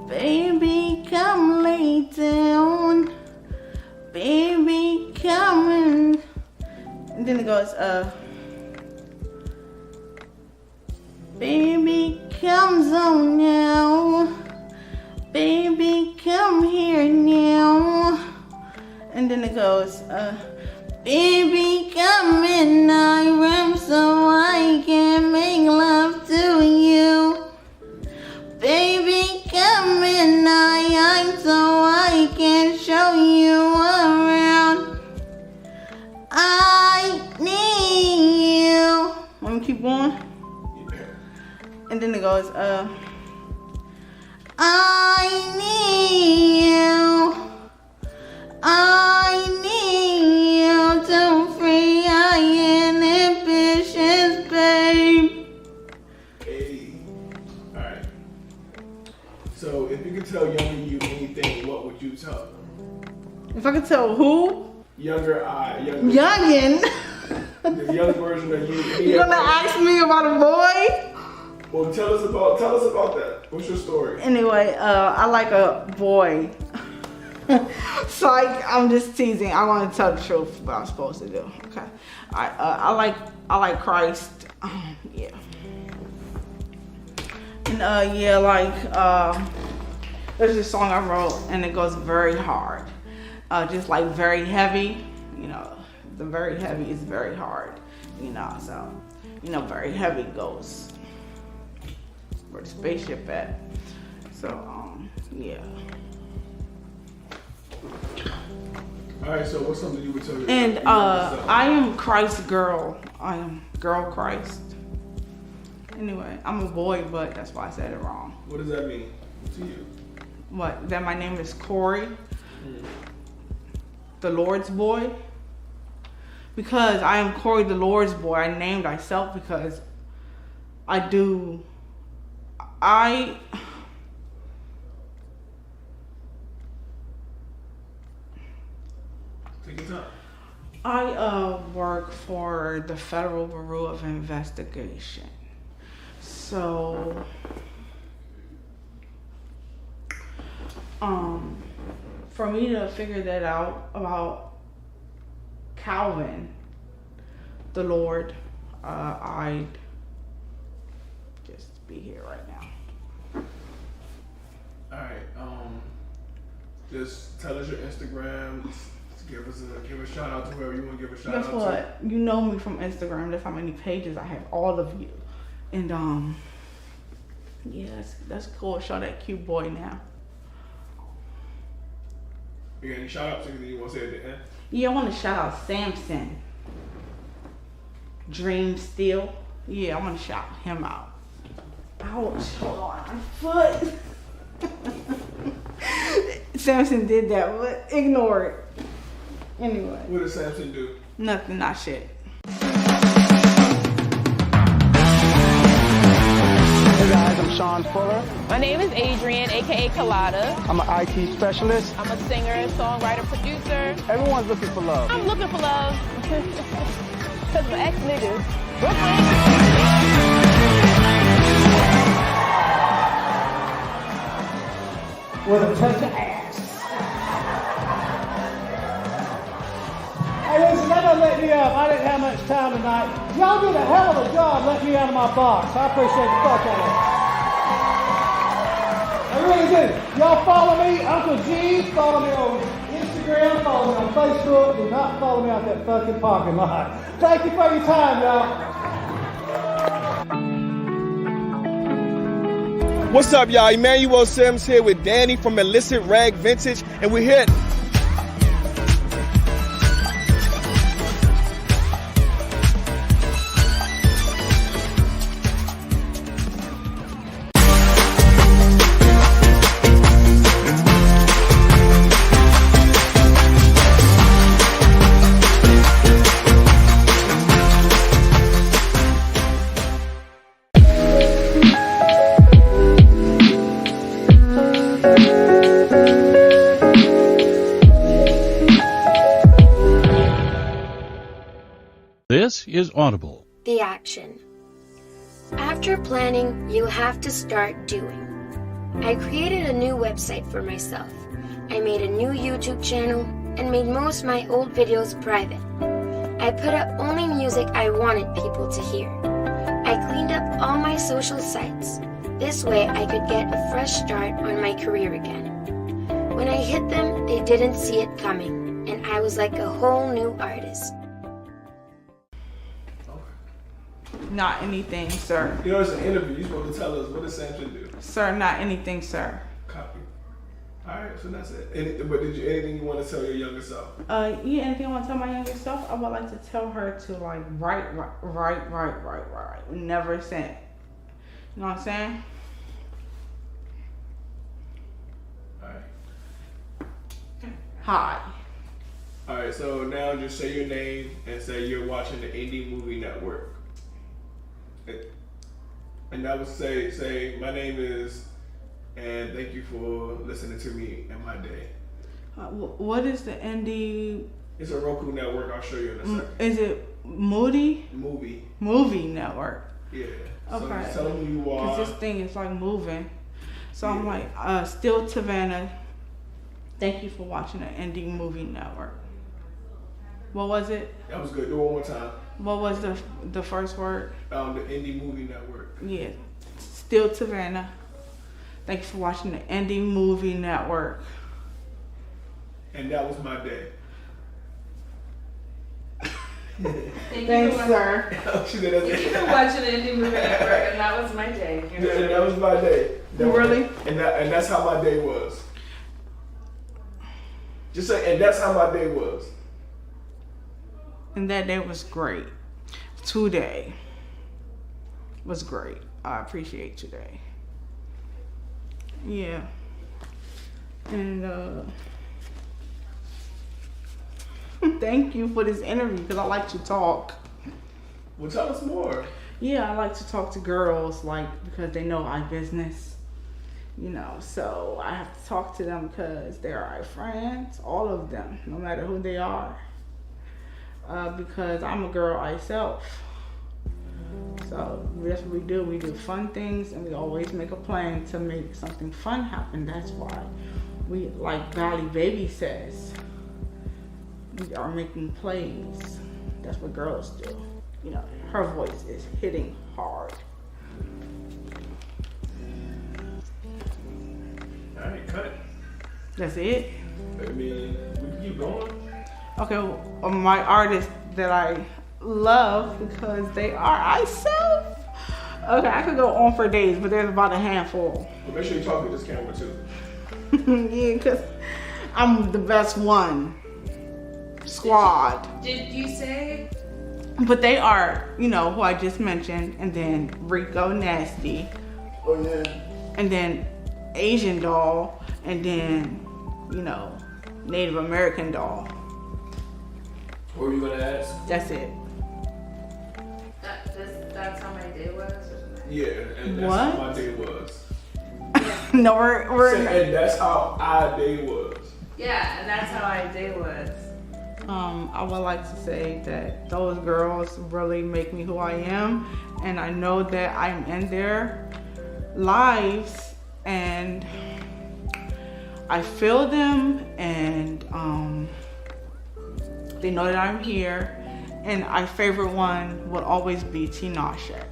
Baby, come lay down. Baby, come in. And then it goes, baby, come on now. Baby, come here now. And then it goes, baby, come in my room so I can make love to you. Baby, come in my eyes so I can show you around. I need you. Let me keep going. And then it goes, I need you. I need you to free our inhibitions, babe. Hey. Alright. So if you could tell younger you anything, what would you tell them? If I could tell who? Younger Youngin. The young version of you. You gonna ask me about a boy? Well, tell us about that. What's your story? Anyway, I like a boy. So I'm just teasing. I want to tell the truth what I'm supposed to do. Okay. I like Christ. Yeah. And there's this song I wrote and it goes very hard. Just like very heavy. You know, the very heavy is very hard. You know, so very heavy goes where the spaceship at. So yeah. Alright, so what's something you would tell me? And I am Christ's girl. I am girl Christ. Anyway, I'm a boy, but that's why I said it wrong. What does that mean to you? What? That my name is Corey, the Lord's boy? Because I am Corey, the Lord's boy. I named myself because take your time. I work for the Federal Bureau of Investigation. So, for me to figure that out about Calvin, the Lord, I'd just be here right now. Alright, just tell us your Instagram. Give a shout out to whoever you want to give a shout out to. Guess what? You know me from Instagram. That's how many pages I have. All of you. And yeah, that's cool. Show that cute boy now. You got any shout outs you want to say at the end? Yeah, I want to shout out Samson. Dream Steel. Yeah, I want to shout him out. Ouch. Hold on. My foot. Samson did that, but ignore it. Anyway. What did Samson do? Nothing, not shit. Hey guys, I'm Sean Fuller. My name is Adrian, aka Colada. I'm an IT specialist. I'm a singer, songwriter, producer. Everyone's looking for love. I'm looking for love. Because my ex-niggas. With a touch of ass. Hey, listen, that doesn't let me up. I didn't have much time tonight. Y'all did a hell of a job letting me out of my box. I appreciate the fuck out of it. I really do. Y'all follow me, Uncle G. Follow me on Instagram. Follow me on Facebook. Do not follow me out that fucking parking lot. Thank you for your time, y'all. What's up, y'all? Emmanuel Sims here with Danny from Illicit Rag Vintage, and we're here. This is Audible. The action. After planning, you have to start doing. I created a new website for myself. I made a new YouTube channel and made most of my old videos private. I put up only music I wanted people to hear. I cleaned up all my social sites. This way I could get a fresh start on my career again. When I hit them, they didn't see it coming, and I was like a whole new artist. Not anything, sir. You know, it's an interview. You're supposed to tell us what does Samson do. Sir, not anything, sir. Copy. All right, so that's it. But did you anything you want to tell your younger self? Yeah, anything I want to tell my younger self? I would like to tell her to like write. Never send. You know what I'm saying? All right. Hi. All right, so now just say your name and say you're watching the Indie Movie Network. And that would say, my name is, and thank you for listening to me in my day. What is the indie? It's a Roku network. I'll show you in a second. Is it Movie Network? Yeah. Okay. So just tell them who you are. Because this thing is like moving. So yeah. I'm like, Still Savannah. Thank you for watching the Indie Movie Network. What was it? That was good. Do it one more time. What was the first word? The Indie Movie Network. Yeah. Still Savannah. Thank you for watching the Indie Movie Network. And that was my day. Thanks, sir. She said that's Thank you for watching the Indie Movie Network, and that was my day. And that was my day. Really? And that's how my day was. Just say, and that's how my day was. And that day was great. Today was great. I appreciate today. Yeah. And thank you for this interview because I like to talk. Well, tell us more. Yeah, I like to talk to girls because they know our business. You know, so I have to talk to them because they're our friends, all of them, no matter who they are. Because I'm a girl myself. So that's what we do. We do fun things and we always make a plan to make something fun happen. That's why we, like Valley Baby says, we are making plays. That's what girls do. You know, her voice is hitting hard. All right, cut it. That's it? I mean, we can keep going. Okay, well, my artists that I love because they are myself. Okay, I could go on for days, but there's about a handful. Well, make sure you talk to this camera too. Yeah, because I'm the best one. Squad. Did you say? But they are, you know, who I just mentioned, and then Rico Nasty. Oh yeah. And then Asian Doll, and then, you know, Native American Doll. What were you gonna ask? That's it. That's how my day was? Yeah, and that's what? how my day was. No, we're and that's how our day was. Yeah, and that's how my day was. I would like to say that those girls really make me who I am, and I know that I'm in their lives, and I feel them, and they know that I'm here. And my favorite one will always be Tinashe.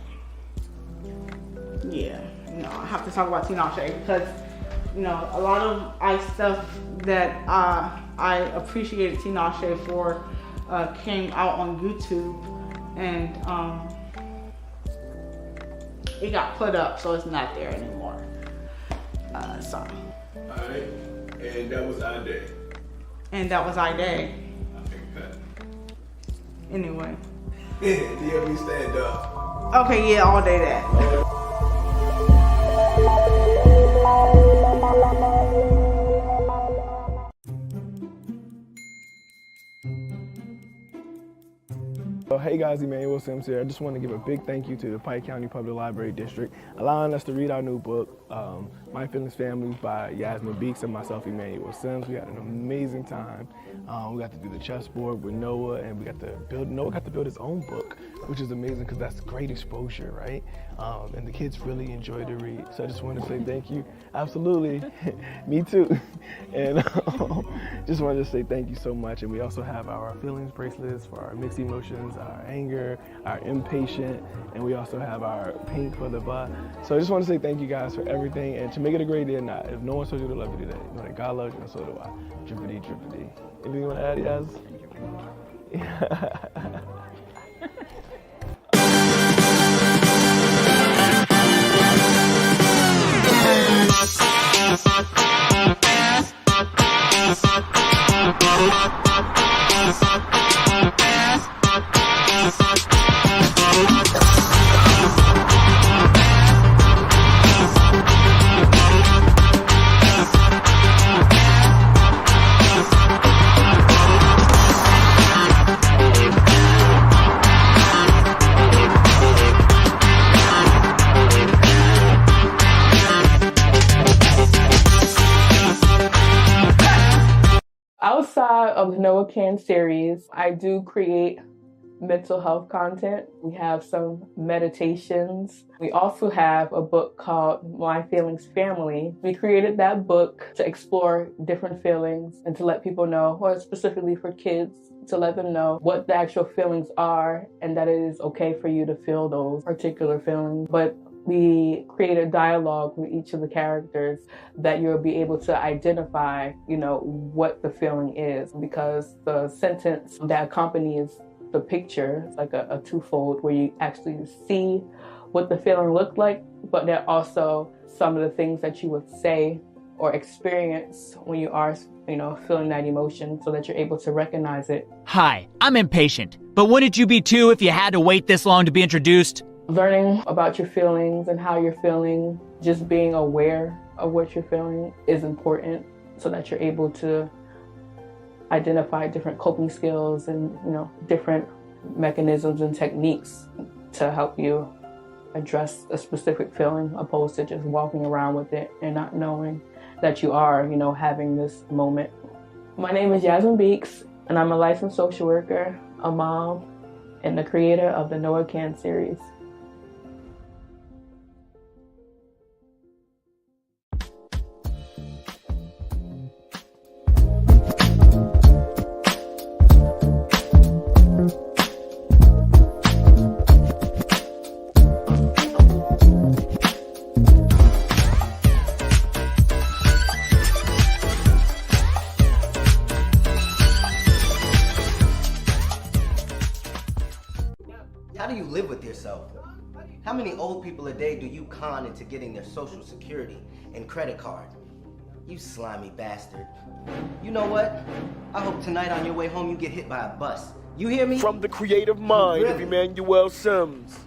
Yeah, you know, I have to talk about Tinashe because, you know, a lot of stuff that I appreciated Tinashe for came out on YouTube, and it got put up, so it's not there anymore. So. Alright, and that was our day. And that was our day. Anyway. Yeah, we stand up. Okay, yeah, all day that. Hey guys, Emmanuel Sims here. I just want to give a big thank you to the Pike County Public Library District, allowing us to read our new book, My Feelings Families by Yasmin Beeks and myself, Emmanuel Sims. We had an amazing time. We got to do the chessboard with Noah, and Noah got to build his own book, which is amazing because that's great exposure, right? And the kids really enjoyed the read. So I just want to say thank you. Absolutely. Me too. And just wanted to say thank you so much. And we also have our feelings bracelets for our mixed emotions, our anger, our impatient, and we also have our pink for the butt. So I just want to say thank you guys for everything, and to make it a great day or not, if no one told you to love you today, know that God loves you and so do I. Drippity, drippity. Anything you want to add, Yaz? Outside of the Noah Can series, I do create mental health content. We have some meditations. We also have a book called My Feelings Family. We created that book to explore different feelings and to let people know, or specifically for kids, to let them know what the actual feelings are and that it is okay for you to feel those particular feelings. But we create a dialogue with each of the characters that you'll be able to identify, what the feeling is, because the sentence that accompanies the picture is like a twofold, where you actually see what the feeling looked like, but there are also some of the things that you would say or experience when you are, feeling that emotion, so that you're able to recognize it. Hi, I'm impatient, but wouldn't you be too if you had to wait this long to be introduced? Learning about your feelings and how you're feeling, just being aware of what you're feeling is important, so that you're able to identify different coping skills and, different mechanisms and techniques to help you address a specific feeling, opposed to just walking around with it and not knowing that you are, having this moment. My name is Yasmin Beeks, and I'm a licensed social worker, a mom, and the creator of the Noah Can series. How do you live with yourself? How many old people a day do you con into getting their social security and credit card? You slimy bastard. You know what? I hope tonight on your way home you get hit by a bus. You hear me? From the creative mind of Emmanuel Sims.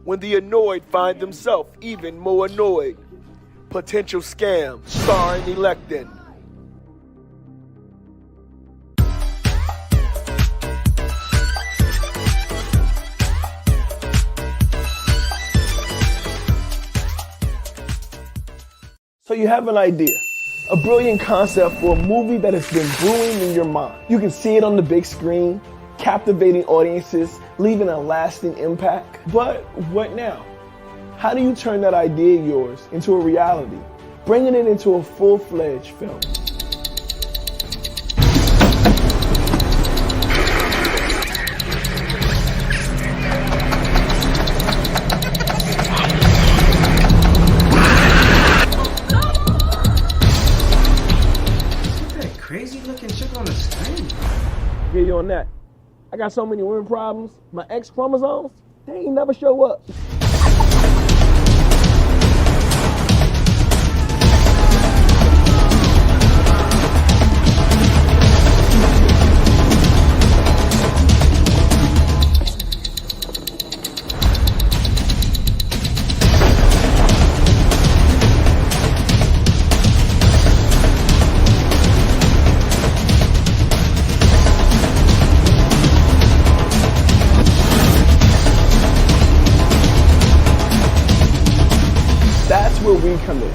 When the annoyed find themselves even more annoyed. Potential scam, starring Electin. So you have an idea, a brilliant concept for a movie that has been brewing in your mind. You can see it on the big screen, captivating audiences, leaving a lasting impact. But what now? How do you turn that idea of yours into a reality, bringing it into a full-fledged film? Crazy looking chick on the screen. Get you on that. I got so many women problems. My X chromosomes, they ain't never show up. Committee.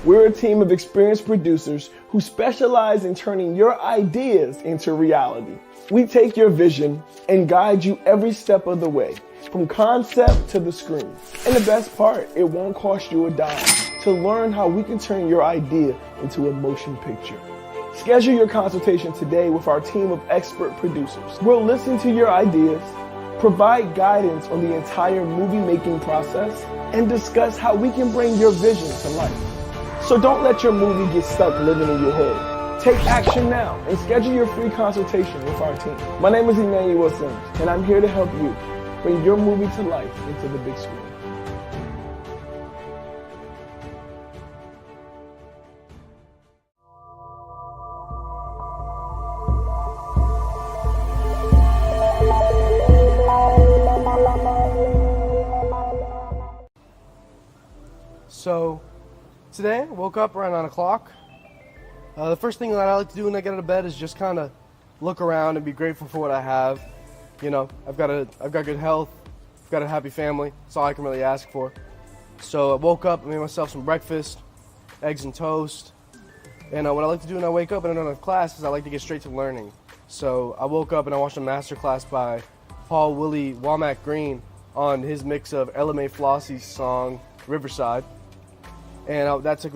We're a team of experienced producers who specialize in turning your ideas into reality. We take your vision and guide you every step of the way, from concept to the screen. And the best part, it won't cost you a dime to learn how we can turn your idea into a motion picture. Schedule your consultation today with our team of expert producers. We'll listen to your ideas, provide guidance on the entire movie-making process, and discuss how we can bring your vision to life. So don't let your movie get stuck living in your head. Take action now and schedule your free consultation with our team. My name is Emmanuel, and I'm here to help you bring your movie to life into the big screen. So, today I woke up around 9 o'clock. The first thing that I like to do when I get out of bed is just kind of look around and be grateful for what I have. You know, I've got good health, I've got a happy family. That's all I can really ask for. So I woke up, I made myself some breakfast, eggs and toast. And what I like to do when I wake up and I don't have class is I like to get straight to learning. So I woke up and I watched a master class by Paul Willie Womack Green on his mix of Ella Mae Flossie's song Riverside. And that took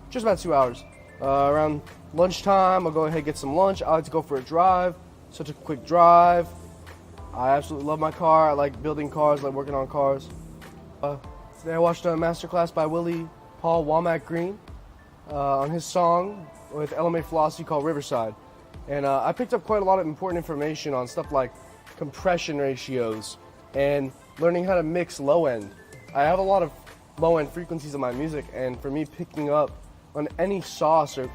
just about 2 hours. Around lunchtime, I'll go ahead and get some lunch. I like to go for a drive, so I took a quick drive. I absolutely love my car. I like building cars, I like working on cars. Today I watched a masterclass by Paul Womack Green on his song with Ella Mae Flossie called Riverside. And I picked up quite a lot of important information on stuff like compression ratios and learning how to mix low end. I have a lot of low-end frequencies of my music, and for me, picking up on any sauce or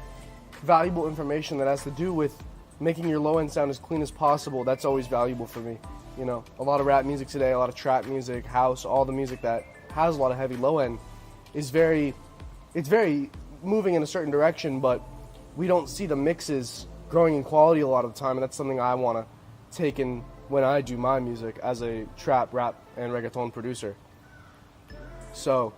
valuable information that has to do with making your low-end sound as clean as possible, that's always valuable for me. You know, a lot of rap music today, a lot of trap music, house, all the music that has a lot of heavy low-end is very moving in a certain direction, but we don't see the mixes growing in quality a lot of the time, and that's something I want to take in when I do my music as a trap, rap, and reggaeton producer. So,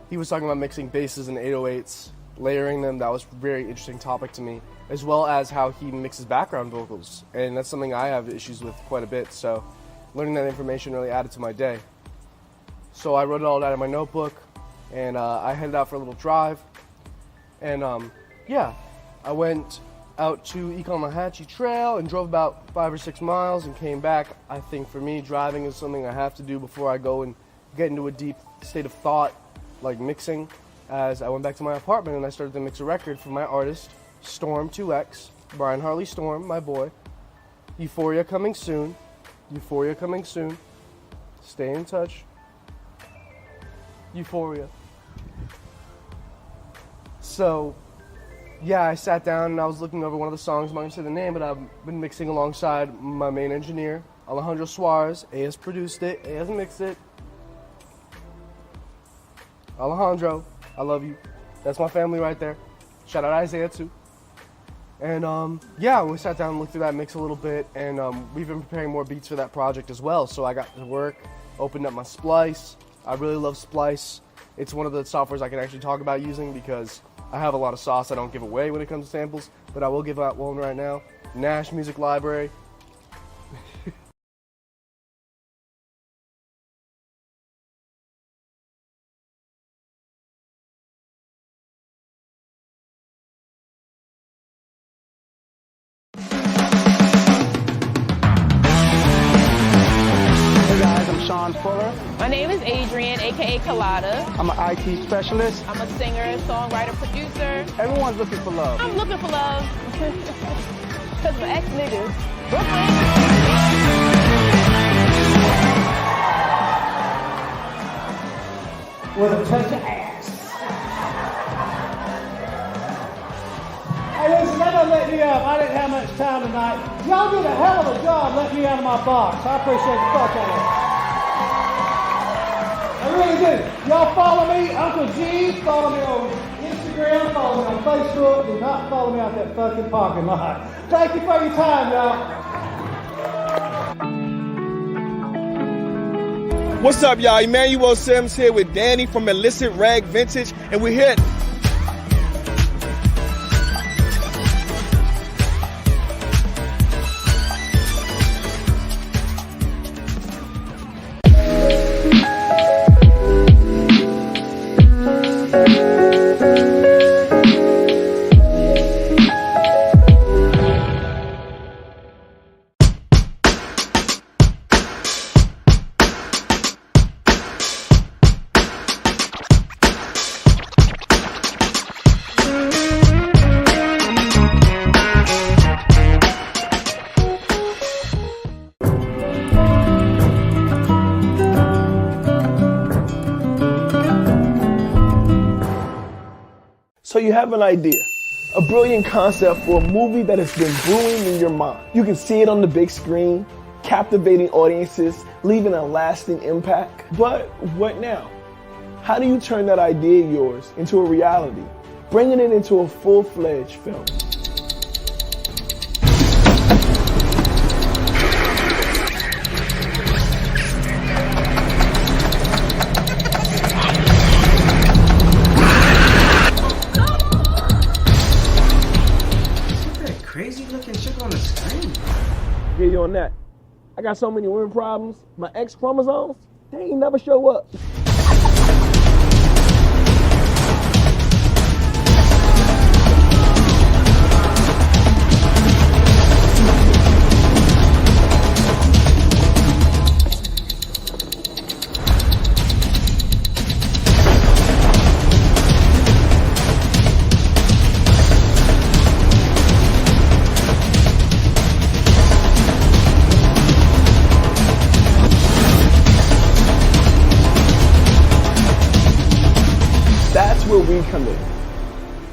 he was talking about mixing basses and 808s, layering them. That was a very interesting topic to me, as well as how he mixes background vocals. And that's something I have issues with quite a bit. So, learning that information really added to my day. So, I wrote it all down in my notebook, and I headed out for a little drive. And, I went out to Ecomahatchee Trail and drove about 5 or 6 miles and came back. I think for me, driving is something I have to do before I go and get into a deep state of thought, like mixing, as I went back to my apartment and I started to mix a record for my artist, Storm 2X, Brian Harley Storm, my boy. Euphoria coming soon. Euphoria coming soon. Stay in touch. Euphoria. So, yeah, I sat down and I was looking over one of the songs. I'm not going to say the name, but I've been mixing alongside my main engineer, Alejandro Suarez. A has produced it, A has mixed it. Alejandro, I love you. That's my family right there. Shout out Isaiah too. And we sat down and looked through that mix a little bit, and we've been preparing more beats for that project as well. So I got to work, opened up my Splice. I really love Splice. It's one of the softwares I can actually talk about using because I have a lot of sauce I don't give away when it comes to samples, but I will give out one right now. Nash Music Library. My name is Adrian, aka Colada. I'm an IT specialist. I'm a singer, songwriter, producer. Everyone's looking for love. I'm looking for love. Because my ex-niggas. Brooklyn. With a touch of ass. Hey, listen, that doesn't let me up. I didn't have much time tonight. Y'all did a hell of a job letting me out of my box. I appreciate the fuck out of it. I really do. Y'all follow me, Uncle G. Follow me on Instagram. Follow me on Facebook. Do not follow me out that fucking parking lot. Thank you for your time, y'all. What's up, y'all? Emmanuel Sims here with Danny from Illicit Rag Vintage, and we're here. So you have an idea, a brilliant concept for a movie that has been brewing in your mind. You can see it on the big screen, captivating audiences, leaving a lasting impact. But what now? How do you turn that idea of yours into a reality, bringing it into a full-fledged film? Crazy looking chick on the screen. Get you on that. I got so many women problems. My X chromosomes, they ain't never show up. That's where we come in.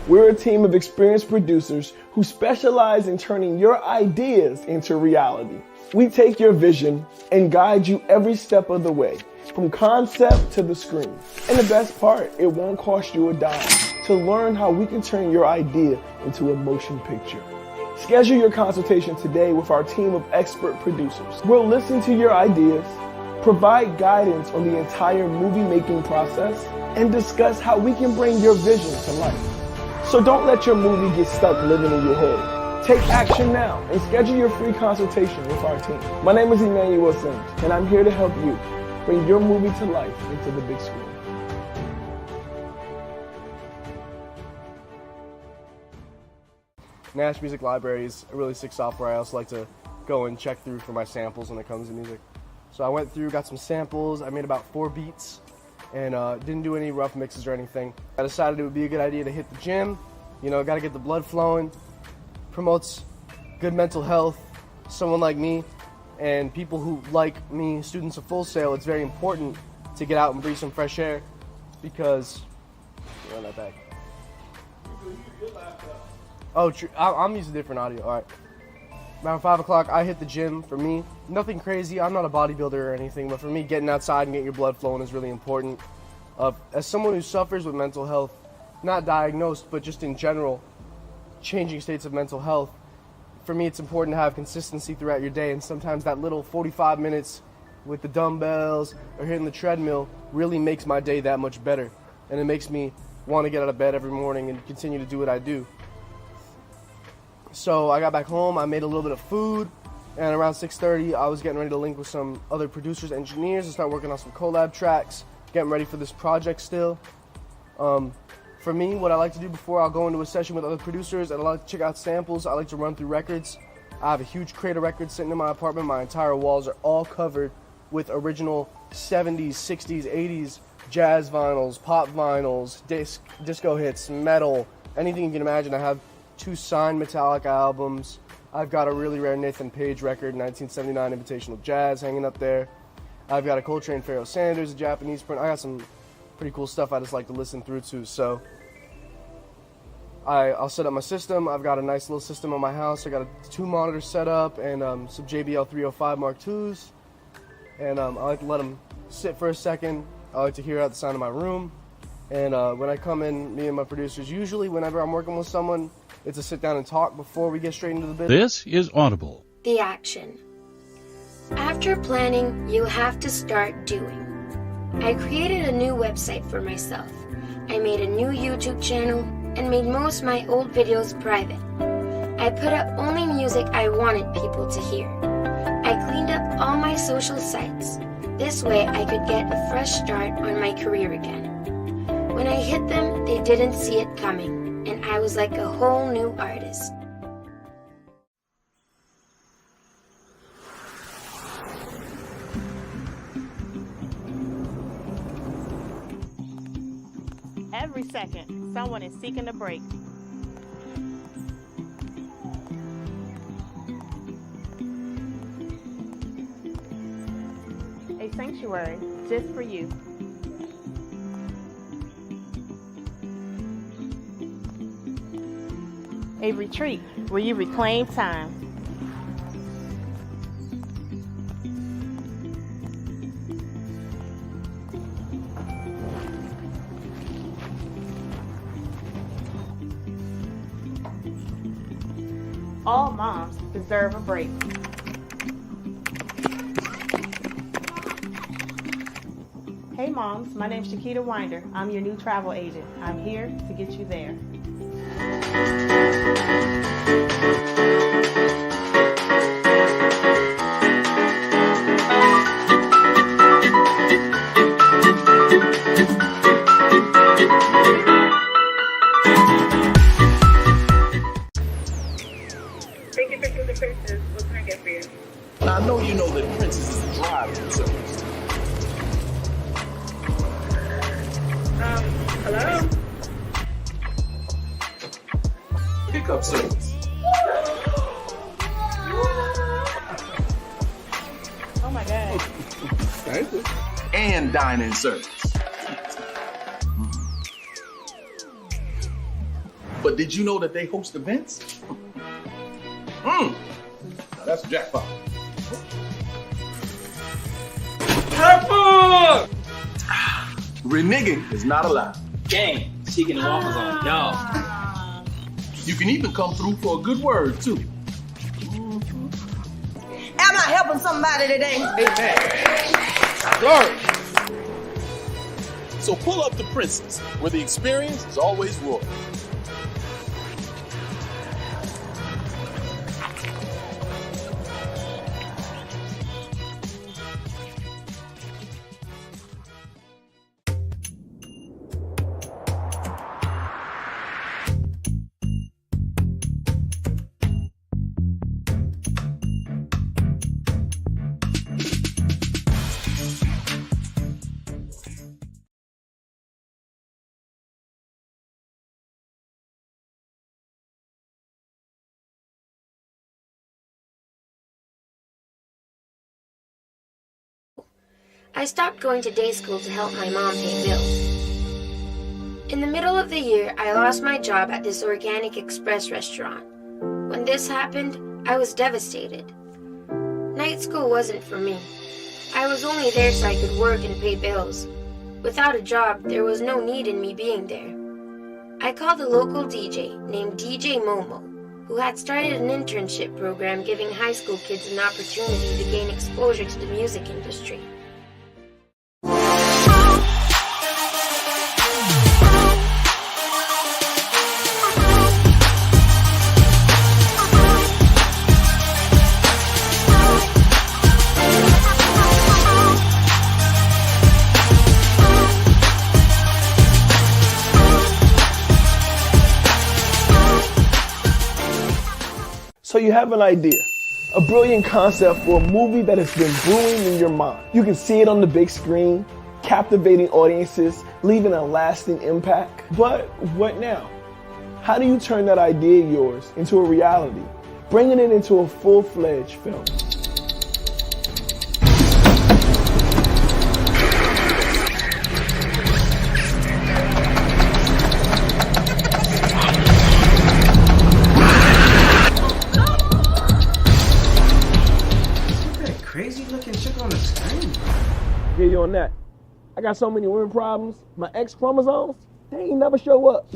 We're a team of experienced producers who specialize in turning your ideas into reality. We take your vision and guide you every step of the way, from concept to the screen. And the best part, it won't cost you a dime to learn how we can turn your idea into a motion picture. Schedule your consultation today with our team of expert producers. We'll listen to your ideas, provide guidance on the entire movie-making process, and discuss how we can bring your vision to life. So don't let your movie get stuck living in your head. Take action now and schedule your free consultation with our team. My name is Emmanuel Sims, and I'm here to help you bring your movie to life into the big screen. Nash Music Library is a really sick software I also like to go and check through for my samples when it comes to music. So I went through, got some samples, I made about 4 beats, and didn't do any rough mixes or anything. I decided it would be a good idea to hit the gym, you know, gotta get the blood flowing, promotes good mental health. Someone like me and people who like me, students of Full Sail, it's very important to get out and breathe some fresh air because, run that back. Oh, true. I'm using different audio, all right. Around 5 o'clock, I hit the gym. For me, nothing crazy. I'm not a bodybuilder or anything, but for me, getting outside and getting your blood flowing is really important. As someone who suffers with mental health, not diagnosed, but just in general, changing states of mental health, for me, it's important to have consistency throughout your day, and sometimes that little 45 minutes with the dumbbells or hitting the treadmill really makes my day that much better, and it makes me want to get out of bed every morning and continue to do what I do. So I got back home, I made a little bit of food, and around 6:30 I was getting ready to link with some other producers, engineers, and start working on some collab tracks, getting ready for this project still. For me, what I like to do before I'll go into a session with other producers, and I like to check out samples, I like to run through records. I have a huge crate of records sitting in my apartment. My entire walls are all covered with original 70s, 60s, 80s jazz vinyls, pop vinyls, disco hits, metal, anything you can imagine. I have 2 signed Metallica albums. I've got a really rare Nathan Page record, 1979 Invitational Jazz, hanging up there. I've got a Coltrane Pharoah Sanders, a Japanese print. I got some pretty cool stuff I just like to listen through to. So I'll set up my system. I've got a nice little system on my house. I got 2 monitors set up and some JBL 305 Mark IIs. And I like to let them sit for a second. I like to hear out the sound of my room. And when I come in, me and my producers, usually whenever I'm working with someone, it's a sit down and talk before we get straight into the business. This is Audible. The action. After planning, you have to start doing. I created a new website for myself. I made a new YouTube channel and made most of my old videos private. I put up only music I wanted people to hear. I cleaned up all my social sites. This way I could get a fresh start on my career again. When I hit them, they didn't see it coming, and I was like a whole new artist. Every second, someone is seeking a break. A sanctuary just for you. A retreat where you reclaim time. All moms deserve a break. Hey moms, my name's Shakita Winder. I'm your new travel agent. I'm here to get you there. Thank you for the princess. What can I get for you? Now, I know you know that Princess is a driving service. Hello? Pickup service. Oh my God. Thank you. And dining service. But did you know that they host events? Now that's a jackpot. Pepper! Reneging is not allowed. Gang, chicken and waffles on y'all. You can even come through for a good word, too. Am I helping somebody today? Glory. So pull up to Princess, where the experience is always royal. I stopped going to day school to help my mom pay bills. In the middle of the year, I lost my job at this organic express restaurant. When this happened, I was devastated. Night school wasn't for me. I was only there so I could work and pay bills. Without a job, there was no need in me being there. I called a local DJ named DJ Momo, who had started an internship program giving high school kids an opportunity to gain exposure to the music industry. So you have an idea, a brilliant concept for a movie that has been brewing in your mind. You can see it on the big screen, captivating audiences, leaving a lasting impact. But what now? How do you turn that idea of yours into a reality, bringing it into a full-fledged film? Crazy looking chick on the screen. Hear you on that. I got so many women problems. My X chromosomes, they ain't never show up.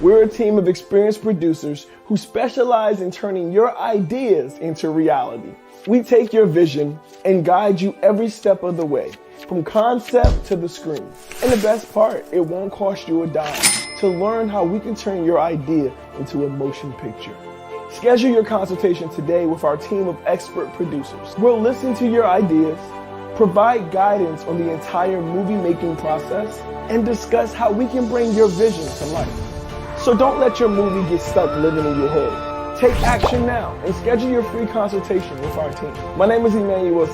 We're a team of experienced producers who specialize in turning your ideas into reality. We take your vision and guide you every step of the way, from concept to the screen. And the best part, it won't cost you a dime to learn how we can turn your idea into a motion picture. Schedule your consultation today with our team of expert producers. We'll listen to your ideas, provide guidance on the entire movie making process, and discuss how we can bring your vision to life. So don't let your movie get stuck living in your head. Take action now and schedule your free consultation with our team. My name is Emmanuel,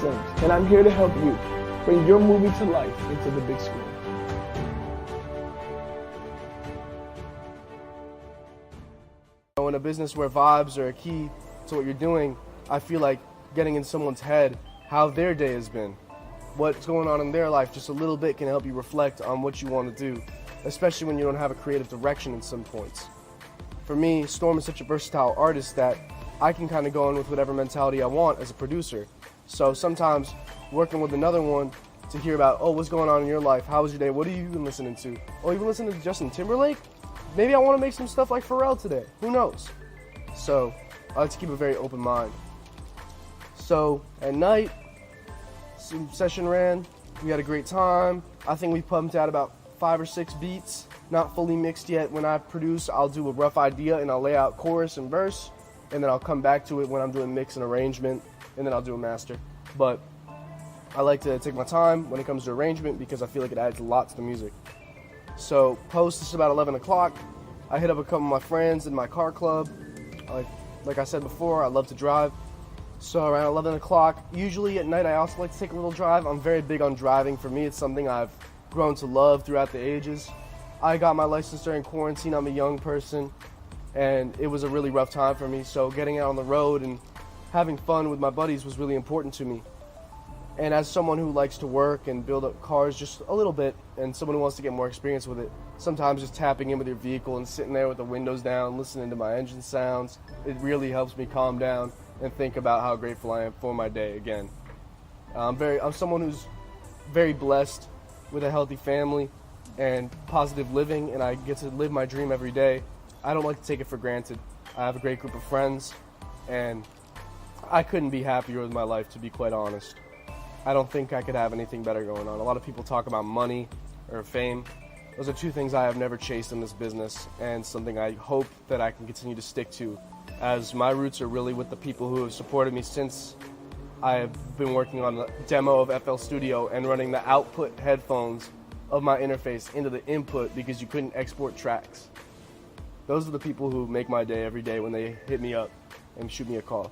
and I'm here to help you bring your movie to life into the big screen. In a business where vibes are a key to what you're doing, I feel like getting in someone's head how their day has been, what's going on in their life, just a little bit can help you reflect on what you want to do, especially when you don't have a creative direction in some points. For me, Storm is such a versatile artist that I can kind of go in with whatever mentality I want as a producer. So sometimes working with another one to hear about, oh, what's going on in your life? How was your day? What have you been listening to? Oh, you've been listening to Justin Timberlake? Maybe I want to make some stuff like Pharrell today. Who knows? So I like to keep a very open mind. So at night, some session ran. We had a great time. I think we pumped out about 5 or 6 beats, not fully mixed yet. When I produce, I'll do a rough idea and I'll lay out chorus and verse, and then I'll come back to it when I'm doing mix and arrangement, and then I'll do a master. But I like to take my time when it comes to arrangement because I feel like it adds a lot to the music. So post is about 11 o'clock. I hit up a couple of my friends in my car club. Like I said before, I love to drive. So around 11 o'clock, usually at night I also like to take a little drive. I'm very big on driving. For me, it's something I've grown to love throughout the ages. I got my license during quarantine. I'm a young person, and it was a really rough time for me. So getting out on the road and having fun with my buddies was really important to me. And as someone who likes to work and build up cars just a little bit, and someone who wants to get more experience with it, sometimes just tapping in with your vehicle and sitting there with the windows down, listening to my engine sounds, it really helps me calm down and think about how grateful I am for my day again. I'm someone who's very blessed with a healthy family and positive living, and I get to live my dream every day. I don't like to take it for granted. I have a great group of friends, and I couldn't be happier with my life, to be quite honest. I don't think I could have anything better going on. A lot of people talk about money or fame. Those are two things I have never chased in this business, and something I hope that I can continue to stick to, as my roots are really with the people who have supported me since I have been working on the demo of FL Studio and running the output headphones of my interface into the input because you couldn't export tracks. Those are the people who make my day every day when they hit me up and shoot me a call.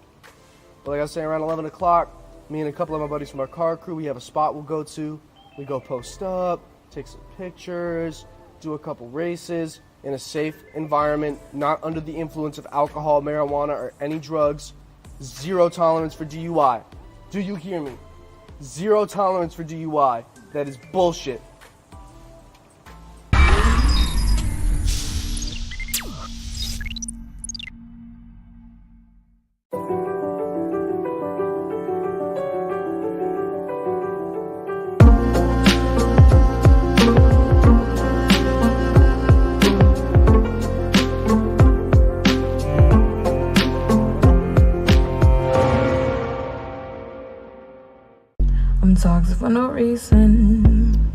But like I was saying, around 11 o'clock, me and a couple of my buddies from our car crew, we have a spot we'll go to. We go post up, take some pictures, do a couple races in a safe environment, not under the influence of alcohol, marijuana, or any drugs. Zero tolerance for DUI. Do you hear me? Zero tolerance for DUI. That is bullshit. Toxic for no reason.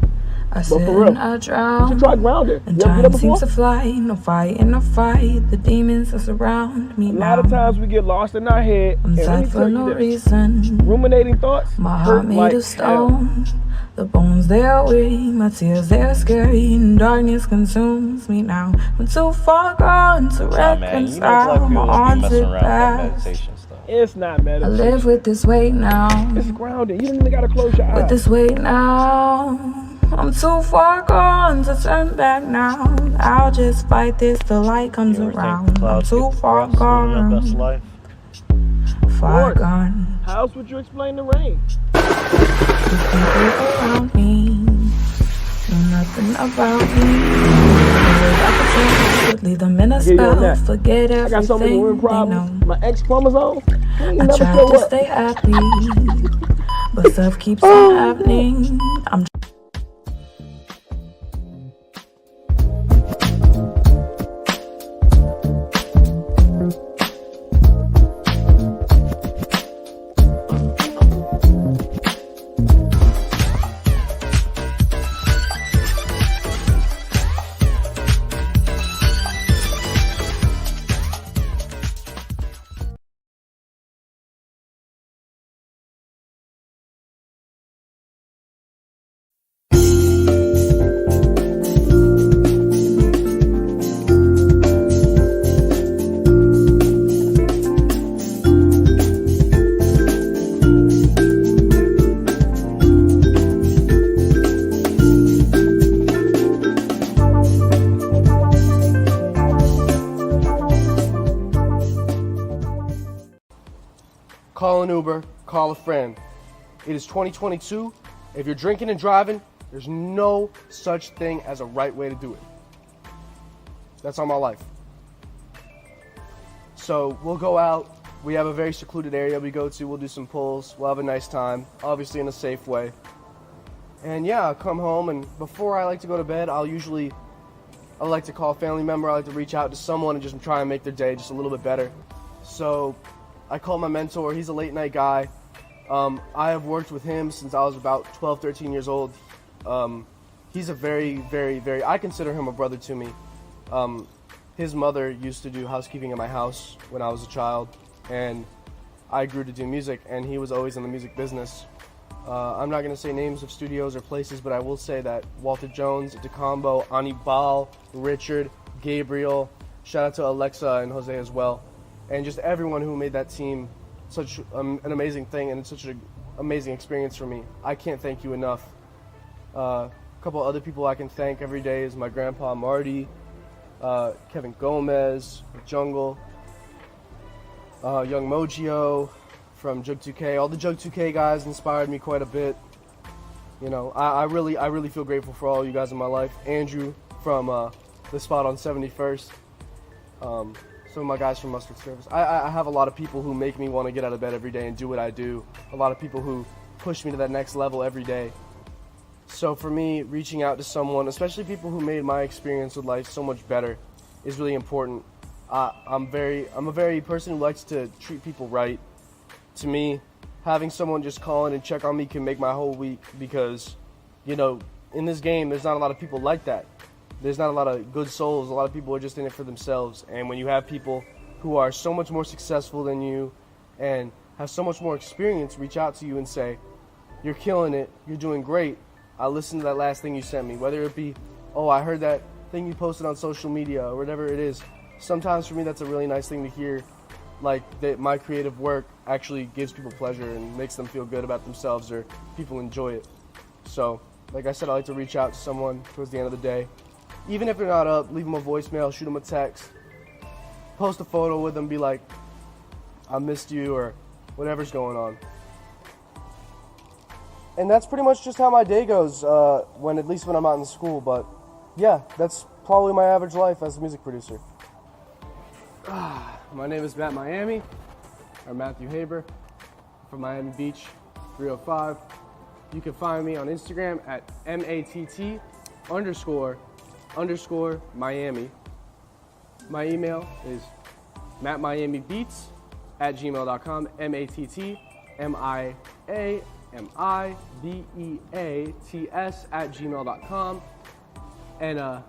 I sit and I drown. You should try Grounded. And time seems to fly. No fight in a fight. The demons that surround me now. A lot of times we get lost in our head. I'm sad for no reason. Ruminating thoughts. My heart made of stone. The bones they are weak. My tears they are scary. And darkness consumes me now. I'm too far gone to reconcile my haunted past. It's not meditation. I live with this weight now. It's grounded. You don't even gotta close your eyes. With this weight now. I'm too far gone to turn back now. I'll just fight this till light comes around. I'm too far gone. Far gone. How else would you explain the rain? These people around me know nothing about me. Leave them in a spell, forget everything. I got so many weird problems. My X chromosome. I try to stay happy, but stuff keeps on happening. I'm call an Uber, call a friend. It is 2022. If you're drinking and driving, there's no such thing as a right way to do it. That's all my life. So we'll go out. We have a very secluded area we go to. We'll do some pulls. We'll have a nice time, obviously in a safe way. And yeah, I'll come home, and before I like to go to bed, I like to call a family member. I like to reach out to someone and just try and make their day just a little bit better. So I call my mentor. He's a late night guy. I have worked with him since I was about 12, 13 years old. He's a very, I consider him a brother to me. His mother used to do housekeeping in my house when I was a child, and I grew to do music, and he was always in the music business. I'm not going to say names of studios or places, but I will say that Walter Jones, DeCombo, Anibal, Richard, Gabriel, shout out to Alexa and Jose as well, and just everyone who made that team such an amazing thing, and it's such an amazing experience for me. I can't thank you enough. A couple other people I can thank every day is my grandpa Marty, Kevin Gomez, Jungle, Young Mojio from Jug 2K. All the Jug 2K guys inspired me quite a bit. You know, I really feel grateful for all you guys in my life. Andrew from the spot on 71st. Some of my guys from Mustard Service. I have a lot of people who make me want to get out of bed every day and do what I do. A lot of people who push me to that next level every day. So for me, reaching out to someone, especially people who made my experience with life so much better, is really important. I'm a very person who likes to treat people right. To me, having someone just call in and check on me can make my whole week, because, you know, in this game, there's not a lot of people like that. There's not a lot of good souls. A lot of people are just in it for themselves. And when you have people who are so much more successful than you and have so much more experience reach out to you and say, you're killing it, you're doing great, I listened to that last thing you sent me, whether it be, oh, I heard that thing you posted on social media or whatever it is. Sometimes for me that's a really nice thing to hear, like that my creative work actually gives people pleasure and makes them feel good about themselves, or people enjoy it. So, like I said, I like to reach out to someone towards the end of the day. Even if they're not up, leave them a voicemail, shoot them a text, post a photo with them, be like, I missed you, or whatever's going on. And that's pretty much just how my day goes, at least when I'm out in school. But yeah, that's probably my average life as a music producer. My name is Matthew Haber from Miami Beach, 305. You can find me on Instagram at MATT__Miami. My email is mattmiamibeats@gmail.com, MATTMIAMIBEATS@gmail.com, and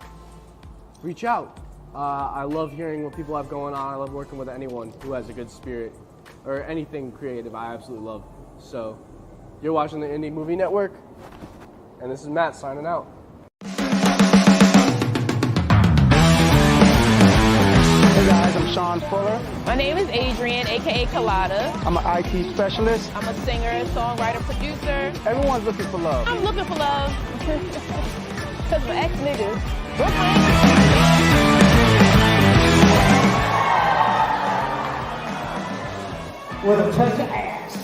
reach out. I love hearing what people have going on. I love working with anyone who has a good spirit or anything creative. I absolutely love. So you're watching the Indie Movie Network, and this is Matt signing out. Hey guys, I'm Sean Fuller. My name is Adrian, aka Colada. I'm an IT specialist. I'm a singer, songwriter, producer. Everyone's looking for love. I'm looking for love. Because my ex-niggas. With a touch of ass.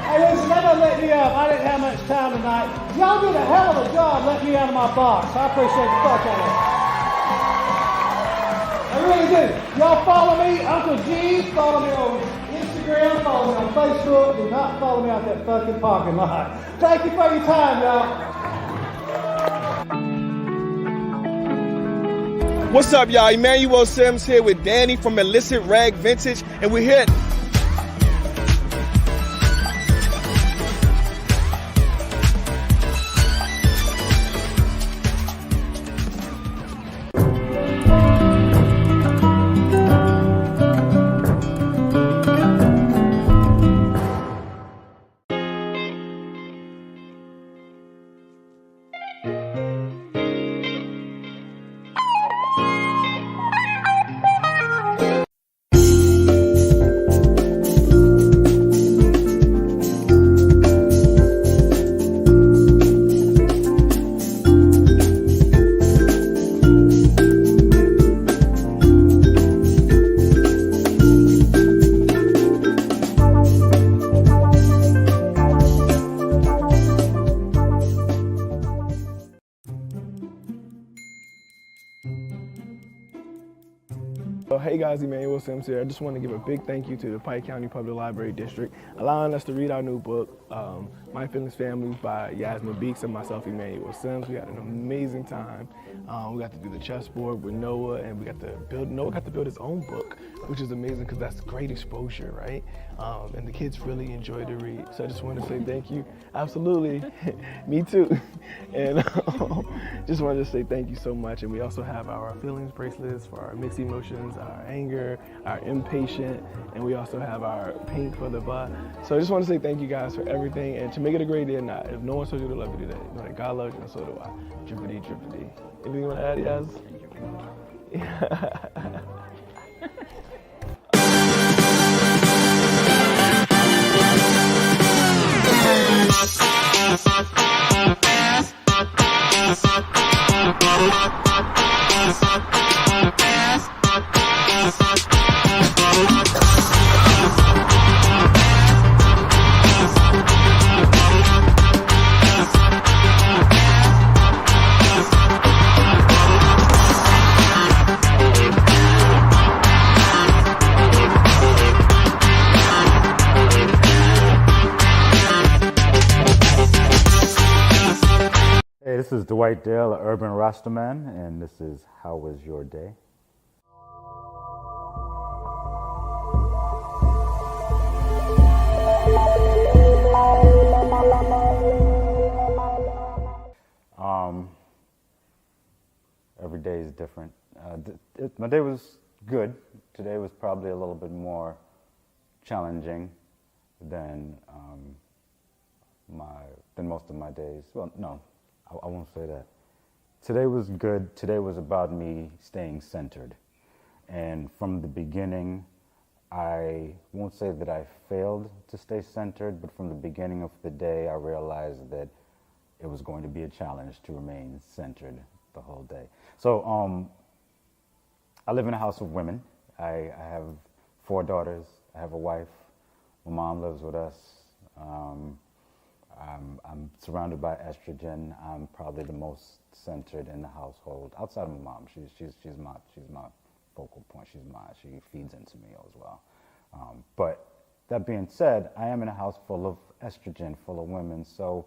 Hey, listen, that doesn't let me up. I didn't have much time tonight. Y'all did a hell of a job letting me out of my box. I appreciate the fuck out of it. I really do. Y'all follow me, Uncle G. Follow me on Instagram. Follow me on Facebook. Do not follow me out that fucking parking lot. Thank you for your time, y'all. What's up, y'all? Emmanuel Sims here with Danny from Illicit Rag Vintage, and we're here. Hey guys, Emmanuel Sims here. I just want to give a big thank you to the Pike County Public Library District allowing us to read our new book, My Feelings Family by Yasmin Beeks and myself, Emmanuel Sims. We had an amazing time. We got to do the chessboard with Noah, and Noah got to build his own book, which is amazing because that's great exposure, right? And the kids really enjoyed the read. So I just want to say thank you. Absolutely. Me too. And just wanted to say thank you so much. And we also have our feelings bracelets for our mixed emotions, our anger, our impatient, and we also have our pink for the butt. So I just want to say thank you guys for everything, and to make it a great day or not, if no one told you to love you today, know that God loves you and so do I. Drippity, drippity. Anything you want to add, Yaz? Hey, this is Dwight Dale, an Urban Rastaman, and this is How Was Your Day? Every day is different. My day was good. Today was probably a little bit more challenging than most of my days. Well, no, I won't say that. Today was good. Today was about me staying centered. And from the beginning, I won't say that I failed to stay centered, but from the beginning of the day, I realized that it was going to be a challenge to remain centered the whole day. So I live in a house of women. I have 4 daughters. I have a wife. My mom lives with us. I'm surrounded by estrogen. I'm probably the most centered in the household outside of my mom. She's my focal point. She feeds into me as well. But that being said, I am in a house full of estrogen, full of women. So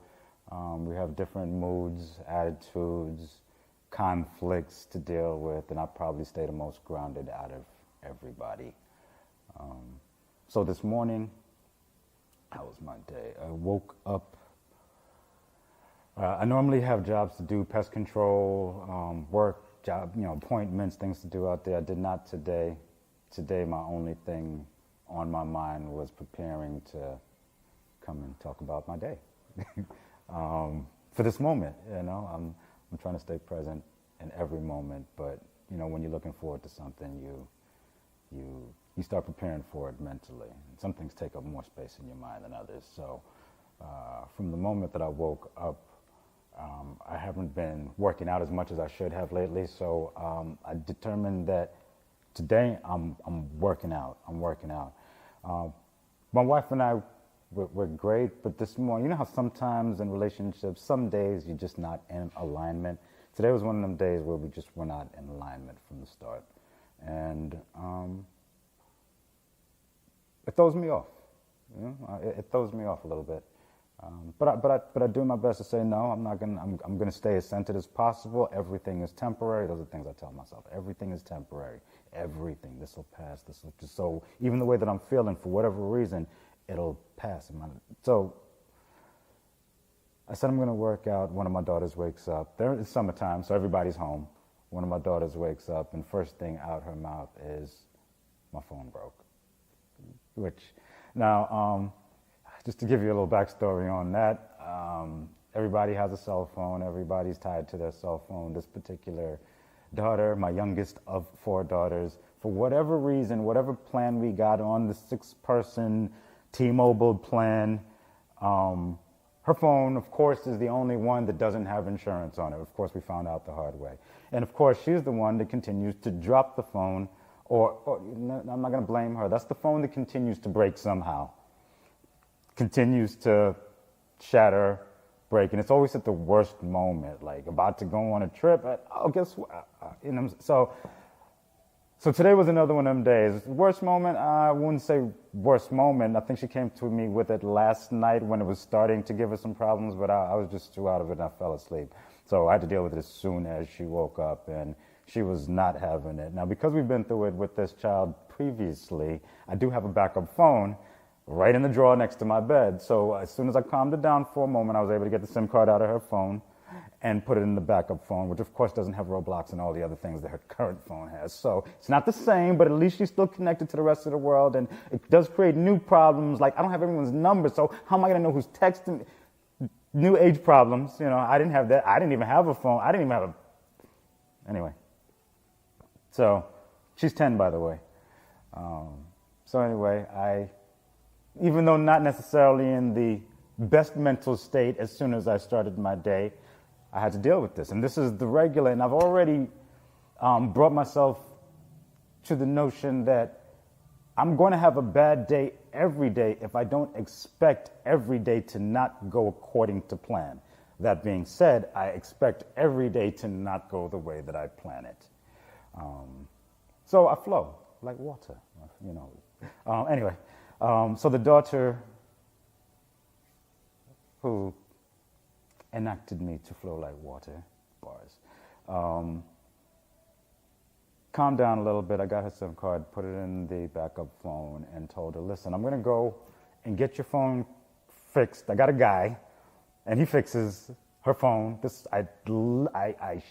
we have different moods, attitudes, conflicts to deal with, and I probably stay the most grounded out of everybody. So this morning, how was my day? I woke up. I normally have jobs to do, pest control, work, job, appointments, things to do out there. I did not today. Today, my only thing on my mind was preparing to come and talk about my day. For this moment, I'm trying to stay present in every moment. But when you're looking forward to something, you start preparing for it mentally. And some things take up more space in your mind than others. So from the moment that I woke up, I haven't been working out as much as I should have lately. So I determined that today I'm working out. My wife and I, we're great, but this morning, you know how sometimes in relationships, some days you're just not in alignment. Today was one of them days where we just were not in alignment from the start. And it throws me off. It throws me off a little bit. But I do my best to say no. I'm gonna stay as centered as possible. Everything is temporary. Those are things I tell myself. Everything is temporary. Everything. This will pass. This will just so even the way that I'm feeling for whatever reason, it'll pass. So I said I'm gonna work out. One of my daughters wakes up. It's summertime, so everybody's home. One of my daughters wakes up, and first thing out her mouth is, "My phone broke." Which now. Just to give you a little backstory on that, everybody has a cell phone. Everybody's tied to their cell phone. This particular daughter, my youngest of 4 daughters, for whatever reason, whatever plan we got on the 6-person T-Mobile plan, her phone, of course, is the only one that doesn't have insurance on it. Of course, we found out the hard way. And of course, she's the one that continues to drop the phone, or I'm not going to blame her. That's the phone that continues to break somehow. Continues to shatter, break, and it's always at the worst moment, like about to go on a trip. Guess what? So So today was another one of them days. Worst moment, I wouldn't say worst moment. I think she came to me with it last night when it was starting to give her some problems, but I was just too out of it and I fell asleep. So I had to deal with it as soon as she woke up, and she was not having it. Now, because we've been through it with this child previously, I do have a backup phone right in the drawer next to my bed. So as soon as I calmed her down for a moment, I was able to get the SIM card out of her phone and put it in the backup phone, which of course doesn't have Roblox and all the other things that her current phone has. So it's not the same, but at least she's still connected to the rest of the world, and it does create new problems. Like, I don't have everyone's number, so how am I gonna know who's texting? New age problems, you know, I didn't have that. I didn't even have a phone. I didn't even have anyway. So she's 10, by the way. So anyway, even though not necessarily in the best mental state as soon as I started my day, I had to deal with this. And this is the regular, and I've already brought myself to the notion that I'm going to have a bad day every day if I don't expect every day to not go according to plan. That being said, I expect every day to not go the way that I plan it. So I flow like water, you know. Anyway, so the daughter who enacted me to flow like water, bars, calmed down a little bit. I got her SIM card, put it in the backup phone, and told her, listen, I'm going to go and get your phone fixed. I got a guy, and he fixes her phone. I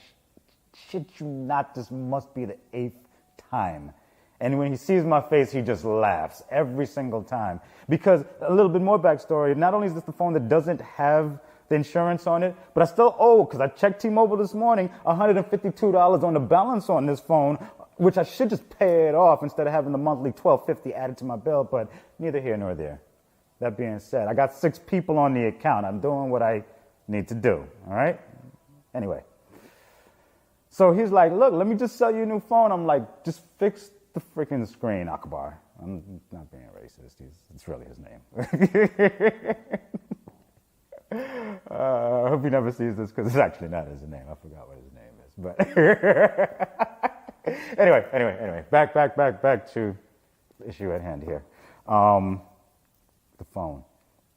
shit you not, this must be the 8th time. And when he sees my face, he just laughs every single time. Because, a little bit more backstory, not only is this the phone that doesn't have the insurance on it, but I still owe, because I checked T-Mobile this morning, $152 on the balance on this phone, which I should just pay it off instead of having the monthly $12.50 added to my bill, but neither here nor there. That being said, I got 6 people on the account. I'm doing what I need to do, all right? Anyway. So he's like, look, let me just sell you a new phone. I'm like, just fix the freaking screen, Akbar. I'm not being racist. It's really his name. I hope he never sees this because it's actually not his name. I forgot what his name is. But anyway. Back to the issue at hand here. The phone.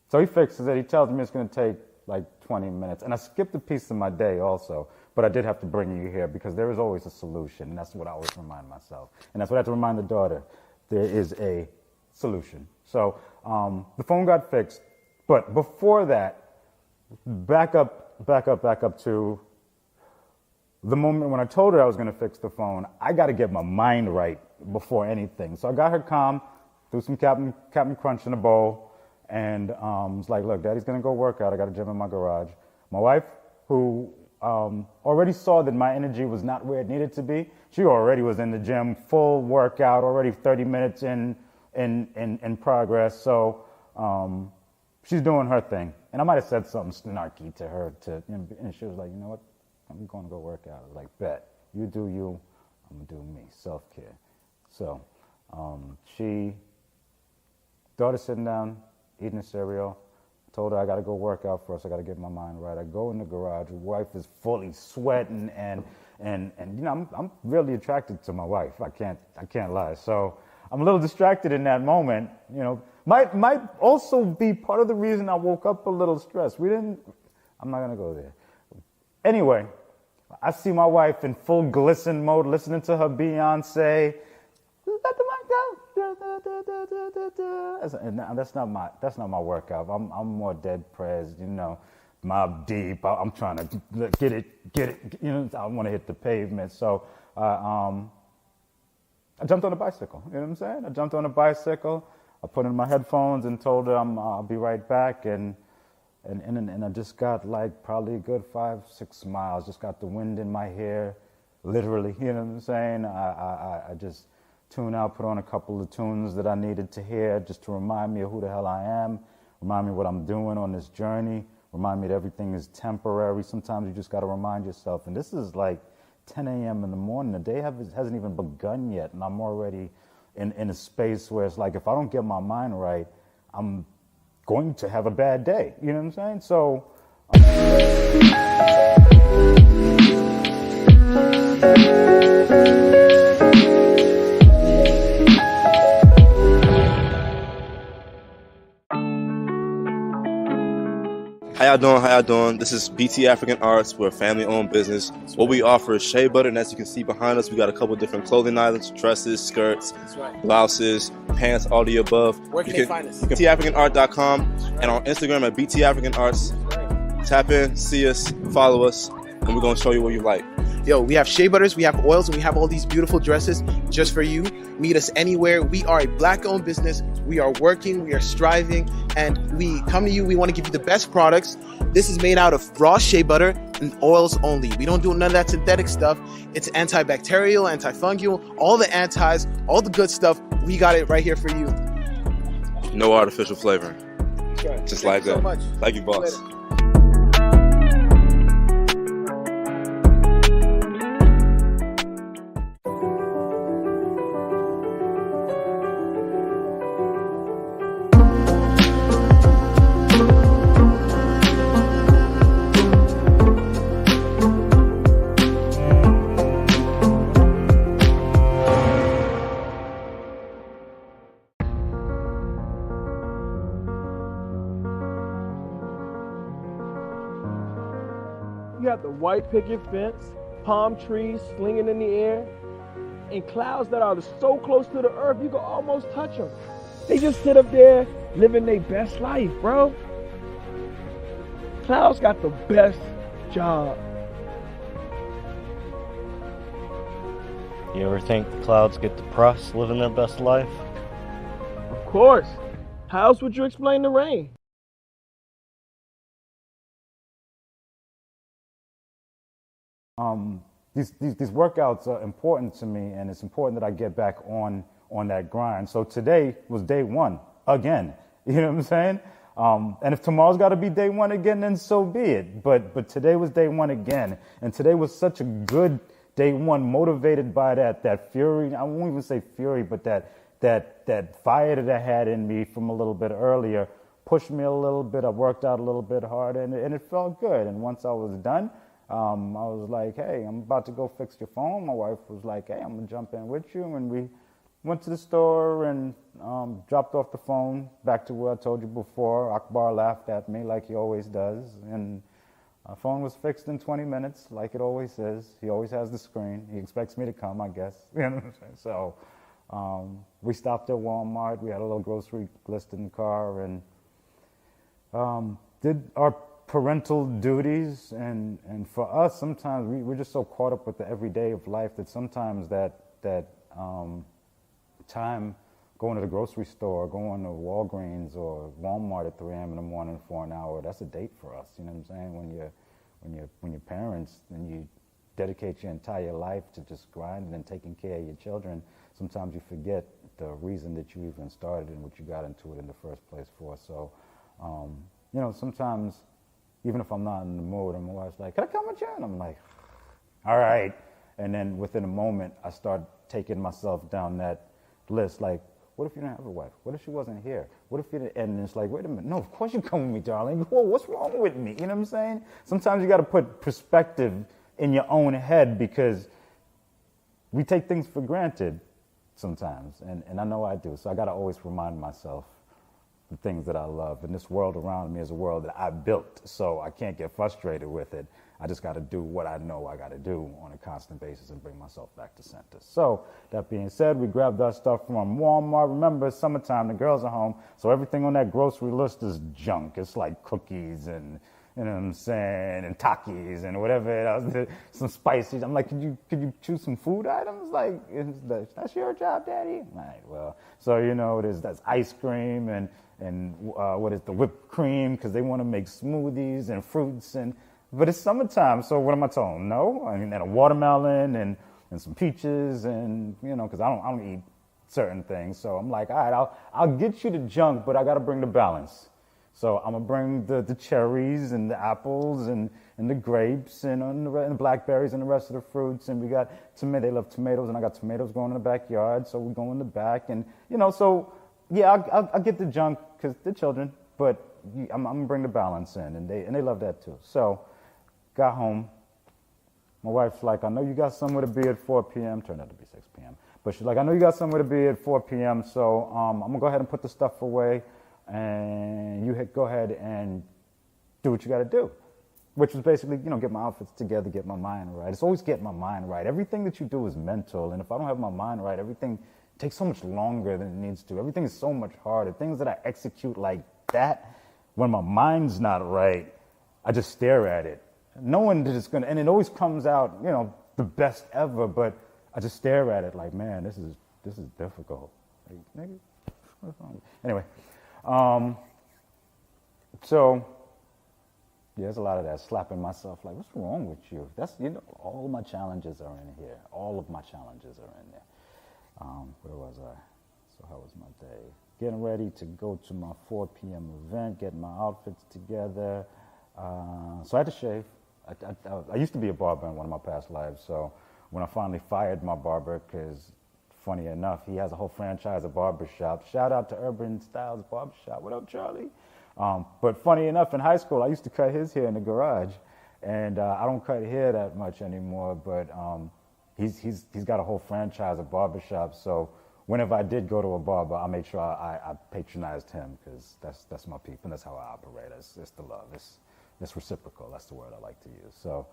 So he fixes it. He tells me it's going to take like 20 minutes. And I skipped a piece of my day also. But I did have to bring you here because there is always a solution. And that's what I always remind myself. And that's what I have to remind the daughter. There is a solution. So the phone got fixed. But before that, back up to the moment when I told her I was going to fix the phone. I got to get my mind right before anything. So I got her calm, threw some Captain Crunch in a bowl, and was like, look, Daddy's going to go work out. I got a gym in my garage. My wife, who already saw that my energy was not where it needed to be, she already was in the gym, full workout, already 30 minutes in progress. So she's doing her thing. And I might have said something snarky to her, and she was like, you know what, I'm going to go work out. I was like, bet, you do you, I'm going to do me, self-care. So daughter sitting down, eating a cereal, told her I got to go work out first, I got to get my mind right. I go in the garage, wife is fully sweating, and you know, I'm really attracted to my wife, I can't lie. So I'm a little distracted in that moment, you know. Might also be part of the reason I woke up a little stressed. I'm not going to go there. Anyway, I see my wife in full glisten mode, listening to her Beyonce. Let the mic go. And that's not my workout. I'm more dead prez, you know, Mob Deep. I'm trying to get it, you know, I want to hit the pavement. So I jumped on a bicycle, you know what I'm saying? I jumped on a bicycle. I put in my headphones and told her I'll be right back, and I just got like probably a good 5-6 miles. Just got the wind in my hair, literally. You know what I'm saying? I just tuned out, put on a couple of tunes that I needed to hear, just to remind me of who the hell I am, remind me what I'm doing on this journey, remind me that everything is temporary. Sometimes you just got to remind yourself. And this is like 10 a.m. in the morning. The day hasn't even begun yet, and I'm already in a space where it's like, if I don't get my mind right, I'm going to have a bad day. You know what I'm saying? So y'all doing? How y'all doing? This is BT African Arts. We're a family-owned business. What we offer is shea butter, and as you can see behind us, we got a couple different clothing items, dresses, skirts, blouses, pants, all the above. Where can they find us? BTAfricanArt.com and on Instagram at BT African Arts. Tap in, see us, follow us, and we're gonna show you what you like. Yo, we have shea butters, we have oils, and we have all these beautiful dresses just for you. Meet us anywhere. We are a Black-owned business. We are working, we are striving, and we come to you. We want to give you the best products. This is made out of raw shea butter and oils only. We don't do none of that synthetic stuff. It's antibacterial, antifungal, all the antis, all the good stuff. We got it right here for you. No artificial flavoring. That's right. Just Thank like you so that. much. Like you, boss. Later. You have the white picket fence, palm trees slinging in the air, and clouds that are so close to the earth you can almost touch them. They just sit up there living their best life, bro. Clouds got the best job. You ever think the clouds get depressed living their best life? Of course. How else would you explain the rain? These workouts are important to me, and it's important that I get back on that grind. So today was day one again. You know what I'm saying? And if tomorrow's got to be day one again, then so be it. But today was day one again, and today was such a good day one, motivated by that fury. I won't even say fury, but that fire that I had in me from a little bit earlier pushed me a little bit. I worked out a little bit harder, and it felt good. And once I was done, I was like, hey, I'm about to go fix your phone. My wife was like, hey, I'm going to jump in with you. And we went to the store and dropped off the phone back to where I told you before. Akbar laughed at me like he always does. And our phone was fixed in 20 minutes like it always is. He always has the screen. He expects me to come, I guess. You know what I'm saying? So we stopped at Walmart. We had a little grocery list in the car and did our parental duties, and for us, sometimes we're just so caught up with the everyday of life that sometimes that time going to the grocery store, going to Walgreens or Walmart at 3 a.m. in the morning for an hour, that's a date for us. You know what I'm saying? When you're parents and you dedicate your entire life to just grinding and taking care of your children, sometimes you forget the reason that you even started and what you got into it in the first place for. So, sometimes even if I'm not in the mood, and my wife's like, can I come with you? And I'm like, all right. And then within a moment, I start taking myself down that list. Like, what if you didn't have a wife? What if she wasn't here? What if you didn't? And it's like, wait a minute. No, of course you come with me, darling. Whoa, what's wrong with me? You know what I'm saying? Sometimes you got to put perspective in your own head because we take things for granted sometimes. And I know I do. So I got to always remind myself the things that I love. And this world around me is a world that I built, so I can't get frustrated with it. I just got to do what I know I got to do on a constant basis and bring myself back to center. So that being said, we grabbed our stuff from Walmart. Remember, it's summertime, the girls are home, so everything on that grocery list is junk. It's like cookies and, you know what I'm saying, and Takis and whatever else, some spices. I'm like, could you choose some food items? Like, that's your job, Daddy? All right, well, so that's ice cream and what is the whipped cream, because they want to make smoothies and fruits, but it's summertime, so what am I telling them? No, and a watermelon and some peaches, and because I don't eat certain things, so I'm like, all right, I'll get you the junk, but I got to bring the balance. So I'm gonna bring the cherries and the apples and the grapes and the blackberries and the rest of the fruits, and we got tomato. They love tomatoes, and I got tomatoes growing in the backyard, so we go in the back, and so. Yeah, I'll get the junk because they're children, but I'm gonna bring the balance in, and they love that too. So, got home. My wife's like, I know you got somewhere to be at 4 p.m. Turned out to be 6 p.m. But she's like, I know you got somewhere to be at 4 p.m. So I'm gonna go ahead and put the stuff away, and you go ahead and do what you got to do, which was basically, get my outfits together, get my mind right. It's always getting my mind right. Everything that you do is mental, and if I don't have my mind right, everything takes so much longer than it needs to. Everything is so much harder. Things that I execute like that, when my mind's not right, I just stare at it. No one is going to, and it always comes out, the best ever, but I just stare at it like, man, this is difficult. Like, nigga, what's wrong? Anyway, so yeah, there's a lot of that, slapping myself like, what's wrong with you? That's, all my challenges are in here. All of my challenges are in there. Where was I? So how was my day? Getting ready to go to my 4 p.m. event, getting my outfits together. So I had to shave. I used to be a barber in one of my past lives, so when I finally fired my barber, because funny enough, he has a whole franchise of barbershops. Shout out to Urban Styles Barbershop. What up, Charlie? But funny enough, in high school, I used to cut his hair in the garage, and I don't cut hair that much anymore, but he's got a whole franchise of barbershops, so whenever I did go to a barber, I made sure I patronized him, because that's my people, and that's how I operate. It's the love. It's reciprocal. That's the word I like to use. So,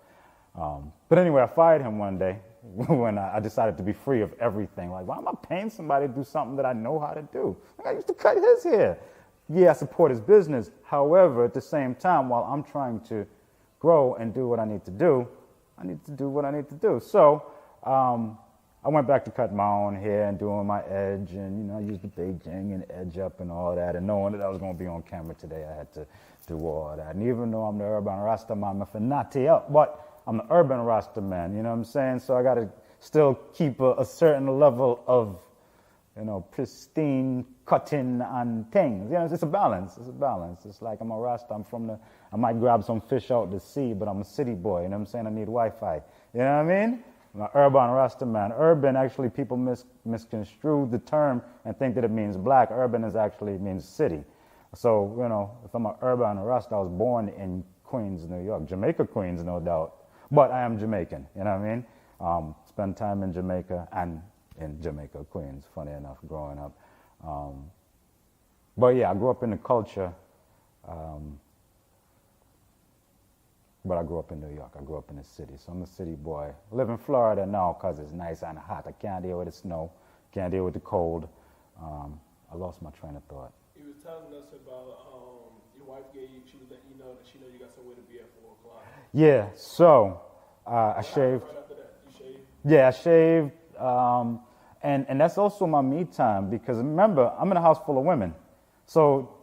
but anyway, I fired him one day when I decided to be free of everything. Like, why am I paying somebody to do something that I know how to do? Like, I used to cut his hair. Yeah, I support his business. However, at the same time, while I'm trying to grow and do what I need to do, I need to do what I need to do. So I went back to cut my own hair and doing my edge, and I used the Beijing and edge up and all that, and knowing that I was going to be on camera today, I had to do all that. And even though I'm the urban Rasta man, but I'm the urban Rasta man, you know what I'm saying? So I got to still keep a certain level of, pristine cutting and things. It's a balance. It's a balance. It's like I'm a Rasta. I might grab some fish out the sea, but I'm a city boy. You know what I'm saying? I need Wi-Fi. You know what I mean? I'm an urban Rasta man. Urban, actually, people misconstrue the term and think that it means black. Urban means city. So, if I'm an urban Rasta, I was born in Queens, New York. Jamaica, Queens, no doubt. But I am Jamaican, you know what I mean? Spend time in Jamaica and in Jamaica, Queens, funny enough, growing up. But yeah, I grew up in the culture, but I grew up in New York. I grew up in the city, so I'm a city boy. I live in Florida now because it's nice and hot. I can't deal with the snow, can't deal with the cold. I lost my train of thought. You was telling us about your wife gave you, she was letting you know that she know you got somewhere to be at 4 o'clock. Yeah, so I shaved. Right after that, you shaved? Yeah, I shaved. And that's also my me time, because remember, I'm in a house full of women. So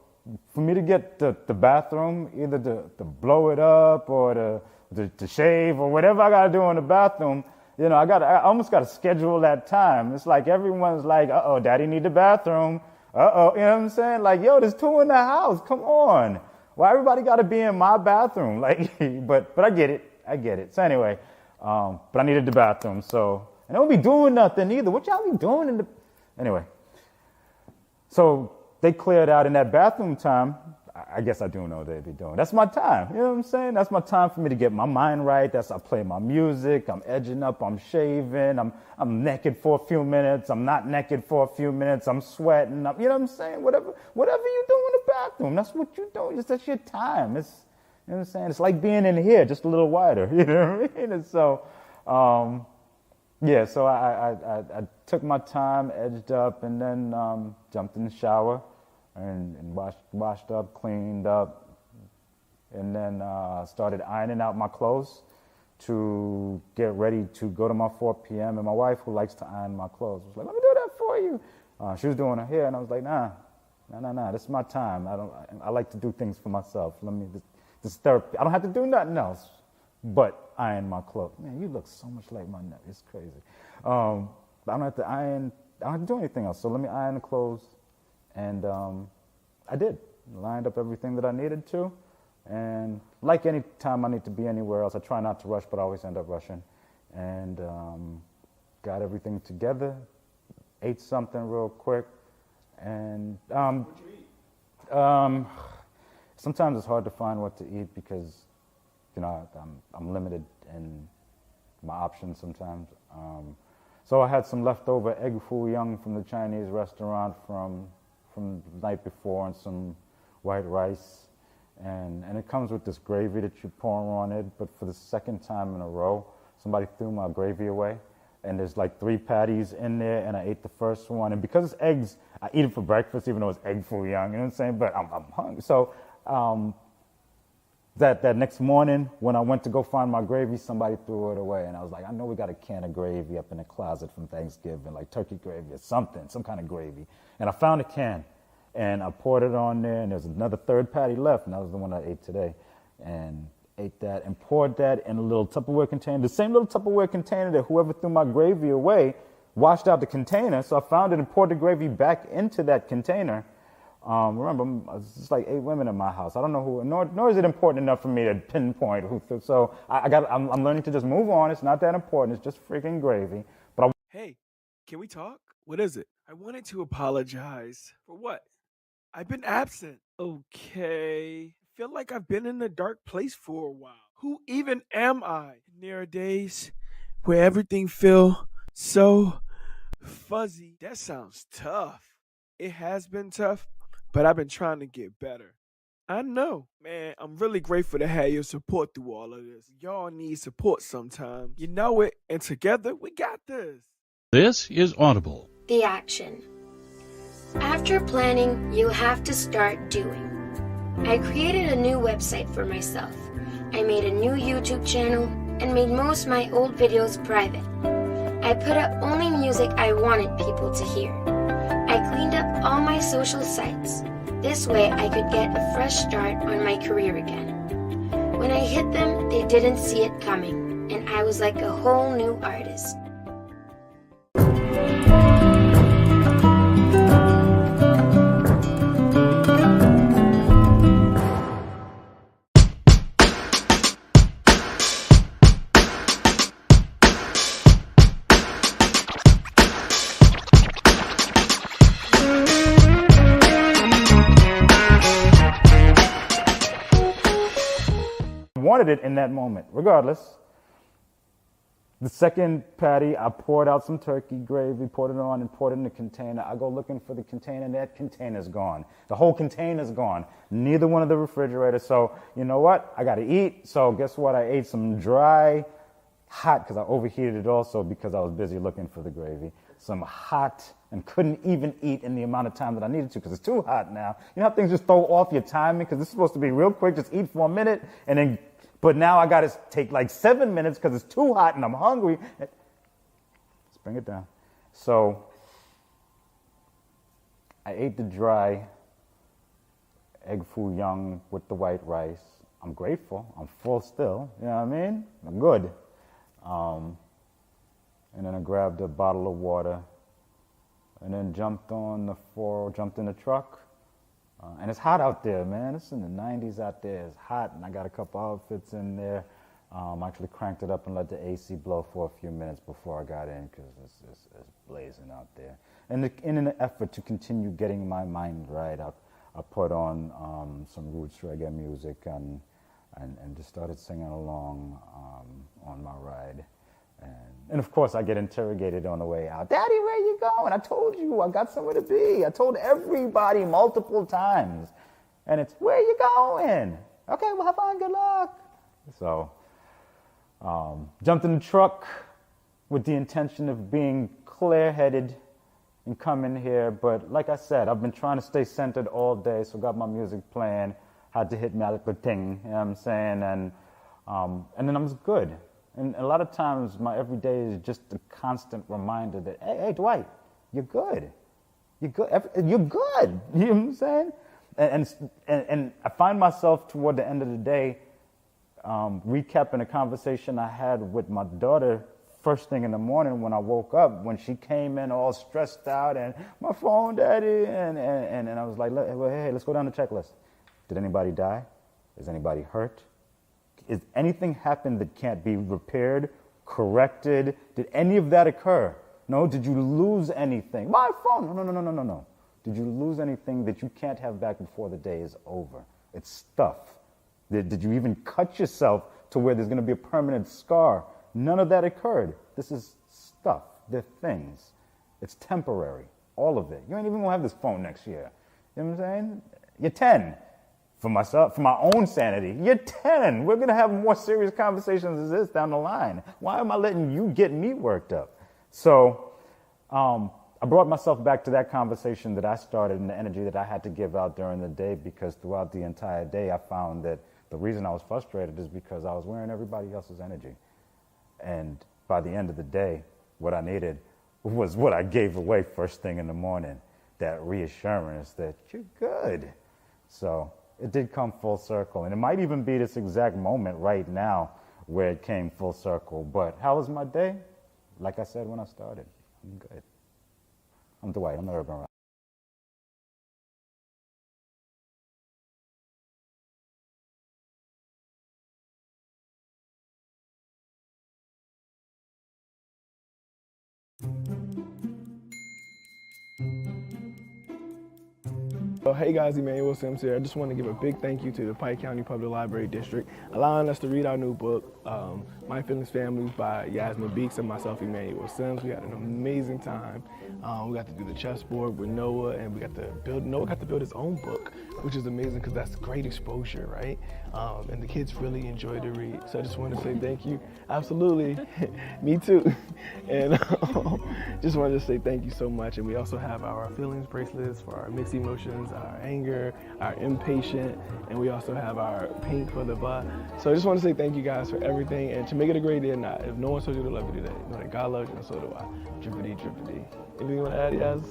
for me to get the bathroom, either to blow it up or to shave or whatever I got to do in the bathroom, I almost got to schedule that time. It's like everyone's like, uh-oh, daddy need the bathroom. Uh-oh, you know what I'm saying? Like, yo, there's 2 in the house. Come on. Why everybody got to be in my bathroom? Like, but I get it. So anyway, but I needed the bathroom, so. And I don't be doing nothing either. What y'all be doing Anyway. So they cleared out in that bathroom time. I guess I do know what they be doing. That's my time. You know what I'm saying? That's my time for me to get my mind right. I play my music. I'm edging up. I'm shaving. I'm naked for a few minutes. I'm not naked for a few minutes. I'm sweating. You know what I'm saying? Whatever you do in the bathroom, that's what you do. That's your time. You know what I'm saying? It's like being in here, just a little wider. You know what I mean? And so, yeah, so I took my time, edged up, and then jumped in the shower and washed up, cleaned up, and then started ironing out my clothes to get ready to go to my 4 p.m. And my wife, who likes to iron my clothes, was like, let me do that for you. She was doing her hair, and I was like, nah, this is my time. I like to do things for myself. This is therapy. I don't have to do nothing else but iron my clothes. Man, you look so much like my nephew. It's crazy. But I don't have to iron. I don't have to do anything else. So let me iron the clothes. And I did. Lined up everything that I needed to. And like any time I need to be anywhere else, I try not to rush, but I always end up rushing. And got everything together. Ate something real quick. And what'd you eat? Sometimes it's hard to find what to eat because I'm limited in my options sometimes. So I had some leftover egg foo young from the Chinese restaurant from the night before, and some white rice, And it comes with this gravy that you pour on it, but for the second time in a row, somebody threw my gravy away, and there's like 3 patties in there, and I ate the first one, and because it's eggs, I eat it for breakfast, even though it's egg foo young, you know what I'm saying, but I'm hungry. So that next morning, when I went to go find my gravy, somebody threw it away, and I was like, I know we got a can of gravy up in the closet from Thanksgiving, like turkey gravy or something, some kind of gravy, and I found a can. And I poured it on there, and there's another 3rd patty left, and that was the one I ate today. And ate that and poured that in a little Tupperware container, the same little Tupperware container that whoever threw my gravy away washed out the container. So I found it and poured the gravy back into that container. Remember, it's just like 8 women in my house. I don't know who, nor is it important enough for me to pinpoint who threw. So I'm learning to just move on. It's not that important. It's just freaking gravy. But Hey, can we talk? What is it? I wanted to apologize. For what? I've been absent. Okay. I feel like I've been in a dark place for a while. Who even am I? There are days where everything feels so fuzzy. That sounds tough. It has been tough, but I've been trying to get better. I know. Man, I'm really grateful to have your support through all of this. Y'all need support sometimes. You know it, and together we got this. This is Audible. The action. After planning, you have to start doing. I created a new website for myself. I made a new YouTube channel and made most of my old videos private. I put up only music I wanted people to hear. I cleaned up all my social sites. This way I could get a fresh start on my career again. When I hit them, they didn't see it coming, and I was like a whole new artist. wanted it in that moment, regardless. The second patty, I poured out some turkey gravy, poured it on, and poured it in the container. I go looking for the container, and that container's gone. The whole container's gone. Neither one of the refrigerators. So, you know what? I got to eat. So, guess what? I ate some dry, hot, because I overheated it also because I was busy looking for the gravy. Some hot, and couldn't even eat in the amount of time that I needed to because it's too hot now. You know how things just throw off your timing? Because this is supposed to be real quick, just eat for a minute, and then, but now I got to take like 7 minutes because it's too hot and I'm hungry. Let's bring it down. So I ate the dry egg foo young with the white rice. I'm grateful. I'm full still. You know what I mean? I'm good. And then I grabbed a bottle of water and then jumped in the truck. And it's hot out there, man. It's in the 90s out there. It's hot, and I got a couple outfits in there. I actually cranked it up and let the AC blow for a few minutes before I got in because it's blazing out there. And in an effort to continue getting my mind right, I put on some roots reggae music and just started singing along on my ride. And of course, I get interrogated on the way out. Daddy, where you going? I told you, I got somewhere to be. I told everybody multiple times. And it's, where you going? Okay, well, have fun, good luck. So, jumped in the truck with the intention of being clear-headed and coming here. But like I said, I've been trying to stay centered all day, so got my music playing, had to hit me like a thing, you know what I'm saying? And then I was good. And a lot of times, my everyday is just a constant reminder that, hey, Dwight, you're good. You're good. You're good. You know what I'm saying? And I find myself toward the end of the day recapping a conversation I had with my daughter first thing in the morning when I woke up, when she came in all stressed out and my phone, Daddy, and I was like, hey, let's go down the checklist. Did anybody die? Is anybody hurt? Is anything happen that can't be repaired, corrected? Did any of that occur? No? Did you lose anything? My phone. No. Did you lose anything that you can't have back before the day is over? It's stuff. Did you even cut yourself to where there's going to be a permanent scar? None of that occurred. This is stuff. They're things. It's temporary. All of it. You ain't even going to have this phone next year. You know what I'm saying? You're 10. for myself, for my own sanity. You're 10. We're going to have more serious conversations as this down the line. Why am I letting you get me worked up? So I brought myself back to that conversation that I started and the energy that I had to give out during the day, because throughout the entire day I found that the reason I was frustrated is because I was wearing everybody else's energy. And by the end of the day, what I needed was what I gave away first thing in the morning, that reassurance that you're good. So it did come full circle. And it might even be this exact moment right now where it came full circle. But how was my day? Like I said when I started, I'm good. I'm Dwight, I'm the Urban Rock. Hey guys, Emmanuel Sims here. I just want to give a big thank you to the Pike County Public Library District allowing us to read our new book, My Feelings Family by Yasmin Beeks and myself, Emmanuel Sims. We had an amazing time. We got to do the chessboard with Noah, and Noah got to build his own book, which is amazing because that's great exposure, right? And the kids really enjoyed the read. So I just want to say thank you. Absolutely. Me too. And just wanted to say thank you so much. And we also have our feelings bracelets for our mixed emotions, our anger, our impatient, and we also have our pink for the blah. So I just want to say thank you guys for everything, and to make it a great day or not, if no one told you to love you today, know that God loves you and so do I. Drippity, drippity. Anything you want to add, Yaz?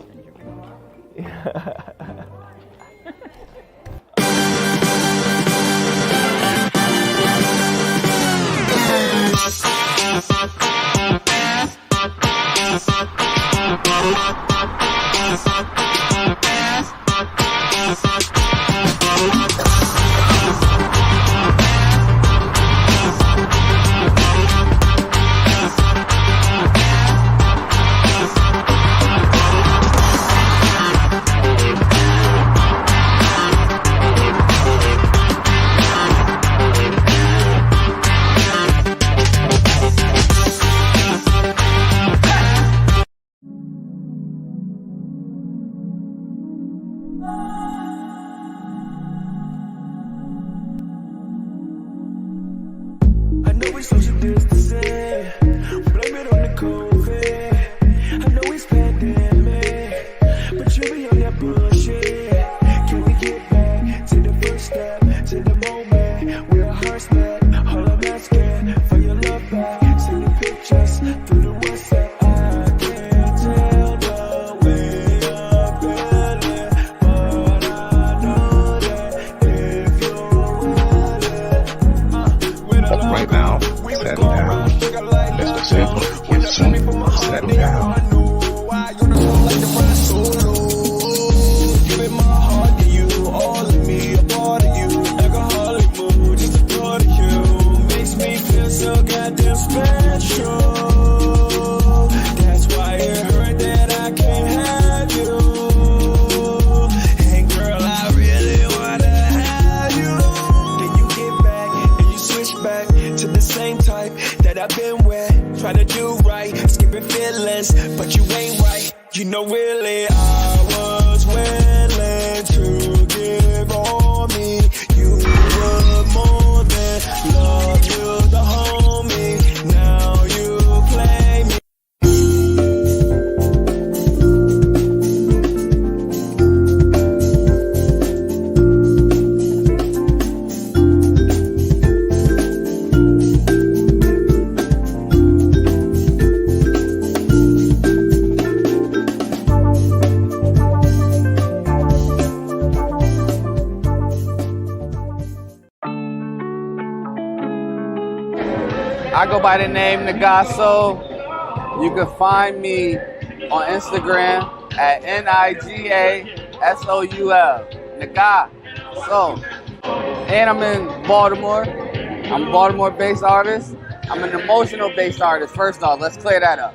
I go by the name Nagaso. You can find me on Instagram at NIGASOUL. Nagaso. And I'm in Baltimore. I'm a Baltimore-based artist. I'm an emotional-based artist. First off, let's clear that up.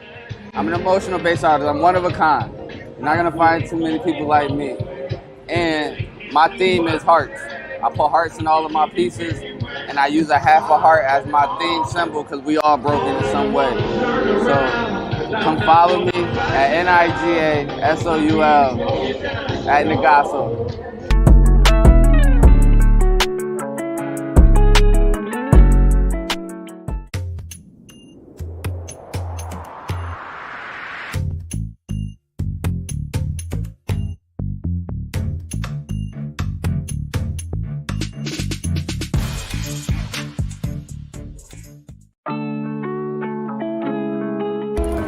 I'm an emotional-based artist. I'm one of a kind. You're not gonna find too many people like me. And my theme is hearts. I put hearts in all of my pieces, and I use a half a heart as my theme symbol because we all broken in some way. So come follow me at NIGASOUL at Nagaso.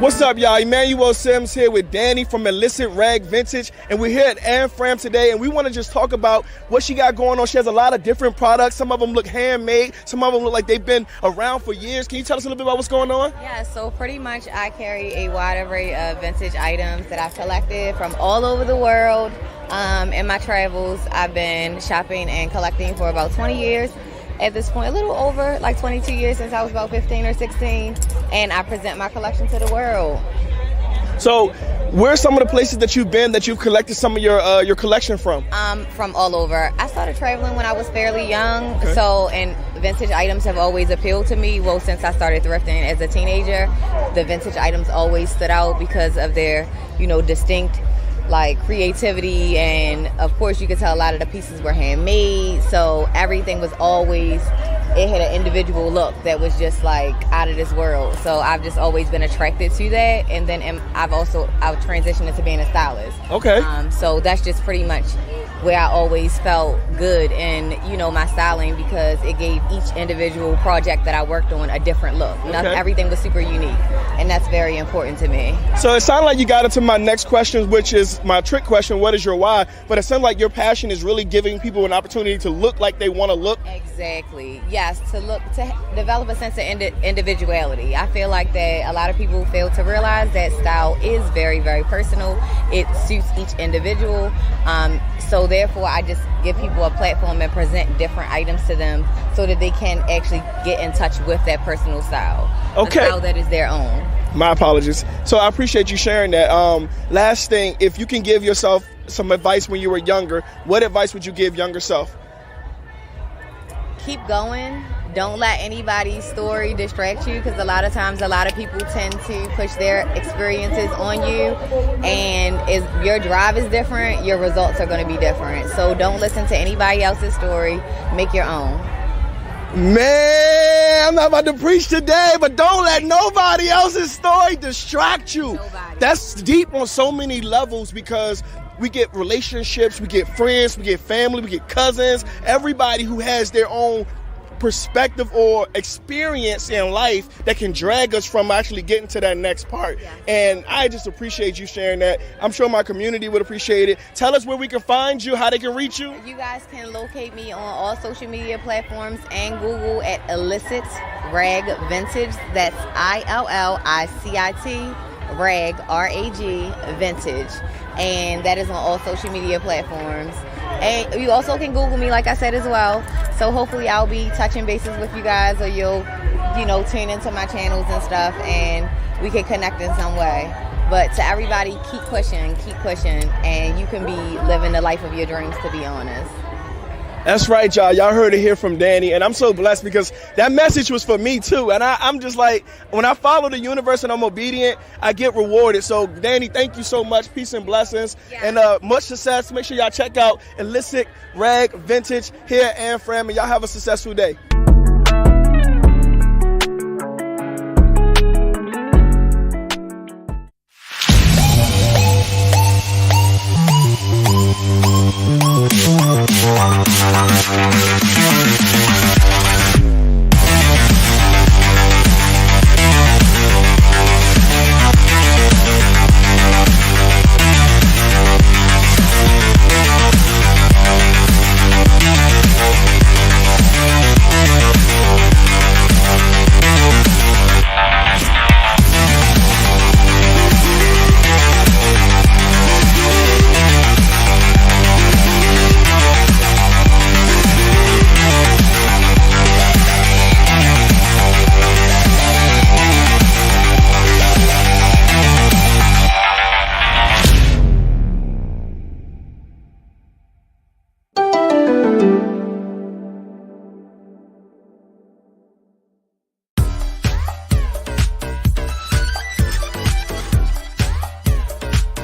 What's up, y'all? Emmanuel Sims here with Danny from Illicit Rag Vintage, and we're here at Anne Fram today, and we want to just talk about what she got going on. She has a lot of different products. Some of them look handmade. Some of them look like they've been around for years. Can you tell us a little bit about what's going on? Yeah, so pretty much I carry a wide array of vintage items that I've collected from all over the world. In my travels, I've been shopping and collecting for about 20 years. At this point, a little over, like 22 years since I was about 15 or 16, and I present my collection to the world. So, where are some of the places that you've been that you've collected some of your collection from? From all over. I started traveling when I was fairly young, and vintage items have always appealed to me. Well, since I started thrifting as a teenager, the vintage items always stood out because of their, distinct creativity, and of course you could tell a lot of the pieces were handmade, so everything was always, it had an individual look that was just out of this world. So I've just always been attracted to that, and then I've transitioned into being a stylist. Okay. So that's just pretty much where I always felt good in my styling, because it gave each individual project that I worked on a different look. Everything was super unique, and that's very important to me. So it sounded like you got into my next question, which is my trick question: what is your why? But it sounds like your passion is really giving people an opportunity to look like they want to look. Exactly. Yes, to develop a sense of individuality. I feel like that a lot of people fail to realize that style is very, very personal. It suits each individual. So therefore, I just give people a platform and present different items to them so that they can actually get in touch with that personal style. Okay. A style that is their own. My apologies. So I appreciate you sharing that. Last thing, if you can give yourself some advice when you were younger, what advice would you give younger self? Keep going. Don't let anybody's story distract you, because a lot of times a lot of people tend to push their experiences on you, and if your drive is different, your results are going to be different. So don't listen to anybody else's story. Make your own. Man, I'm not about to preach today, but don't let nobody else's story distract you. That's deep on so many levels, because we get relationships, we get friends, we get family, we get cousins, everybody who has their own perspective or experience in life that can drag us from actually getting to that next part. And I just appreciate you sharing that. I'm sure my community would appreciate it. Tell us where we can find you, how they can reach you. You guys can locate me on all social media platforms and Google at Illicit Rag Vintage. That's ILLICIT Rag, RAG Vintage. And that is on all social media platforms. And you also can Google me, like I said, as well. So hopefully I'll be touching bases with you guys, or you'll, tune into my channels and stuff, and we can connect in some way. But to everybody, keep pushing, and you can be living the life of your dreams, to be honest. That's right, y'all. Y'all heard it here from Danny, and I'm so blessed because that message was for me too. And I'm just like, when I follow the universe and I'm obedient, I get rewarded. So, Danny, thank you so much. Peace and blessings, and much success. Make sure y'all check out Illicit Rag Vintage here at Anne Fram, and y'all have a successful day.